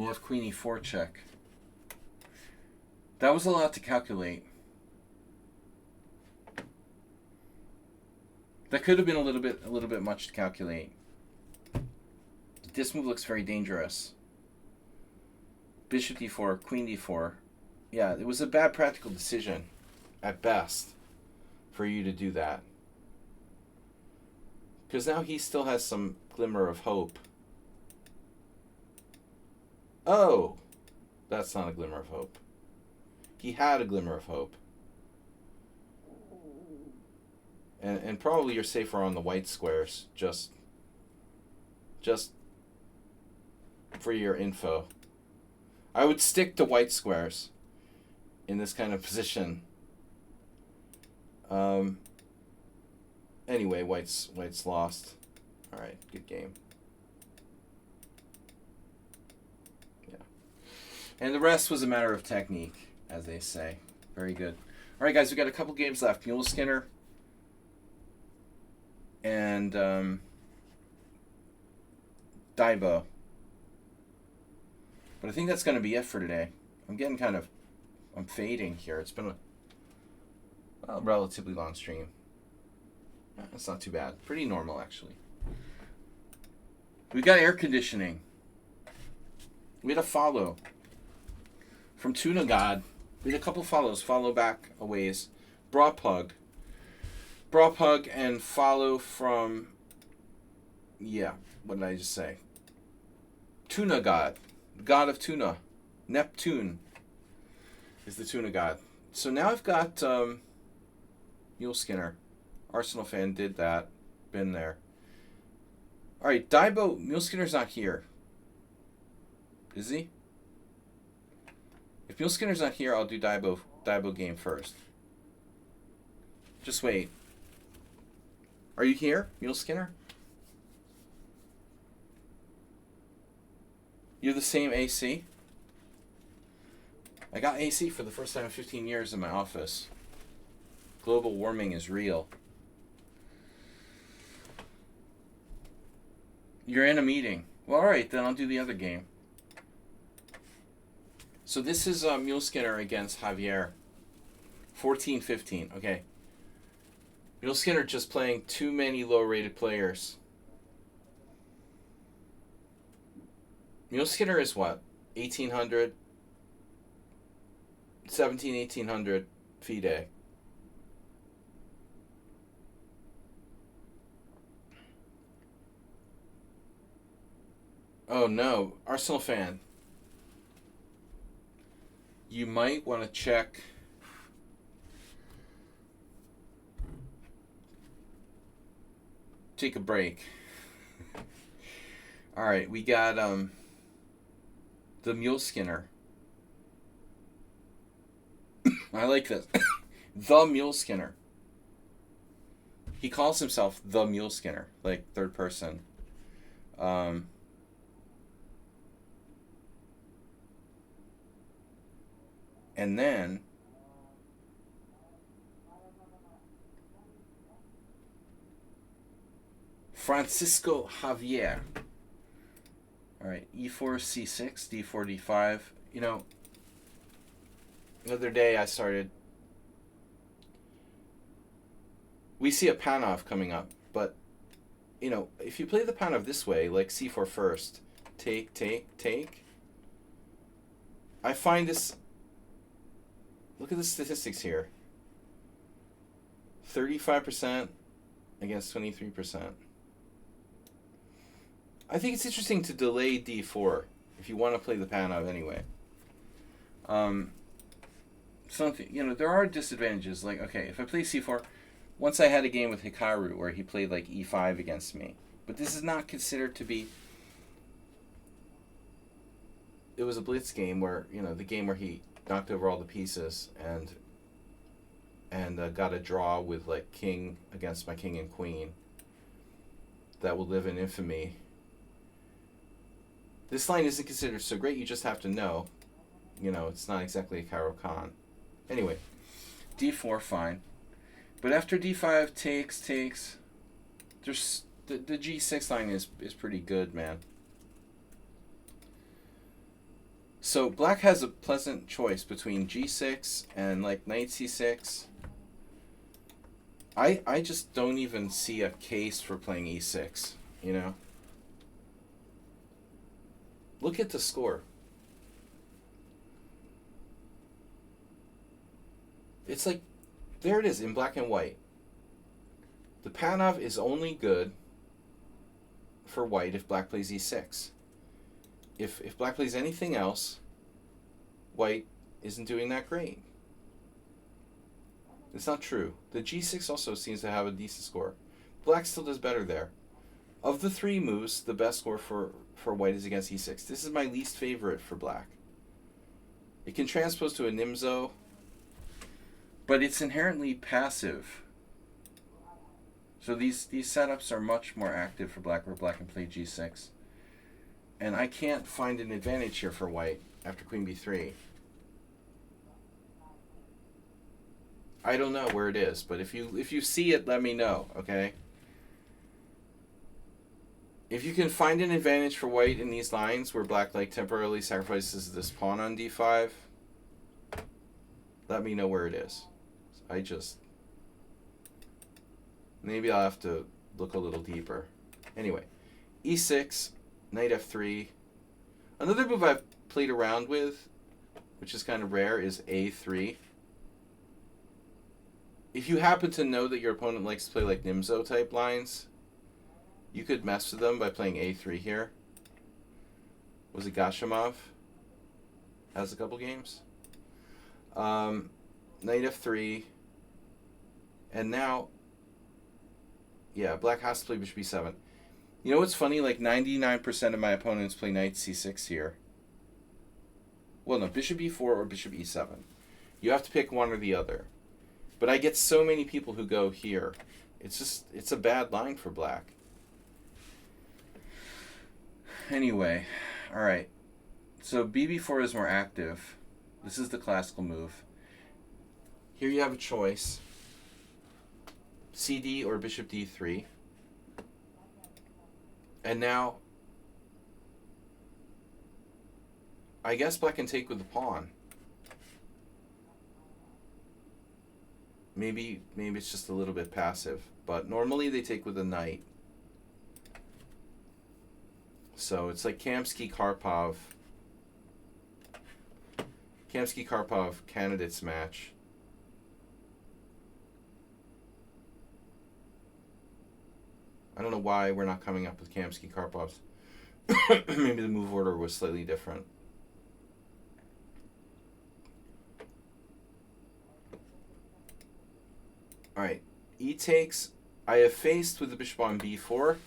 we have queen e4 check. That was a lot to calculate. That could have been a little bit much to calculate. This move looks very dangerous. Bishop d4, queen d4. Yeah, it was a bad practical decision, at best, for you to do that. Because now he still has some glimmer of hope. Oh! That's not a glimmer of hope. He had a glimmer of hope. And probably you're safer on the white squares, just for your info. I would stick to white squares in this kind of position. Anyway, white's lost. All right, good game. Yeah. And the rest was a matter of technique, as they say. Very good. All right, guys, we got a couple games left. Mule Skinner and Daibo. But I think that's going to be it for today. I'm fading here. It's been a relatively long stream. That's not too bad. Pretty normal, actually. We got air conditioning. We had a follow from Tuna God. We had a couple follows. Follow back a ways. Bra Pug, and follow from, yeah, what did I just say? Tuna God. God of tuna. Neptune is the tuna god. So now I've got Mule Skinner. Arsenal fan did that. Been there. Alright, Daibo. Mule Skinner's not here. Is he? If Mule Skinner's not here, I'll do Daibo game first. Just wait. Are you here, Mule Skinner? You're the same AC? I got AC for the first time in 15 years in my office. Global warming is real. You're in a meeting. Well, alright, then I'll do the other game. So this is Mule Skinner against Javier. 14-15. Okay. Mule Skinner just playing too many low-rated players. Mule Skinner is what? 1800? 1800 FIDE. Oh no, Arsenal fan. You might want to check take a break. All right, we got the Mule Skinner. I like this. The Mule Skinner. He calls himself the Mule Skinner, like third person. And then Francisco Javier. All right, e4, c6, d4, d5. You know, the other day I started. We see a Panov coming up, but you know, if you play the Panov this way, like c4 first, take, take, take. I find this. Look at the statistics here. 35% against 23%. I think it's interesting to delay d4 if you want to play the Panov anyway. Something, you know, there are disadvantages. Like, okay, if I play c4, once I had a game with Hikaru where he played like e5 against me, but this is not considered to be. It was a blitz game where, you know, the game where he knocked over all the pieces and got a draw with like king against my king and queen that will live in infamy. This line isn't considered so great, you just have to know. You know, it's not exactly a Cairo Khan. Anyway, d4, fine. But after d5 takes, there's the g6 line is pretty good, man. So black has a pleasant choice between g6 and like knight c6. I just don't even see a case for playing e6, you know? Look at the score. It's like, there it is in black and white. The Panov is only good for white if black plays e6. If black plays anything else, white isn't doing that great. It's not true. The g6 also seems to have a decent score. Black still does better there. Of the three moves, the best score for white is against e6. This is my least favorite for black. It can transpose to a Nimzo, but it's inherently passive. So these setups are much more active for black, where black can play g6. And I can't find an advantage here for white after queen b3. I don't know where it is, but if you see it, let me know, okay? If you can find an advantage for white in these lines where black like temporarily sacrifices this pawn on d5, let me know where it is. Maybe I'll have to look a little deeper. Anyway, e6, knight f3. Another move I've played around with, which is kind of rare, is a3. If you happen to know that your opponent likes to play like Nimzo type lines, you could mess with them by playing a3 here. Was it Gashimov? Has a couple games. Knight f3. And now, yeah, black has to play bishop e7. You know what's funny? Like 99% of my opponents play knight c6 here. Well, no, bishop e4 or bishop e7. You have to pick one or the other. But I get so many people who go here. It's a bad line for black. Anyway, all right. So bb4 is more active. This is the classical move. Here you have a choice. cd or bishop d3. And now, I guess black can take with the pawn. Maybe it's just a little bit passive, but normally they take with a knight. So it's like Kamsky-Karpov candidates match. I don't know why we're not coming up with Kamsky-Karpovs. Maybe the move order was slightly different. Alright, e takes. I have faced with the bishop on b4.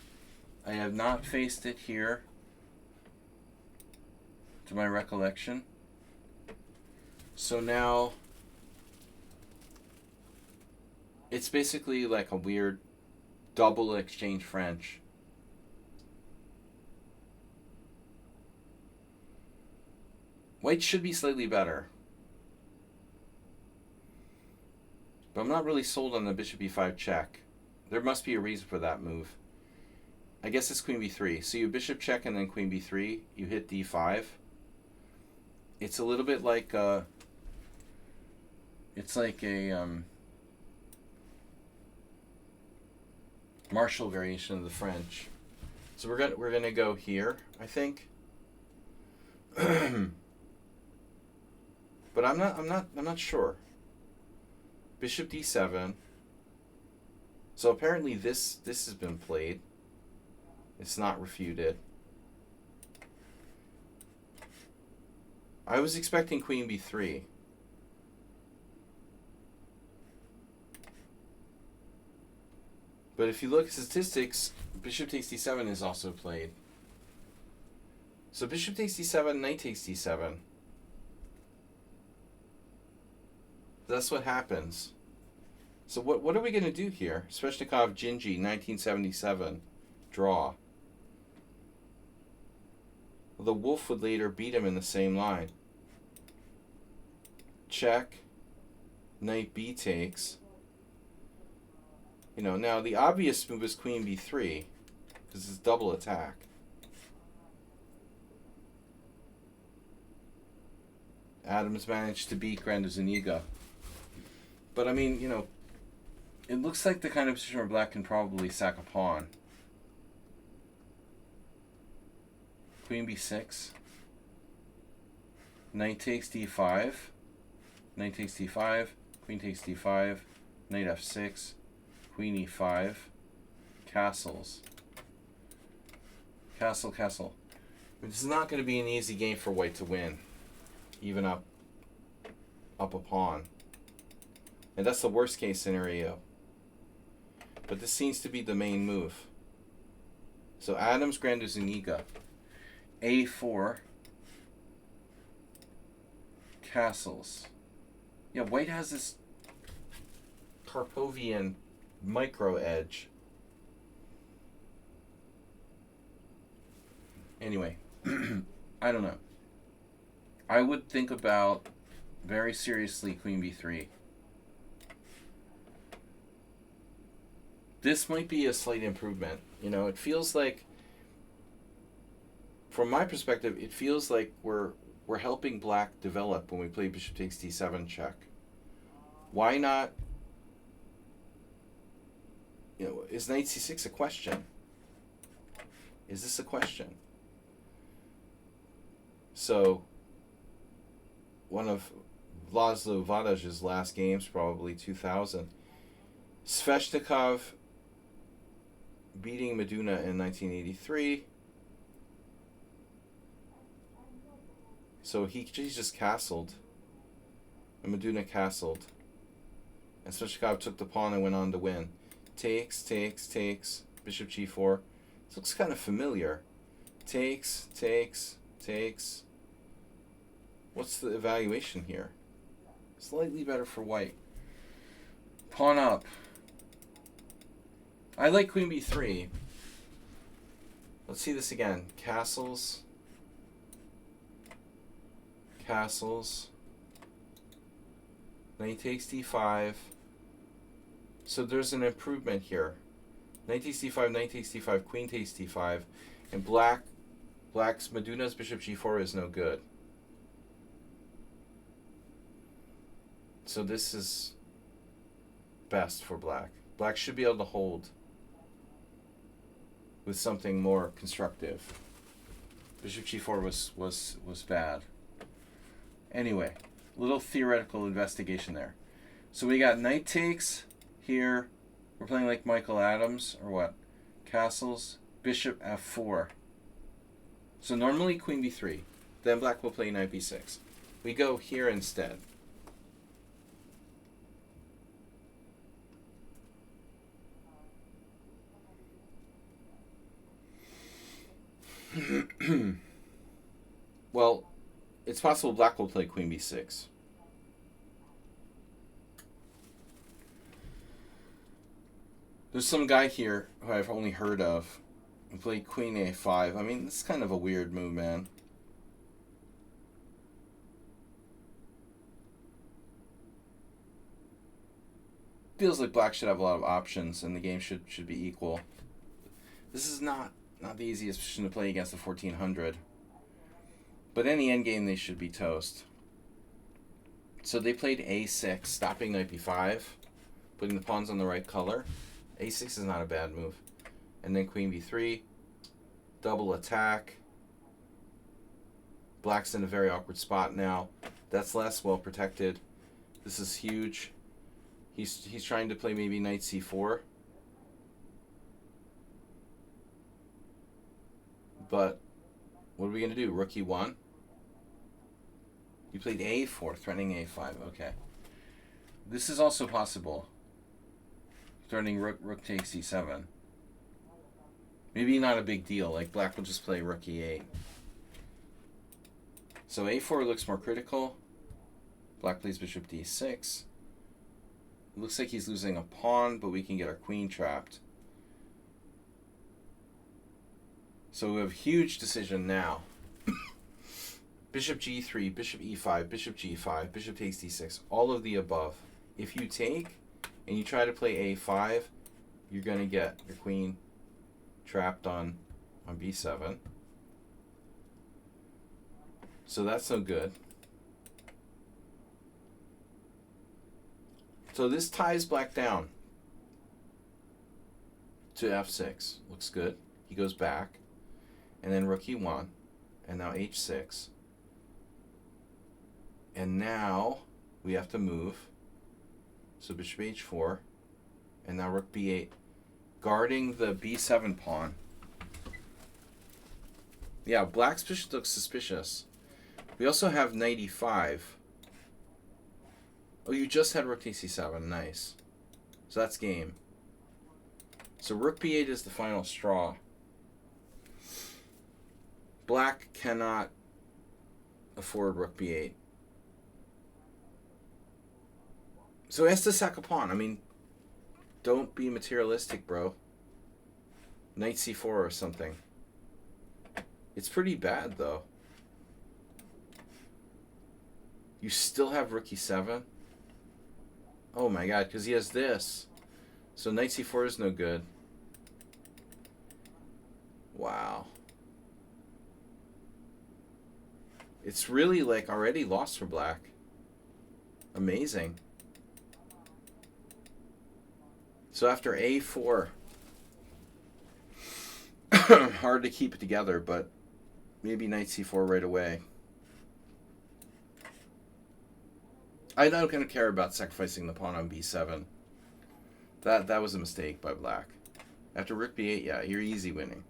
I have not faced it here, to my recollection. So now, it's basically like a weird double exchange French. White should be slightly better. But I'm not really sold on the bishop e5 check. There must be a reason for that move. I guess it's queen b3. So you bishop check and then queen b3. You hit d5. It's a little bit like it's like a Marshall variation of the French. So we're gonna go here, I think. But I'm not sure. Bishop d7. So apparently this has been played. It's not refuted. I was expecting queen b3. But if you look at statistics, bishop takes d7 is also played. So bishop takes d7, knight takes d7. That's what happens. So what are we going to do here? Sveshnikov, Gingy, 1977. Draw. The wolf would later beat him in the same line. Check. Knight b takes. You know, now the obvious move is queen b3, because it's double attack. Adams managed to beat Zuniga. But I mean, it looks like the kind of position where black can probably sack a pawn. Queen b6. Knight takes d5. Knight takes d5. Queen takes d5. Knight f6. Queen e5. Castles. Castle, castle. This is not going to be an easy game for white to win. Even up a pawn. And that's the worst case scenario. But this seems to be the main move. So Adams, Zuniga. A4. Castles. Yeah, white has this Karpovian micro edge. Anyway, I don't know. I would think about very seriously Queen b3. This might be a slight improvement. It feels like, from my perspective, it feels like we're helping black develop when we play bishop takes d7 check. Why not? Is knight c6 a question? Is this a question? So, one of Laszlo Vadaj's last games, probably 2000. Sveshnikov beating Meduna in 1983. So he's just castled. And Meduna castled. And Sveshnikov took the pawn and went on to win. Takes, takes, takes. Bishop g4. This looks kind of familiar. Takes, takes, takes. What's the evaluation here? Slightly better for white. Pawn up. I like Queen b3. Let's see this again. Castles. Castles. Knight takes d5. So there's an improvement here. Knight takes d5, knight takes d5, queen takes d5. And black's Meduna's bishop g4 is no good. So this is best for black. Black should be able to hold with something more constructive. Bishop g4 was bad. Anyway, little theoretical investigation there. So we got knight takes here. We're playing like Michael Adams, or what? Castles, bishop f4. So normally queen b3. Then black will play knight b6. We go here instead. Well, it's possible black will play queen b6. There's some guy here who I've only heard of who played queen a5. I mean, this is kind of a weird move, man. Feels like black should have a lot of options and the game should be equal. This is not the easiest position to play against the 1400. But any endgame, they should be toast. So they played a6, stopping knight b5, putting the pawns on the right color. a6 is not a bad move. And then queen b3, double attack. Black's in a very awkward spot now. That's less well protected. This is huge. He's trying to play maybe knight c4. But what are we going to do? Rook e1? You played a4, threatening a5. Okay. This is also possible. Threatening rook takes e7. Maybe not a big deal. Like black will just play rook e8. So a4 looks more critical. Black plays bishop d6. It looks like he's losing a pawn, but we can get our queen trapped. So we have a huge decision now. Bishop g3, bishop e5, bishop g5, bishop takes d6, all of the above. If you take and you try to play a5, you're going to get your queen trapped on b7. So that's no good. So this ties black down to f6. Looks good. He goes back. And then rook e1. And now h6. And now we have to move. So bishop h4. And now rook b8. Guarding the b7 pawn. Yeah, black's position looks suspicious. We also have knight e5. Oh, you just had rook c7. Nice. So that's game. So rook b8 is the final straw. Black cannot afford rook b8. So he has to sack a pawn. I mean, don't be materialistic, bro. Knight c4 or something. It's pretty bad, though. You still have rook e7? Oh my god, because he has this. So knight c4 is no good. Wow. It's really, like, already lost for black. Amazing. So after a4, hard to keep it together, but maybe knight c4 right away. I don't kind of care about sacrificing the pawn on b7. That was a mistake by black. After rook b8, yeah, you're easy winning.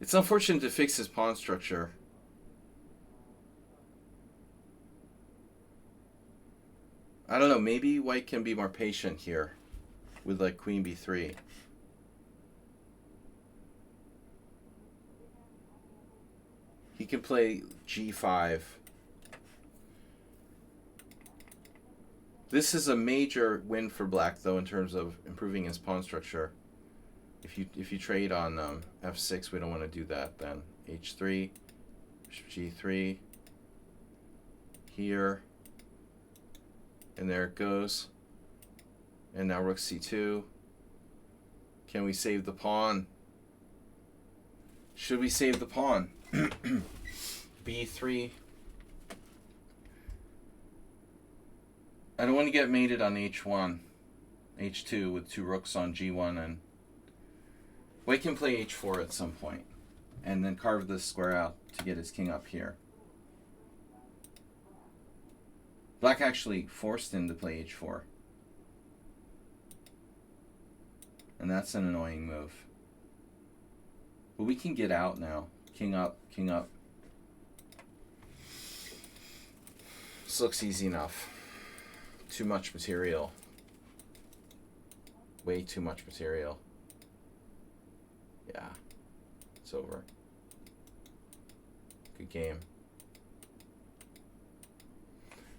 It's unfortunate to fix his pawn structure. I don't know, maybe white can be more patient here with like queen b3. He can play g5. This is a major win for black, though, in terms of improving his pawn structure. If you trade on f6, we don't want to do that then. h3, bishop g3, here, and there it goes. And now rook c2. Can we save the pawn? Should we save the pawn? b3. I don't want to get mated on h1, h2 with two rooks on g1, and white can play h4 at some point and then carve this square out to get his king up here. Black actually forced him to play h4. And that's an annoying move. But we can get out now. King up, king up. This looks easy enough. Too much material. Way too much material. Yeah. It's over. Good game.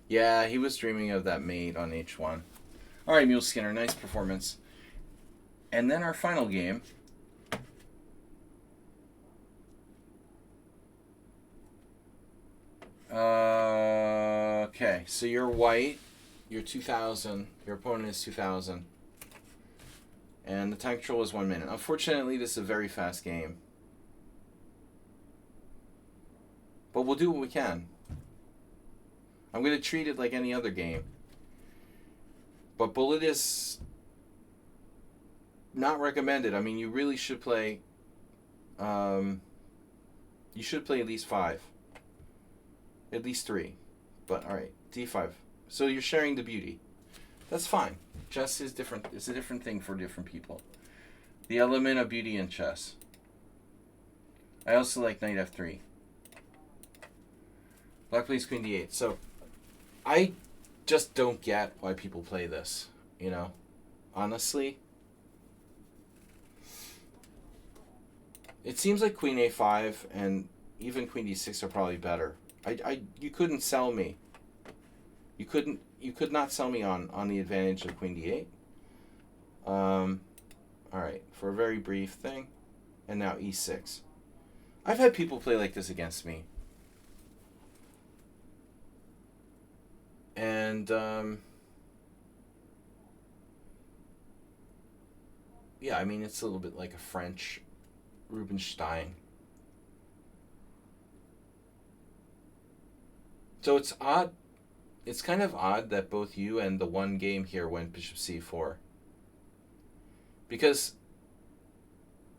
Yeah, he was dreaming of that mate on h1. Alright, Mule Skinner, nice performance. And then our final game. Okay, so you're white. You're 2,000. Your opponent is 2,000. And the time control is 1 minute. Unfortunately, this is a very fast game. But we'll do what we can. I'm going to treat it like any other game. But bullet is not recommended. I mean, you really should play... you should play at least 5. At least 3. But, alright, d5. So you're sharing the beauty. That's fine. Chess is different. It's a different thing for different people. The element of beauty in chess. I also like knight f3. Black plays queen d8. So I just don't get why people play this, you know? Honestly. It seems like queen a5 and even queen d6 are probably better. You couldn't sell me. You could not sell me on the advantage of queen d8. Alright, for a very brief thing. And now e6. I've had people play like this against me. And, yeah, I mean, it's a little bit like a French Rubinstein. So it's odd It's kind of odd that both you and the one game here went bishop c4. Because,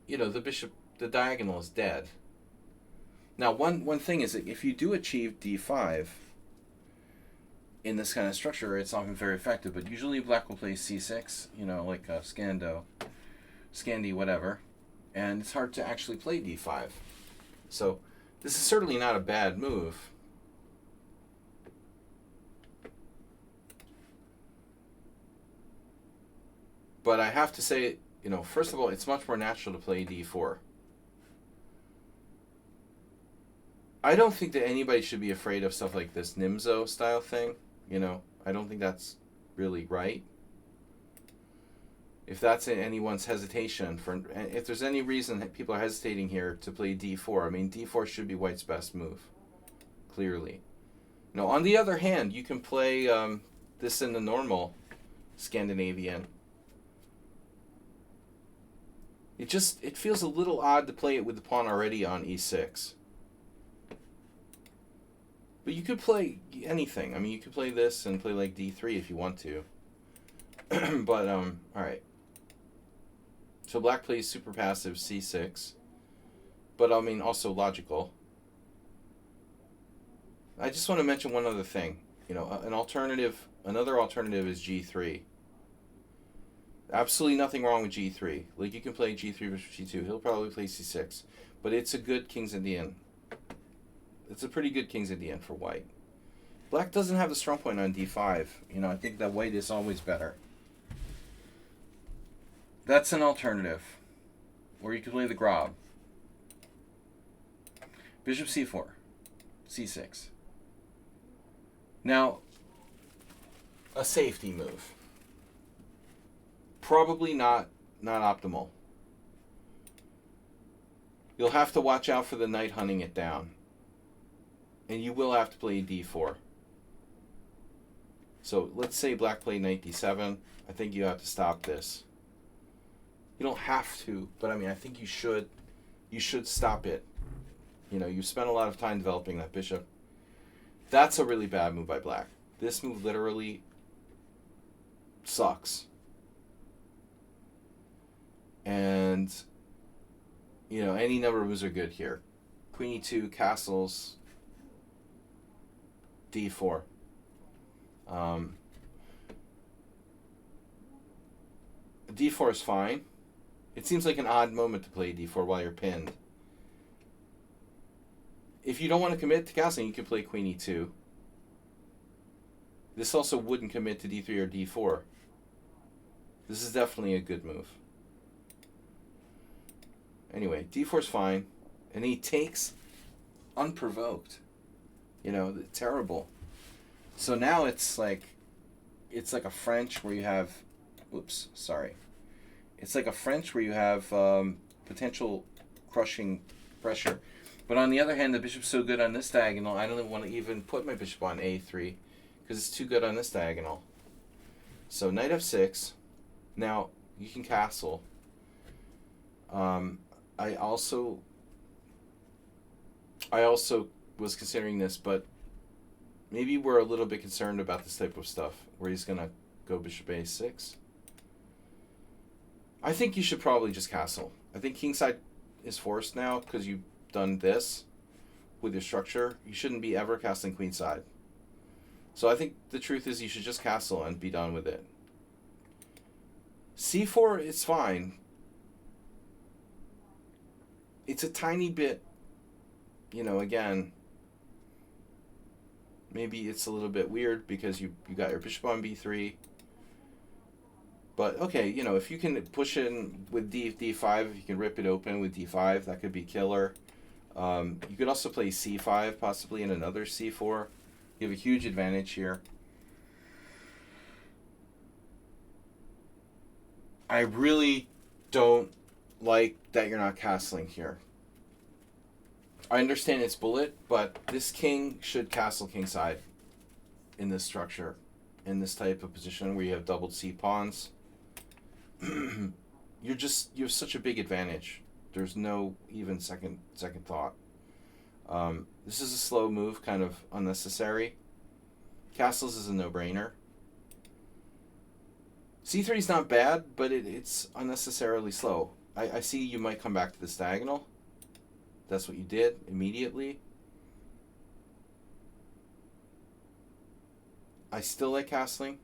the diagonal is dead. Now, one thing is that if you do achieve d5 in this kind of structure, it's often very effective. But usually black will play c6, like Scandi, whatever. And it's hard to actually play d5. So this is certainly not a bad move. But I have to say, first of all, it's much more natural to play d4. I don't think that anybody should be afraid of stuff like this Nimzo style thing. I don't think that's really right. If that's anyone's hesitation, if there's any reason that people are hesitating here to play d4, I mean, d4 should be white's best move, clearly. Now, on the other hand, you can play this in the normal Scandinavian. It feels a little odd to play it with the pawn already on e6. But you could play anything. I mean, you could play this and play like d3 if you want to. But, alright. So black plays super passive c6. But, I mean, also logical. I just want to mention one other thing. Another alternative is g3. Absolutely nothing wrong with g3. Like, you can play g3 versus g2. He'll probably play c6. But it's a good King's Indian. It's a pretty good King's Indian for white. Black doesn't have the strong point on d5. I think that white is always better. That's an alternative. Or you can play the Grob. Bishop c4. c6. Now, a safety move. Probably not optimal. You'll have to watch out for the knight hunting it down. And you will have to play d4. So let's say black played knight d7. I think you have to stop this. You don't have to, but I mean, I think you should. You should stop it. You spent a lot of time developing that bishop. That's a really bad move by black. This move literally sucks. And, any number of moves are good here. Queen e2, castles, d4. d4 is fine. It seems like an odd moment to play d4 while you're pinned. If you don't want to commit to castling, you can play queen e2. This also wouldn't commit to d3 or d4. This is definitely a good move. Anyway, d4 is fine. And he takes unprovoked. Terrible. So now it's like a French where you have... Oops, sorry. It's like a French where you have potential crushing pressure. But on the other hand, the bishop's so good on this diagonal, I don't want to even put my bishop on a3 because it's too good on this diagonal. So knight f6. Now, you can castle. I also was considering this, but maybe we're a little bit concerned about this type of stuff, where he's going to go bishop a6. I think you should probably just castle. I think kingside is forced now because you've done this with your structure. You shouldn't be ever castling queenside. So I think the truth is you should just castle and be done with it. c4 is fine. It's a tiny bit, again, maybe it's a little bit weird because you got your bishop on b3. But, okay, if you can push in with d5, if you can rip it open with d5, that could be killer. You could also play c5, possibly, in another c4. You have a huge advantage here. I really don't like that you're not castling here. I understand it's bullet, but this king should castle kingside in this structure, in this type of position where you have doubled c pawns. You have such a big advantage. There's no even second thought. This is a slow move, kind of unnecessary. Castles is a no-brainer. C3 is not bad, but it's unnecessarily slow. I see you might come back to this diagonal. That's what you did immediately. I still like castling.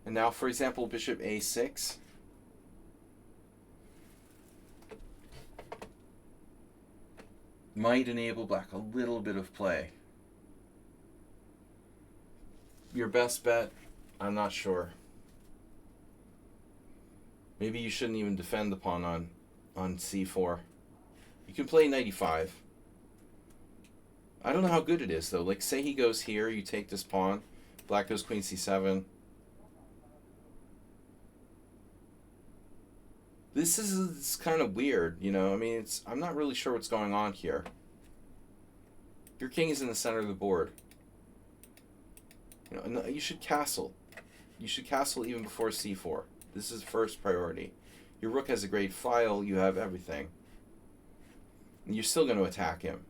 And now, for example, bishop a6. Might enable black a little bit of play. Your best bet, I'm not sure. Maybe you shouldn't even defend the pawn on c4. You can play knight e5. I don't know how good it is, though. Like, say he goes here, you take this pawn, black goes queen c7. This is kind of weird, you know? I mean, I'm not really sure what's going on here. Your king is in the center of the board. You know, you should castle. You should castle even before c4. This is first priority. Your rook has a great file. You have everything. And you're still going to attack him.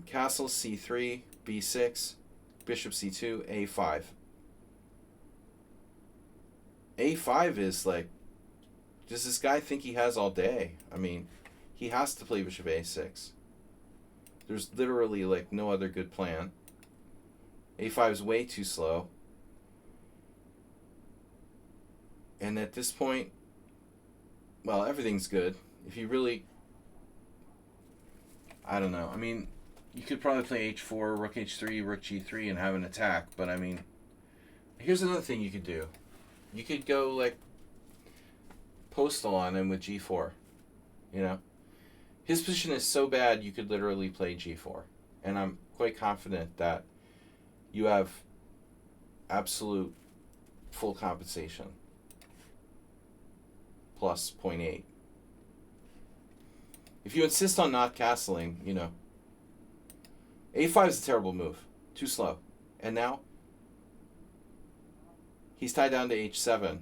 Castle c3, b6, bishop c2, a5. a5 is like, does this guy think he has all day? I mean, he has to play bishop a6. There's literally like no other good plan. a5 is way too slow. And at this point, well, everything's good. If you really, I don't know. I mean, you could probably play h4, rook h3, rook g3, and have an attack. But I mean, here's another thing you could do. You could go like postal on him with g4. You know, his position is so bad you could literally play g4, and I'm quite confident that you have absolute full compensation. Plus 0.8. If you insist on not castling, you know, a5 is a terrible move. Too slow. And now, he's tied down to h7.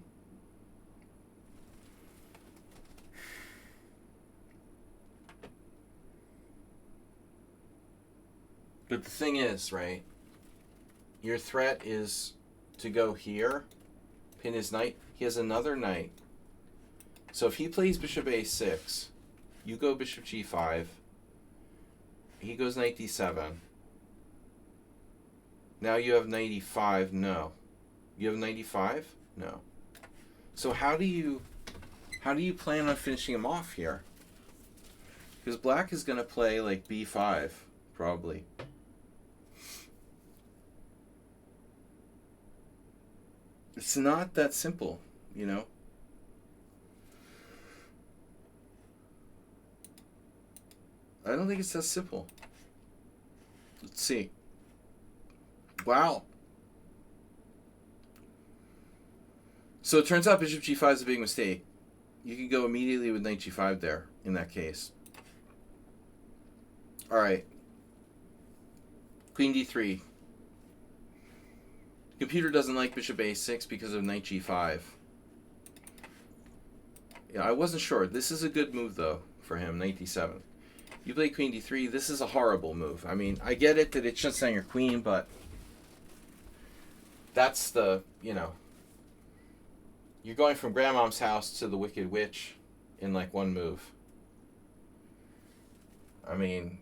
But the thing is, right, your threat is to go here, pin his knight. He has another knight. So if he plays bishop a6, you go bishop g5, he goes knight d7. Now you have knight e5, no. You have knight e5? No. So how do you plan on finishing him off here? Because black is going to play like b5, probably. It's not that simple, you know? I don't think it's that simple. Let's see. Wow. So it turns out bishop g5 is a big mistake. You can go immediately with knight g5 there, in that case. Alright. Queen d3. Computer doesn't like bishop a6 because of knight g5. Yeah, I wasn't sure. This is a good move, though, for him, knight d7. You play queen d3, this is a horrible move. I mean, I get it that it shuts down your queen, but that's the, you know, you're going from grandmom's house to the Wicked Witch in like one move. I mean,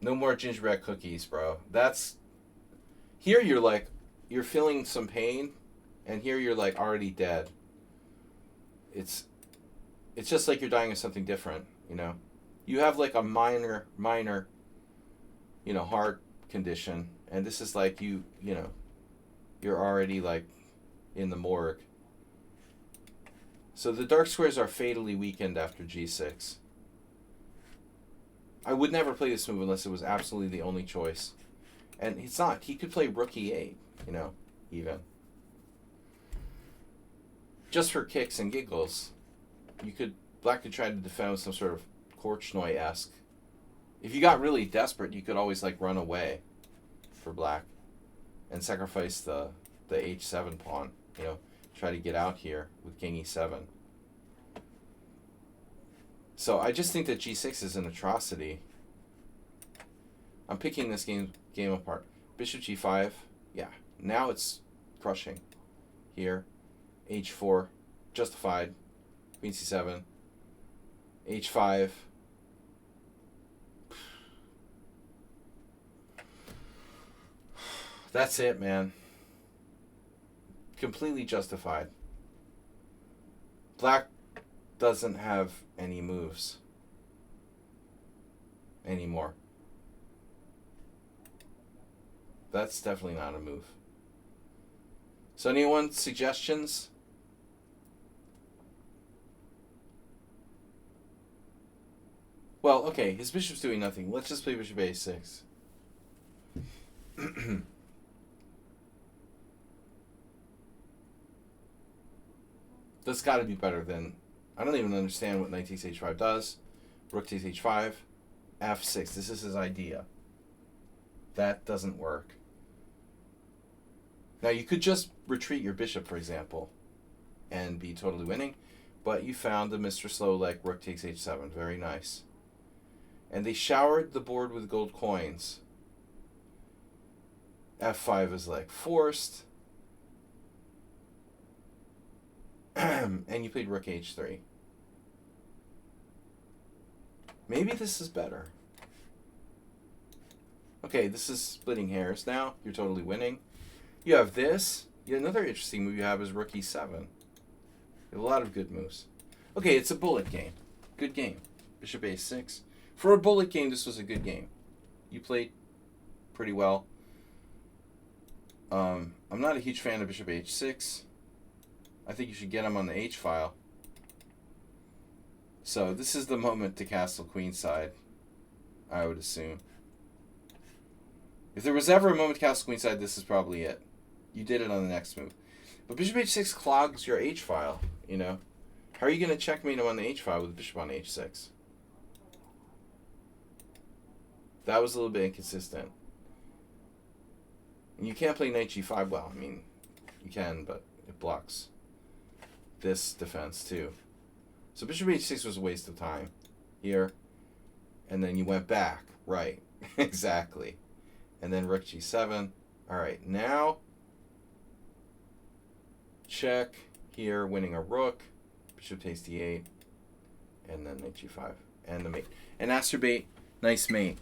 no more gingerbread cookies, bro. That's, here you're like, you're feeling some pain, and here you're like already dead. It's just like you're dying of something different, you know? You have like a minor, you know, heart condition, and this is like you know, you're already like in the morgue. So the dark squares are fatally weakened after g6. I would never play this move unless it was absolutely the only choice. And it's not. He could play rook e8, you know, even. Just for kicks and giggles. Black could try to defend with some sort of Korchnoi-esque. If you got really desperate, you could always like run away for black and sacrifice the h7 pawn, you know, try to get out here with king e7. So I just think that g6 is an atrocity. I'm picking this game Game apart. Bishop g5. Yeah. Now it's crushing. Here. h4. Justified. Queen c7. h5. That's it, man. Completely justified. Black doesn't have any moves anymore. That's definitely not a move. So anyone suggestions? Well, okay, his bishop's doing nothing. Let's just play bishop a6. That's got to be better than... I don't even understand what knight takes h5 does. Rook takes h5. f6. This is his idea. That doesn't work. Now, you could just retreat your bishop, for example, and be totally winning. But you found the Mr. Slow like rook takes h7. Very nice. And they showered the board with gold coins. f5 is like forced. And you played rook h3. Maybe this is better. Okay, this is splitting hairs now. You're totally winning. You have this. Another interesting move you have is rook e7. You have a lot of good moves. Okay, it's a bullet game. Good game. Bishop a6. For a bullet game, this was a good game. You played pretty well. I'm not a huge fan of bishop h6. I think you should get him on the h file. So this is the moment to castle queenside, I would assume. If there was ever a moment to castle queenside, this is probably it. You did it on the next move. But bishop h6 clogs your h file, you know. How are you going to checkmate him on the h file with bishop on h6? That was a little bit inconsistent. And you can't play knight g5 well. I mean, you can, but it blocks this defense too. So bishop h6 was a waste of time here. And then you went back. Right. Exactly. And then rook g7. All right. Now, check here, winning a rook. Bishop takes d8. And then knight g5. And the mate. And Asterbait, nice mate.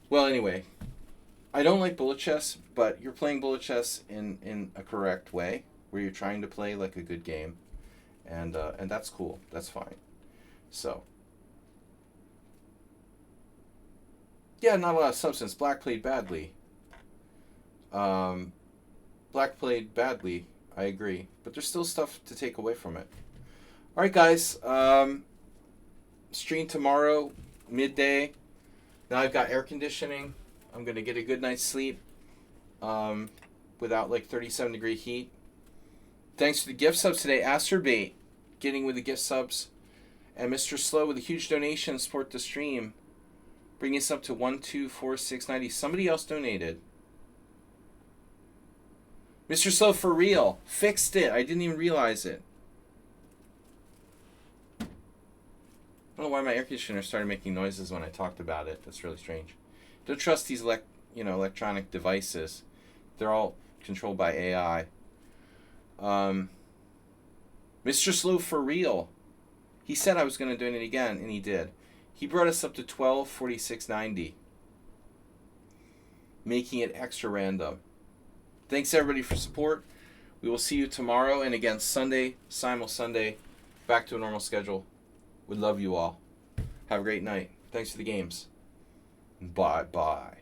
Well, anyway, I don't like bullet chess, but you're playing bullet chess in a correct way, where you're trying to play like a good game, and that's cool. That's fine. So, yeah, not a lot of substance. Black played badly. Black played badly. I agree, but there's still stuff to take away from it. All right, guys. Stream tomorrow, midday. Now I've got air conditioning. I'm going to get a good night's sleep without like 37-degree heat. Thanks for the gift subs today. Asterbait getting with the gift subs. And Mr. Slow with a huge donation to support the stream. Bringing us up to 124,690. Somebody else donated. Mr. Slow, for real. Fixed it. I didn't even realize it. I don't know why my air conditioner started making noises when I talked about it. That's really strange. Don't trust these electronic devices. They're all controlled by AI. Mr. Slow, for real. He said I was going to donate again, and he did. He brought us up to 1246.90, making it extra random. Thanks everybody for support. We will see you tomorrow, and again Sunday, Simul Sunday, back to a normal schedule. We love you all. Have a great night. Thanks for the games. Bye-bye.